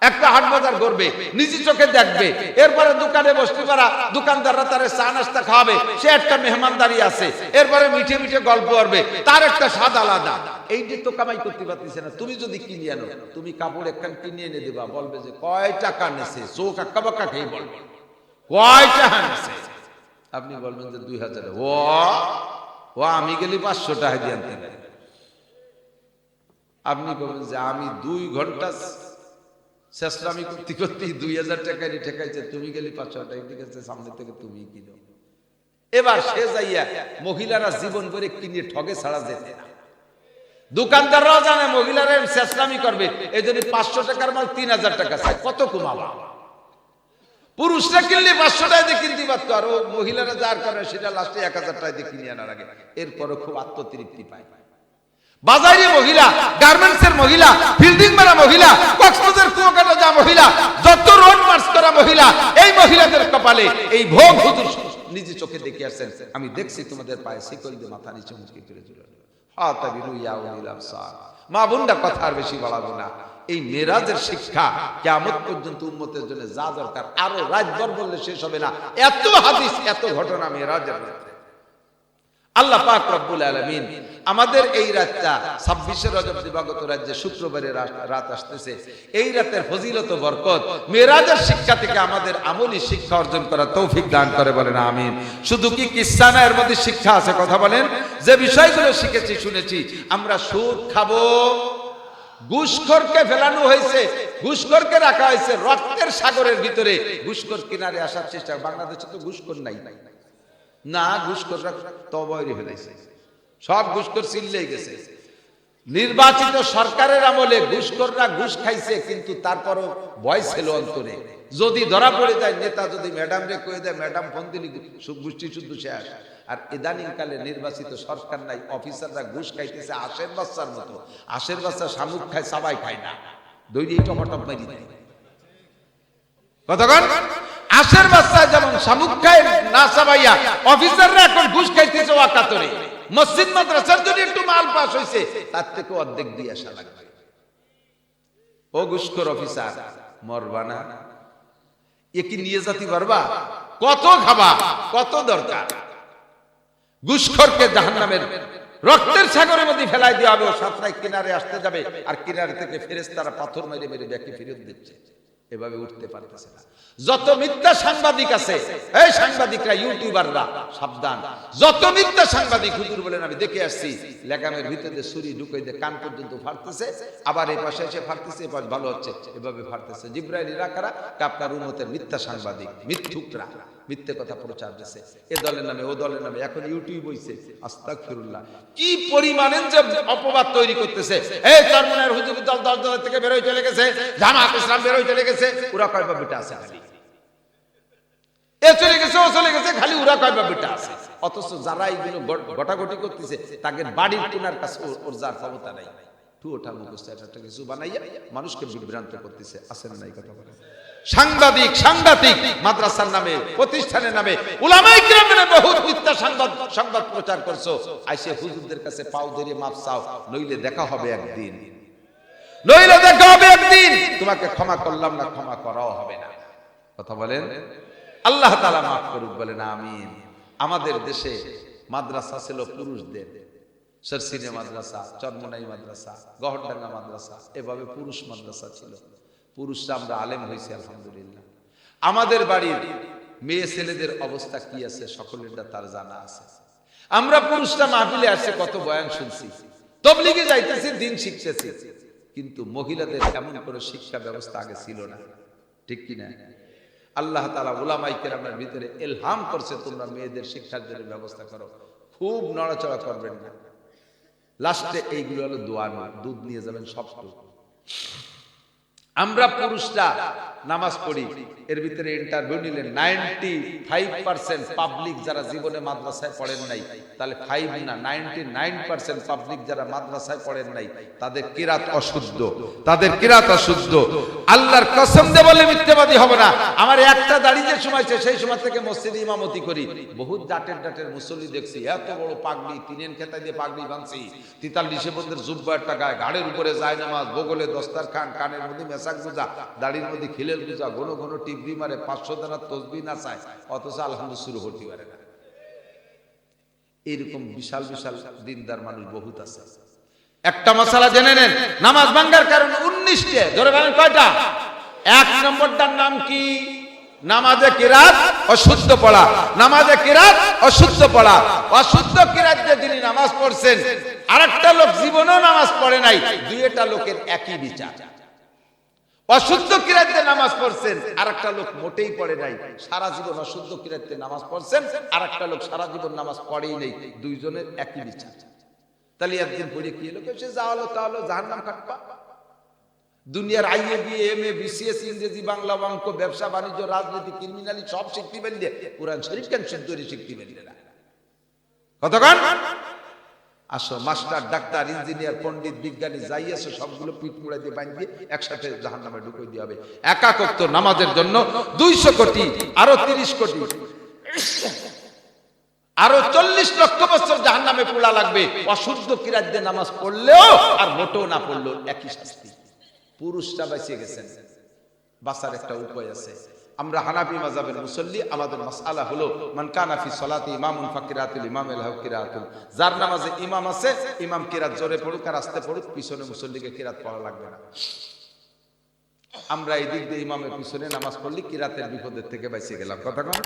একটা হাট বাজার করবে, নিজে চোখে দেখবে, এরপরে দোকানে বসতে পারা, দোকানদাররা তার চা নাস্তা খাওয়াবে, সে একটা মেহমানদারি আছে, এরপরে মিঠে মিঠে গল্প করবে, তার একটা স্বাদ আলাদা। এই যে তো কামাই করতে পারতেছে না। তুমি যদি কিনে আনো, তুমি কাপড় একখান কিনে এনে দেবা, বলবে যে কয় টাকা নেছে, চোখ আক্কা বাক্কা খেয়ে বলবে কয় টাকা নেছে। আপনি বলবেন যে 2000। ও আমি গেলি 500 টাকা দিয়ে আনতে পারি। আপনি বলবেন যে আমি 2 ঘন্টা চেষ্টামি করতে করতে 2000 টাকা ঠেকাইছে, তুমি গেলি 500 টাকা, ঠিক আছে সামনে থেকে তুমি কিনো। এবার সে যাইয়া মহিলারা জীবন ভরে কিনে ঠগে ছাড়া যেতে না। দোকানদাররাও জানে মহিলারা চেষ্টামি করবে, এই জন্য 500 টাকার মাল 3000 টাকা চাই, কত কমাবা। পুরুষরা কিনলে 500 টাকা দিয়ে কিনতে পারতো, আর ও মহিলারা যার করে সেটা লাস্টে 1000 টাকা দিয়ে কিনে আনার আগে এরপরে খুব আত্মতৃপ্তি পায়। বাজারে মহিলা, গার্মেন্টসের মহিলা, বিল্ডিং মারা মহিলা, কক্সবাজার কুয়াকাটা যা মহিলা, যত রোড মার্চ করা মহিলা, এই মহিলাদের কপালে এই ভোগ হুজুর নিজে চোখে দেখে আসছেন। আমি দেখছি তোমাদের পায়ে শিকল দিয়ে মাথা নিচে মুচকি করে ঝুলানো। মা বোনরা কথা আর বেশি বাড়াবো না। এই মেরাজের শিক্ষা কিয়ামত পর্যন্ত উম্মতের জন্য যা দরকার, আরো রাতভর বললে শেষ হবে না। এত হাদিস, এত ঘটনা মেরাজের মধ্যে। আল্লাহ পাক রব্বুল আলামিন আমাদের এই রাতটা 26শে রজব দিবাগত রাজ্যে শুক্রবারের রাত আসতেছে। এই রাতের ফজিলত বরকত মেরাজের শিক্ষা থেকে আমাদের আমলি শিক্ষা অর্জন করার তৌফিক দান করে, বলেন আমিন। শুধু কি কিসসা না, এর মধ্যে শিক্ষা আছে, কথা বলেন। যে বিষয়গুলো শিখেছি শুনেছি, আমরা সুদ খাবো, ঘুষখোরকে ফেলানো হয়েছে, ঘুষখোরকে রাখা হয়েছে রক্তের সাগরের ভিতরে। ঘুষখোর কিনারে আসার চেষ্টা, বাংলাদেশে তো ঘুষখোর নাই না, ঘুষখোররা তওবায় ফেলেছে, সব ঘুষখোর চিল্লেই গেছে। নির্বাচিত সরকারের আমলে ঘুষখোররা ঘুষ খাইছে, কিন্তু তারপরও ভয় ছিল অন্তরে। যদি ধরা পড়ে যায়, নেতা যদি ম্যাডাম রে কয়ে দেয়, ম্যাডাম ফোন দিলি গোষ্ঠী শুদ্ধ শেষ। আর ইদানিং কালে নির্বাচিত সরকার নাই, অফিসাররা ঘুষ খাইতেছে আশের বাচ্চার মতো। আশের বাচ্চা শামুক খায়, সবাই খায় না, দৈরি টমাটম মারি দেয়। কতক্ষণ আশের বাচ্চা যেমন শামুক খায় না চাবাইয়া, অফিসাররা এখন ঘুষ খাইতেছে ওয়াকাতরে। মসজিদ মাদ্রাসার জন্য একটু মাল পাস হয়েছে, তার থেকে অর্ধেক দিয়ে আসা লাগবে। ও ঘুষখোর অফিসার, মরবা না, এ কি নিয়ে যেতে পারবা? কত খাবা, কত দরকার। ঘুষখোরকে জাহান্নামের রক্তের সাগরের মধ্যে ফেলাই দেওয়া হবে, ও সাতটায় কিনারে আসতে যাবে, আর কিনারে থেকে ফেরেশতারা পাথর মেরে মেরে ব্যাকে ফেরত দিচ্ছে, এভাবে উঠতে পারতেছে না। যত মিথ্যা সাংবাদিক আছে, এই সাংবাদিকরা, ইউটিউবাররা সাবধান। যত মিথ্যা সাংবাদিক, হুজুর বলেন আমি দেখে আসছি, লেগামের ভিতরে ছুরি ঢুকাই দিয়ে কান পর্যন্ত ফাড়তেছে, আবার এই পাশে এসে ফাড়তেছে, এবার ভালো হচ্ছে, এভাবে ফাড়তেছে। জিবরাইলীরা কারা? আপনার উম্মতের মিথ্যা সাংবাদিক, মিথ্যুকরা, মিথ্যে কথা প্রচার দিচ্ছে, এ দলের নামে ও দলের নামে। এখন ইউটিউব হইছে, আস্তাগফিরুল্লাহ, কি পরিমাণে যে অপবাদ তৈরি করতেছে। এই চরমনের হুজুর দল 10 দলের থেকে বের হয়ে চলে গেছে, জামাত ইসলাম বের হয়ে চলে গেছে, ওরা কয়বা বেটা আছে খালি, এ চলে গেছে ও চলে গেছে, খালি ওরা কয়বা বেটা আছে। অথচ যারা এইগুলো গটাগটি করতেছে, তাদের বাড়ির কোনার কাছে ওর যার ক্ষমতা নাই, টুটা মুখস্থ একটা কিছু বানাইয়া মানুষকে বিভ্রান্ত করতেছে। আসেন না এই কথা বলে? সাংবাদিক, সাংঘাতিক, মাদ্রাসার নামে, প্রতিষ্ঠানের নামে, উলামায়ে কিরামের নামে বহুত মিথ্যা সংবাদ প্রচার করছো। আইসে হুজুরদের কাছে পাও ধরে মাপ চাও, নইলে দেখা হবে একদিন, নইলে দেখা হবে একদিন। তোমাকে ক্ষমা করলাম না, ক্ষমা করাও হবে না। কথা বলেন, আল্লাহ তাআলা মাফ করুক, বলেন আমিন। আমাদের দেশে মাদ্রাসা ছিল পুরুষদের, সরসিনে মাদ্রাসা, চরমনাই মাদ্রাসা, গহরডাঙ্গা মাদ্রাসা, এভাবে পুরুষ মাদ্রাসা ছিল। পুরুষরা আমরা আলেম হয়েছি আলহামদুলিল্লাহ। আমাদের বাড়ির মেয়ে ছেলেদের অবস্থা কি আছে সকলেরটা তার জানা আছে। আমরা পুরুষরা মাহফিলে আসছে, কত বয়ান শুনছি, তবলিগে যাইতেছি, দিন শিখতেছি, কিন্তু মহিলাদের এমন কোনো শিক্ষা ব্যবস্থা আগে ছিল না, ঠিক কিনা? আল্লাহ তাআলা উলামায়ে কেরামের ভিতরে ইলহাম করছে, তোমরা মেয়েদের শিক্ষার জন্য ব্যবস্থা করো, খুব নড়াচড়া করবেন না। লাস্টে এইগুলো হলো দোয়া, দুধ নিয়ে যাবেন সব। আমরা পুরুষরা নামাজ পড়ি, এর ভিতরে ইন্টারভিউ নিলেন 95% পাবলিক যারা জীবনে মাদ্রাসায় পড়েন নাই, তাহলে 5 না 99% পাবলিক যারা মাদ্রাসায় পড়েন নাই, তাদের কিরাত অশুদ্ধ, তাদের কিরাত অশুদ্ধ। আল্লাহর কসম দিয়ে বলে মিথ্যাবাদী হব না। আমার একটা দাঁড়িয়ে যে সময় সেই সময় থেকে মসজিদে ইমামতি করি, বহুত ডাটের মুসল্লি দেখছি, এত বড় পাগড়ি, তিনেন খেতা দিয়ে পাগড়ি বাঁধছি, 43 বন্ধের জুব্বা একটা গায়ে, ঘাড়ের উপরে যায় নামাজ, বগলে দস্তারখান, কানের মধ্যে মেসাক গুজা, দাড়ির মধ্যে খিলের গুজা, ঘন ঘন টিপরি মারে, 500 দানা তসবিহ নাচায়, অথচ আলহামদুলিল্লাহ শুরু করতে পারে না। এরকম বিশাল বিশাল দিনদার মানুষ বহুত আছে। একটা মশালা জেনে নেন, নামাজ ভাঙ্গার কারণ 19টে, ধরে বলেন কয়টা? 1 নম্বরটার নাম কি? নামাজে কিরাত অশুদ্ধ পড়া। নামাজে কিরাত অশুদ্ধ পড়া। অশুদ্ধ কিরাত দিয়ে যিনি নামাজ পড়ছেন, আরেকটা লোক জীবনেও নামাজ পড়ে নাই, দুইটা লোকের একই বিচার। অশুদ্ধ কিরাতে নামাজ পড়ছেন, আরেকটা লোক মোটেই পড়ে নাই, সারা জীবন অশুদ্ধ কিরাতে নামাজ পড়ছেন, আরেকটা লোক সারা জীবন নামাজ পড়েই নাই, দুইজনের একই বিচার। তাহলে একদিন পড়ে কি হলো? সে যা হলো তা হলো, জাহান্নাম কাটবা। দুনিয়ার আইএ বিএ এমএ বিসিএস, ইংরেজি, বাংলা, অঙ্ক, ব্যবসা বাণিজ্য, রাজনীতি, ক্রিমিনালি সব শিখতে পারলে, কোরআন শরীফ কেন শুদ্ধ করে শিখতে পারলে না? কতক্ষণ আসো, মাস্টার, ডাক্তার, ইঞ্জিনিয়ার, পণ্ডিত, বিজ্ঞানী যাই আছে, সবগুলো পিঠ মুড়াই দিয়ে বাঁধিয়ে একসাথে জাহান্নামে ঢুকিয়ে দিয়ে হবে। একাক ওয়াক্ত নামাজের জন্য 200 কোটি, আরো 30 কোটি, আরো 40 লক্ষ বছর জাহান্নামে পোড়া লাগবে। অশুদ্ধ কিরাত দিয়ে নামাজ পড়লেও আর মোটেও না পড়লেও একই শাস্তি। পুরুষরা বাঁচিয়ে গেছেন, বাঁচার একটা উপায় আছে। আমরা হানাফি মাযহাবের মুসল্লি, আমাদের মাসআলা হলো মান কানা ফি সালাতি ইমামুন ফাকিরাতুল ইমাম লাহু কিরাতুন। যার নামাজে ইমাম আছে, ইমাম কিরাত জোরে পড়ুক আর আস্তে পড়ুক, পিছনে মুসল্লিকে কিরাত পড়া লাগবে না। আমরা এই দিক দিয়ে ইমামের পিছনে নামাজ পড়লি কিরাতের বিপদের থেকে বাঁচিয়ে গেলাম। কথা কন।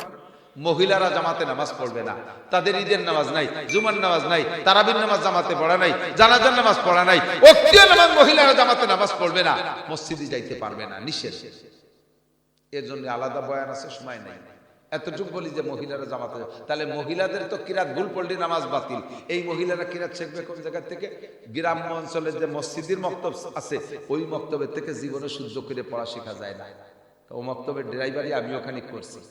মহিলারা জামাতে নামাজ পড়বে না, তাদের ঈদের নামাজ নাই, জুমার নামাজ নাই, তারাবির নামাজ জামাতে পড়া নাই, জানাজার নামাজ পড়া নাই, ওয়াক্তীয় নামাজ মহিলারা জামাতে নামাজ পড়বে না, মসজিদে যাইতে পারবে না, নিষেধ। এর জন্য আলাদা বয়ান আছে, সময় নাই। এতটুকু বলি যে মহিলারা জামাতে, তাহলে মহিলাদের তো কিরাত ভুল পড়লে নামাজ বাতিল। এই মহিলারা কিরাত শিখবে কোন জায়গা থেকে? গ্রাম্য অঞ্চলের যে মসজিদের মক্তব আছে, ওই মক্তবের থেকে জীবনে শুদ্ধ করে পড়া শেখা যায় না। ও মক্তবের ড্রাইভারই আমি ওখানে করছি।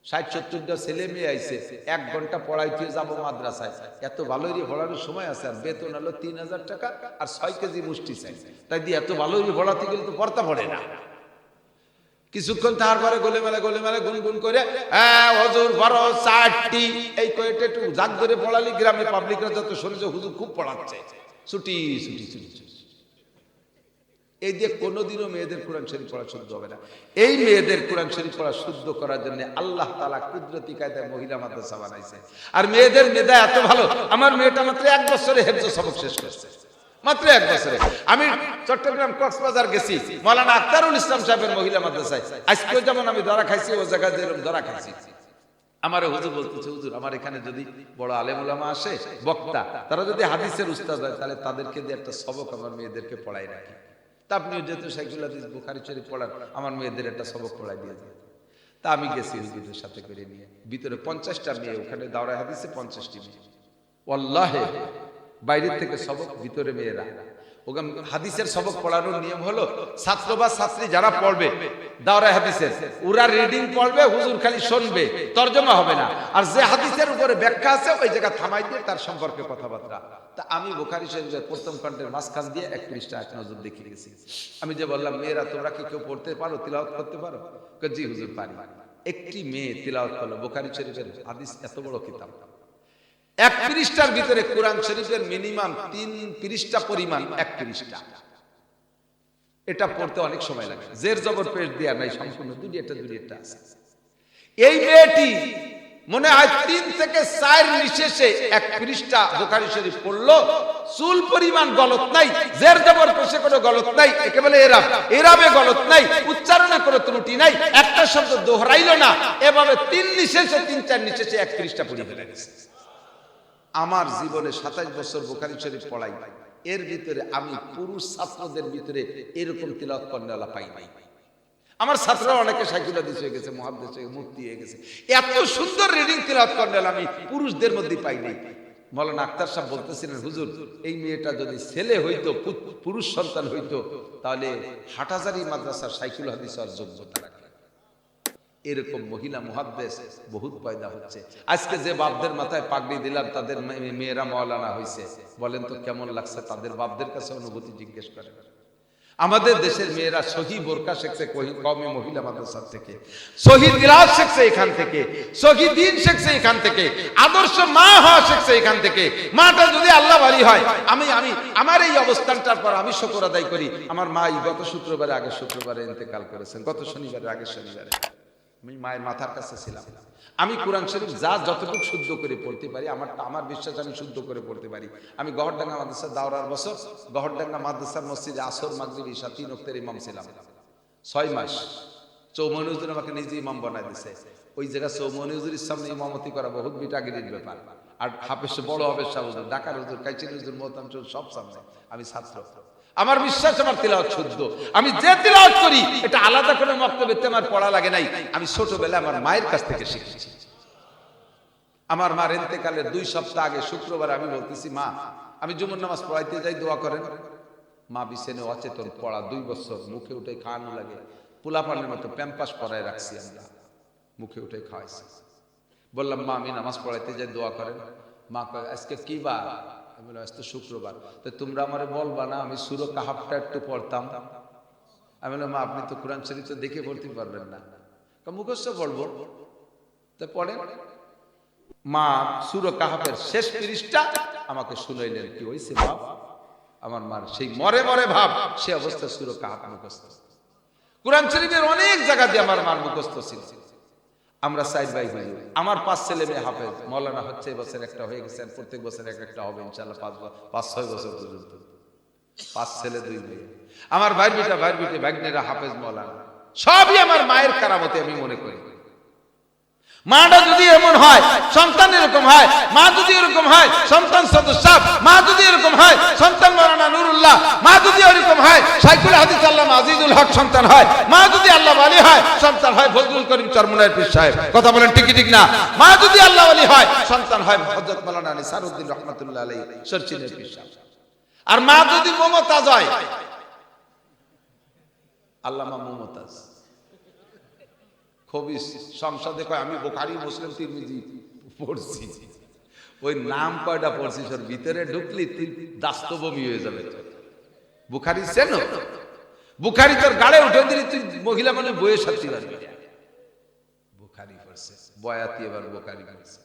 60-70টা ছেলে মেয়ে আইছে, 1 ঘন্টা পড়াইতে যাবো মাদ্রাসায়, এত ভালোই পড়ানোর সময় আছে, আর বেতন হলো 3000 টাকা আর 6 কেজি মুষ্টি চাই, তাই দিয়ে এত ভালোই পড়াতে গেলে তো পড়তা পড়ে না। কিছুক্ষণ তারপরে গোলে মেলে গুনগুন করে, হ্যাঁ হুজুর ফরজ 4টি, এই কয়েকটা একটু জাগ ধরে পড়ালি, গ্রামে পাবলিকরা যত শুনেছে হুজুর খুব পড়াচ্ছে, ছুটি ছুটি ছুটি। এই দিয়ে কোনোদিনও মেয়েদের কোরআন শরীফ পড়া শুদ্ধ হবে না। এই মেয়েদের কোরআন শরীফ পড়া শুদ্ধ করার জন্য আল্লাহ তাআলা কুদরতি কায়দায় মহিলা মাদ্রাসা বানাইছে। আর মেয়েদের মেধা এত ভালো, আমার মেয়েটা মাত্র 1 বছরে হেফজ সবক শেষ করেছে, মাত্র 1 বছরে। আমি চট্টগ্রাম কক্সবাজার গেছি মাওলানা আখতারুল ইসলাম সাহেবের মহিলা মাদ্রাসায়, আজকেও যেমন আমি ধরা খাইছি ও জায়গায় যেরকম ধরা খাইছি। আমার হুজুর বলতেছে, হুজুর আমার এখানে যদি বড় আলেম ওলামা আসে বক্তা, তারা যদি হাদিসের উস্তাদ হয় তাহলে তাদেরকে দিয়ে একটা সবক আমার মেয়েদেরকে পড়াই রাখি। তা আপনিও যেহেতু শাইখুল হাদিস বুখারী শরীফ পড়ান, আমার মেয়েদের একটা সবক পড়াই দিয়ে যায়। তা আমি গেছি হুজুরের সাথে করে নিয়ে, ভিতরে 50টা মেয়ে, ওখানে দাওরায়ে হাদিসে 50টি মেয়ে। ওয়াল্লাহি বাইরের থেকে সবক, ভিতরে মেয়েরা। ওখানে হাদিসের সবক পড়ানোর নিয়ম হলো ছাত্র বা ছাত্রী যারা পড়বে দাওরায়ে হাদিসের, ওরা রিডিং পড়বে, হুজুর খালি শুনবে, তরজমা হবে না। আর যে হাদিসের উপরে ব্যাখ্যা আছে ওই জায়গা থামাই দিয়ে তার সম্পর্কে কথাবার্তা। তা আমি বুখারী শরীফের প্রথম খণ্ডের মাঝখান দিয়ে 31টা আয়াত নজর দেখিয়ে গেছি। আমি যে বললাম, মেয়েরা তোমরা কি কেউ পড়তে পারো, তিলাওয়াত করতে পারো? জি হুজুর পারি। একটি মেয়ে তিলাওয়াত করলো বুখারী শরীফের হাদিস, এত বড় কিতাব, 1 পৃষ্ঠার ভিতরে কোরআন শরীফের মিনিমাম 3 পৃষ্ঠা পরিমাণ 1 পৃষ্ঠা। এটা পড়তে অনেক সময় লাগে, জের জবর পেশ দেয়া নাই, সম্পূর্ণ দুইটা আছে। এই মেয়েটি মনে হয় 3 থেকে 4 নিশেষে 1 পৃষ্ঠা বুখারী শরীফ পড়লো, চুল পরিমাণ গলত নাই, জের জবর পেশে কোনো গলত নাই, একেবারে এরাবে গলত নাই, উচ্চারণে কোনো ত্রুটি নাই, একটা শব্দ দোহরাইলো না, এভাবে 3 নিশেষে 3-4 নিশেষে 1 পৃষ্ঠা পড়ে ফেলে গেছে। আমার জীবনে 27 বছর বুখারী শরীফ পড়াই, এর ভিতরে আমি পুরুষ ছাত্রদের ভিতরে এরকম তিলাওয়াত করেওয়ালা পাই নাই। আমার ছাত্ররা অনেকে শাইখুল হাদিস হয়ে গেছে, মুহাদ্দিস হয়ে মুফতি হয়ে গেছে, এত সুন্দর রিডিং তিলাওয়াত করেওয়ালা আমি পুরুষদের মধ্যে পাই নাই। মাওলানা আখতার সাহেব বলতেছিলেন, হুজুর এই মেয়েটা যদি ছেলে হইতো, পুরুষ সন্তান হইতো, তাহলে হাটহাজারী মাদ্রাসার শাইখুল হাদিস আর যোগ্যতা রাখে। এরকম মহিলা মুহাদ্দিস বহুত পয়দা হচ্ছে। আজকে যে বাপদের মাথায় পাগড়ি দিলাম তাদের মেয়েরা মাওলানা হইছে, বলেন তো কেমন লাগছে? তাদের বাপদের কাছে অনুভূতি জিজ্ঞেস করেন। আমাদের দেশের মেয়েরা সহি বোরকা শিখছে কওমি মহিলা মাদ্রাসা থেকে, সহি তিলাওয়াত শিখছে এখান থেকে, সহি দ্বীন শিখছে এখান থেকে, আদর্শ মা হওয়া শিখছে এখান থেকে। মাটা যদি আল্লাহ ওয়ালি হয়, আমি আমার এই অবস্থানটার পর আমি শুকর আদায় করি। আমার মা গত শুক্রবারে আগের শুক্রবারে ইন্তেকাল করেছেন, গত শনিবারে আগের শনিবারে। আমি মায়ের মাথার কাছে ছিলাম। আমি কোরআন শরীফ যা যতটুকু শুদ্ধ করে পড়তে পারি, আমার বিশ্বাস আমি শুদ্ধ করে পড়তে পারি। আমি গহরডাঙ্গা মাদ্রাসা দাওরার বছর গহরডাঙ্গা মাদ্রাসার মসজিদে আসর মাগরিব ঈশা 3 ওয়াক্তের ইমাম ছিলাম 6 মাস। চৌমনি হুজুর আমাকে নিজে ইমাম বানাই দিয়েছে। ওই জায়গা চৌমনি হুজুরের সামনে ইমামতি করা বহুত বিটাগিরির ব্যাপার। আর হাফেজ বড় হাফেজ শাহ হুজুর, ঢাকার হুজুর, কাইচিন হুজুর, মোহতাম সব সামনে, আমি ছাত্র। আমার বিশ্বাস আমার তিলাওয়াত শুদ্ধ। আমি যে তিলাওয়াত করি এটা আলাদা করে মক্তবেতে আমার পড়া লাগে নাই, আমি ছোটবেলায় আমার মায়ের কাছ থেকে শিখেছি। আমার মার ইন্তেকালের 2 সপ্তাহ আগে শুক্রবার আমি বলতেছি, মা আমি জুমার নামাজ পড়াইতে যাই, দোয়া করেন। মা বিছানে অচেতন পড়া, 2 বছর, মুখে উঠে খাওয়ানো লাগে, পোলাপানের মতো প্যাম্পাস পরায় রাখছি আমরা, মুখে উঠে খাওয়াইছি। বললাম, মা আমি নামাজ পড়াইতে যাই, দোয়া করেন। মা কয়, আজকে কি বার? আমি বললাম, আজ তো শুক্রবার। তো তোমরা আমারে বলবা না আমি সূরা কাহাফটা একটু পড়তাম? আমি বললাম, মা আপনি তো কোরআন শরীফ তো দেখে পড়তে পারবেন না, মুখস্থ পড়বো। তো পড়েন। মা সূরা কাহাফের শেষ পৃষ্ঠা আমাকে শুনাইলেন। কি হইছে বাপ? আমার মার সেই মরে মরে ভাব, সে অবস্থা সূরা কাহাফ মুখস্থ। কোরআন শরীফের অনেক জায়গা দিয়ে আমার মার মুখস্থ ছিল। আমরা 4 ভাই হুজুর, আমার 5 ছেলে মেয়ে হাফেজ, মাওলানা হচ্ছে এবছর একটা হয়ে গেছে, প্রত্যেক বছর একটা হবে ইনশাআল্লাহ, 5-6 বছর পর্যন্ত। 5 ছেলে 2 মেয়ে। আমার ভাই বেটা ভাগ্নেরা হাফেজ, মাওলানা, সবই আমার মায়ের কারামতে আমি মনে করি। মাটা যদি এমন হয় সন্তান এরকম হয়, মা যদি এরকম হয় সন্তান সদস্য, মা যদি এরকম হয় সন্তান মাওলানা নুরুল্লাহ, মা যদি এরকম হয় শাইখুল হাদিস আল্লামা আজিজুল হক সন্তান হয়, মা যদি আল্লাহ ওয়ালি হয় সন্তান হয় ফজলুল করিম চরমুনায়ের পীর সাহেব। কথা বলেন ঠিক না? মা যদি আল্লাহ ওয়ালি হয় সন্তান হয় হযরত মাওলানা নিসারউদ্দিন রাহমাতুল্লাহ আলাইহি সরচিনের পীর সাহেব। আর মা যদি মমতাজ হয়, আল্লামা মমতাজ খবিস সংসদে কয় আমি বুখারী মুসলিম তিরমিজি পড়ছি, ওই নাম কয়টা পড়ছিস ওর ভিতরে ঢুকলি তুই দাস্তবমি হয়ে যাবে। বুখারী চেনো? বুখারী তোর গাড়ে উঠে দিলি তুই মহিলা মানুষ বইয়ে সাথী পারবি। বুখারী পড়ছে বয়াতি, এবার বুখারী পড়ছে।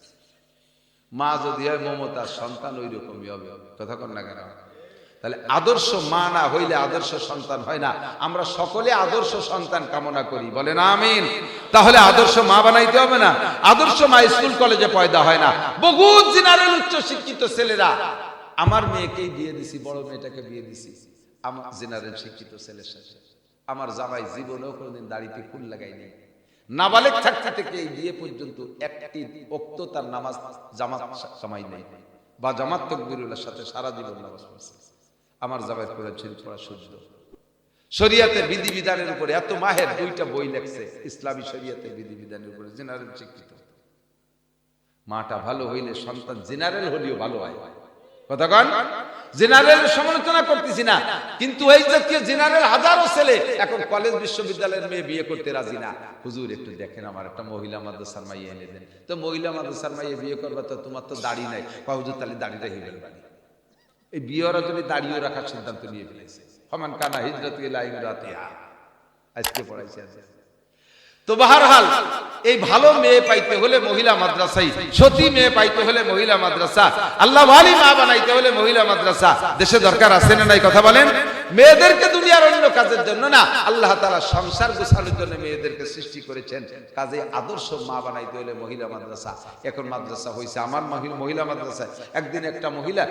মা যদি হয় মমতার সন্তান ওই রকমই হবে। কথা কন না কেন? তাহলে আদর্শ মা না হইলে আদর্শ সন্তান হয় না। আমরা সকলে আদর্শ সন্তান কামনা করি, বলেন আমিন। তাহলে আদর্শ মা বানাইতে হবে না? আদর্শ মা স্কুল কলেজে পয়দা হয় না। বহু জেনারেল উচ্চ শিক্ষিত ছেলেরা, আমার মেয়েকেই বিয়ে দিছি, বড় মেয়েটাকে বিয়ে দিছি আমার জেনারেল শিক্ষিত ছেলের সাথে। আমার জামাই জীবনেও কোনোদিন দাড়িতে ফুল লাগাইনি। নাবালেগ থাকতে থেকে এই বিয়ে পর্যন্ত একটি ওয়াক্ত তার নামাজ জামাত কামাই নেই, বা জামাত তাকবীরের সাথে সারা জীবন নামাজ পড়ছে। আমার জামাই করেছেন পড়া সূর্য। শরিয়াতের বিধিবিধানের উপরে এত মাহের, 2টা বই লেখছে ইসলামী শরিয়াতের বিধিবিধানের উপরে, জেনারেল শিক্ষিত। মাটা ভালো হইলে সন্তান জেনারেল হলেও ভালো হয়। কথা কন, জেনারেল সমালোচনা করতেছি না, কিন্তু এই জাতীয় জেনারেল হাজারো ছেলে এখন কলেজ বিশ্ববিদ্যালয়ের মেয়ে বিয়ে করতে রাজি না। হুজুর একটু দেখেন, আমার একটা মহিলা মাদ্রাসার মাইয়া এনে দেন। তো মহিলা মাদ্রাসার মাইয়া বিয়ে করবা, তো তোমার তো দাড়ি নাই। হুজুর তাহলে দাড়িটা হিবেল বাড়ি। এই বিয়েরা যদি দাঁড়িয়ে রাখার সিদ্ধান্ত নিয়ে ফেলেছে। ফমান কানা হিজরত ইলা ইমরাতিহা, আজকে পড়াইছে। তো বাহরহাল এই ভালো মেয়ে পাইতে হলে মহিলা মাদ্রাসাই, সতী মেয়ে পাইতে হলে মহিলা মাদ্রাসা, আল্লাহ ওয়ালি মা বানাইতে হলে মহিলা মাদ্রাসা দেশে দরকার আছে না নাই? কথা বলেন। মেয়েদেরকে দুনিয়ার অন্য কাজের জন্য না, আল্লাহ তাআলা সংসার গোছানোর জন্য মেয়েদেরকে সৃষ্টি করেছেন। কাজে আদর্শ মা বানাইতে হলে মহিলা মাদ্রাসা। এখন মাদ্রাসা হয়েছে আমার মহিলা মাদ্রাসায়। একদিন একটা মহিলা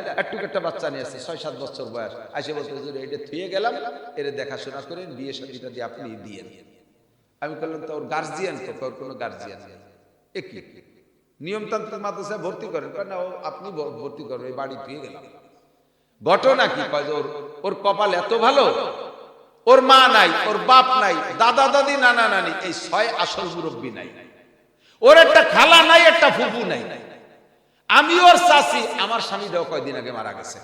একটা বাচ্চা নিয়ে আসছে, 6-7 বছর বয়স, আসে বলতে হুজুর এটা থুয়ে গেলাম, এর দেখাশোনা করেন, বিয়ে শাদীটা দিয়ে আপনি দিয়ে। আমি বললাম তো ওর গার্জিয়ান তো? কোনো গার্জিয়ান নেই। একই নিয়মতান্ত্রিক মাদ্রাসায় ভর্তি করেন না? ও আপনি ভর্তি করবেন, এই বাড়ি পেয়ে গেলাম। ঘটনা কি? ওর কপাল এত ভালো, ওর মা নাই, ওর বাপ নাই, দাদা দাদি নানা নানি, এই 6 আসল মুরব্বী নাই। ওর একটা খালা নাই, একটা ফুফু নাই। আমি ওর চাচি। আমার স্বামীটাও কয়দিন আগে মারা গেছে।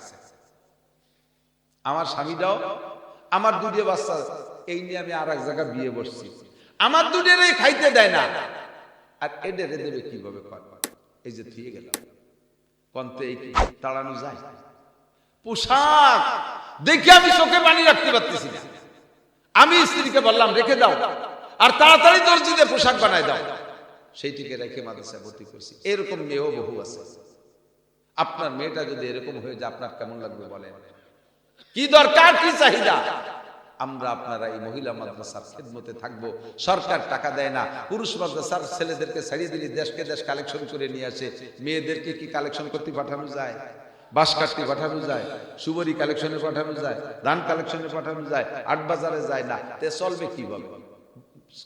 আমার স্বামীটাও, আমার 2 বাচ্চা, এই নিয়ে আমি আর এক জায়গায় বিয়ে বসছি। আমার 2টারই খাইতে দেয় না, আর এডেরে দেবে কিভাবে? এই যে থিয়ে গেল কন্তে, এই তাড়ানো যায়? পোশাক দেখে আমি চোখে পানি রাখতে পারতেছি না। আমি স্ত্রীকে বললাম রেখে দাও, আর তাড়াতাড়ি দর্জিতে পোশাক বানায় দাও। সেইটিকে রেখে মাদ্রাসায় ভর্তি করছি। এরকম মেয়েও বহু আছে। আপনার মেয়েটা যদি এরকম হয়ে যায়, আপনার কেমন লাগবে বলেন? কি দরকার, কি চাহিদা? আমরা আপনারা এই মহিলা মাদ্রাসার খেদমতে থাকবো। সরকার টাকা দেয় না। পুরুষ মাদ্রাসার ছেলেদেরকে ছাড়িয়ে দিলে দেশকে দেশ কালেকশন করে নিয়ে আসে। মেয়েদেরকে কি কালেকশন করতে পাঠানো যায়? বাঁশ কাটতে পাঠানো যায়, সুবরি কালেকশনে পাঠানো যায়, ধান কালেকশনে পাঠানো যায়, আট বাজারে যায় না। তে চলবে কিভাবে?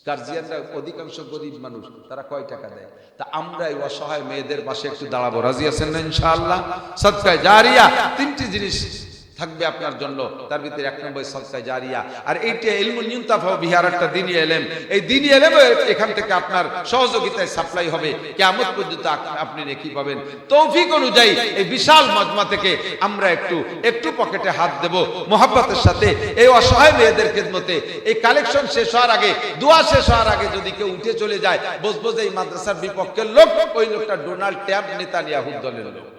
গার্জিয়ানরা অধিকাংশ গরিব মানুষ, তারা কয় টাকা দেয়? তা আমরা এই অসহায় মেয়েদের পাশে একটু দাঁড়াবো। রাজি আছেন না ইনশাআল্লাহ? সদকায়ে জারিয়া 3টি জিনিস থাকবে আপনার জন্য। তার ভিতরে 1 নম্বর সদকায়ে জারিয়া, আর এইটা ইলমুন ইউনতাফা বিহি, আর একটা দ্বীনি ইলম। এই দ্বীনি ইলম এখান থেকে আপনার সহযোগিতায় সাপ্লাই হবে। কিয়ামত পর্যন্ত আপনি নেকি পাবেন। তৌফিক অনুযায়ী এই বিশাল মজমা থেকে আমরা একটু পকেটে হাত দেব মোহাব্বতের সাথে এই অসহায় মেয়েদের খেদমতে। এই কালেকশন শেষ হওয়ার আগে, দোয়া শেষ হওয়ার আগে যদি কেউ উঠে চলে যায়, বুঝবো যে এই মাদ্রাসার বিপক্ষের লোক, ওই লোকটা ডোনাল্ড ট্রাম্প নেতানিয়াহুর দলের লোক।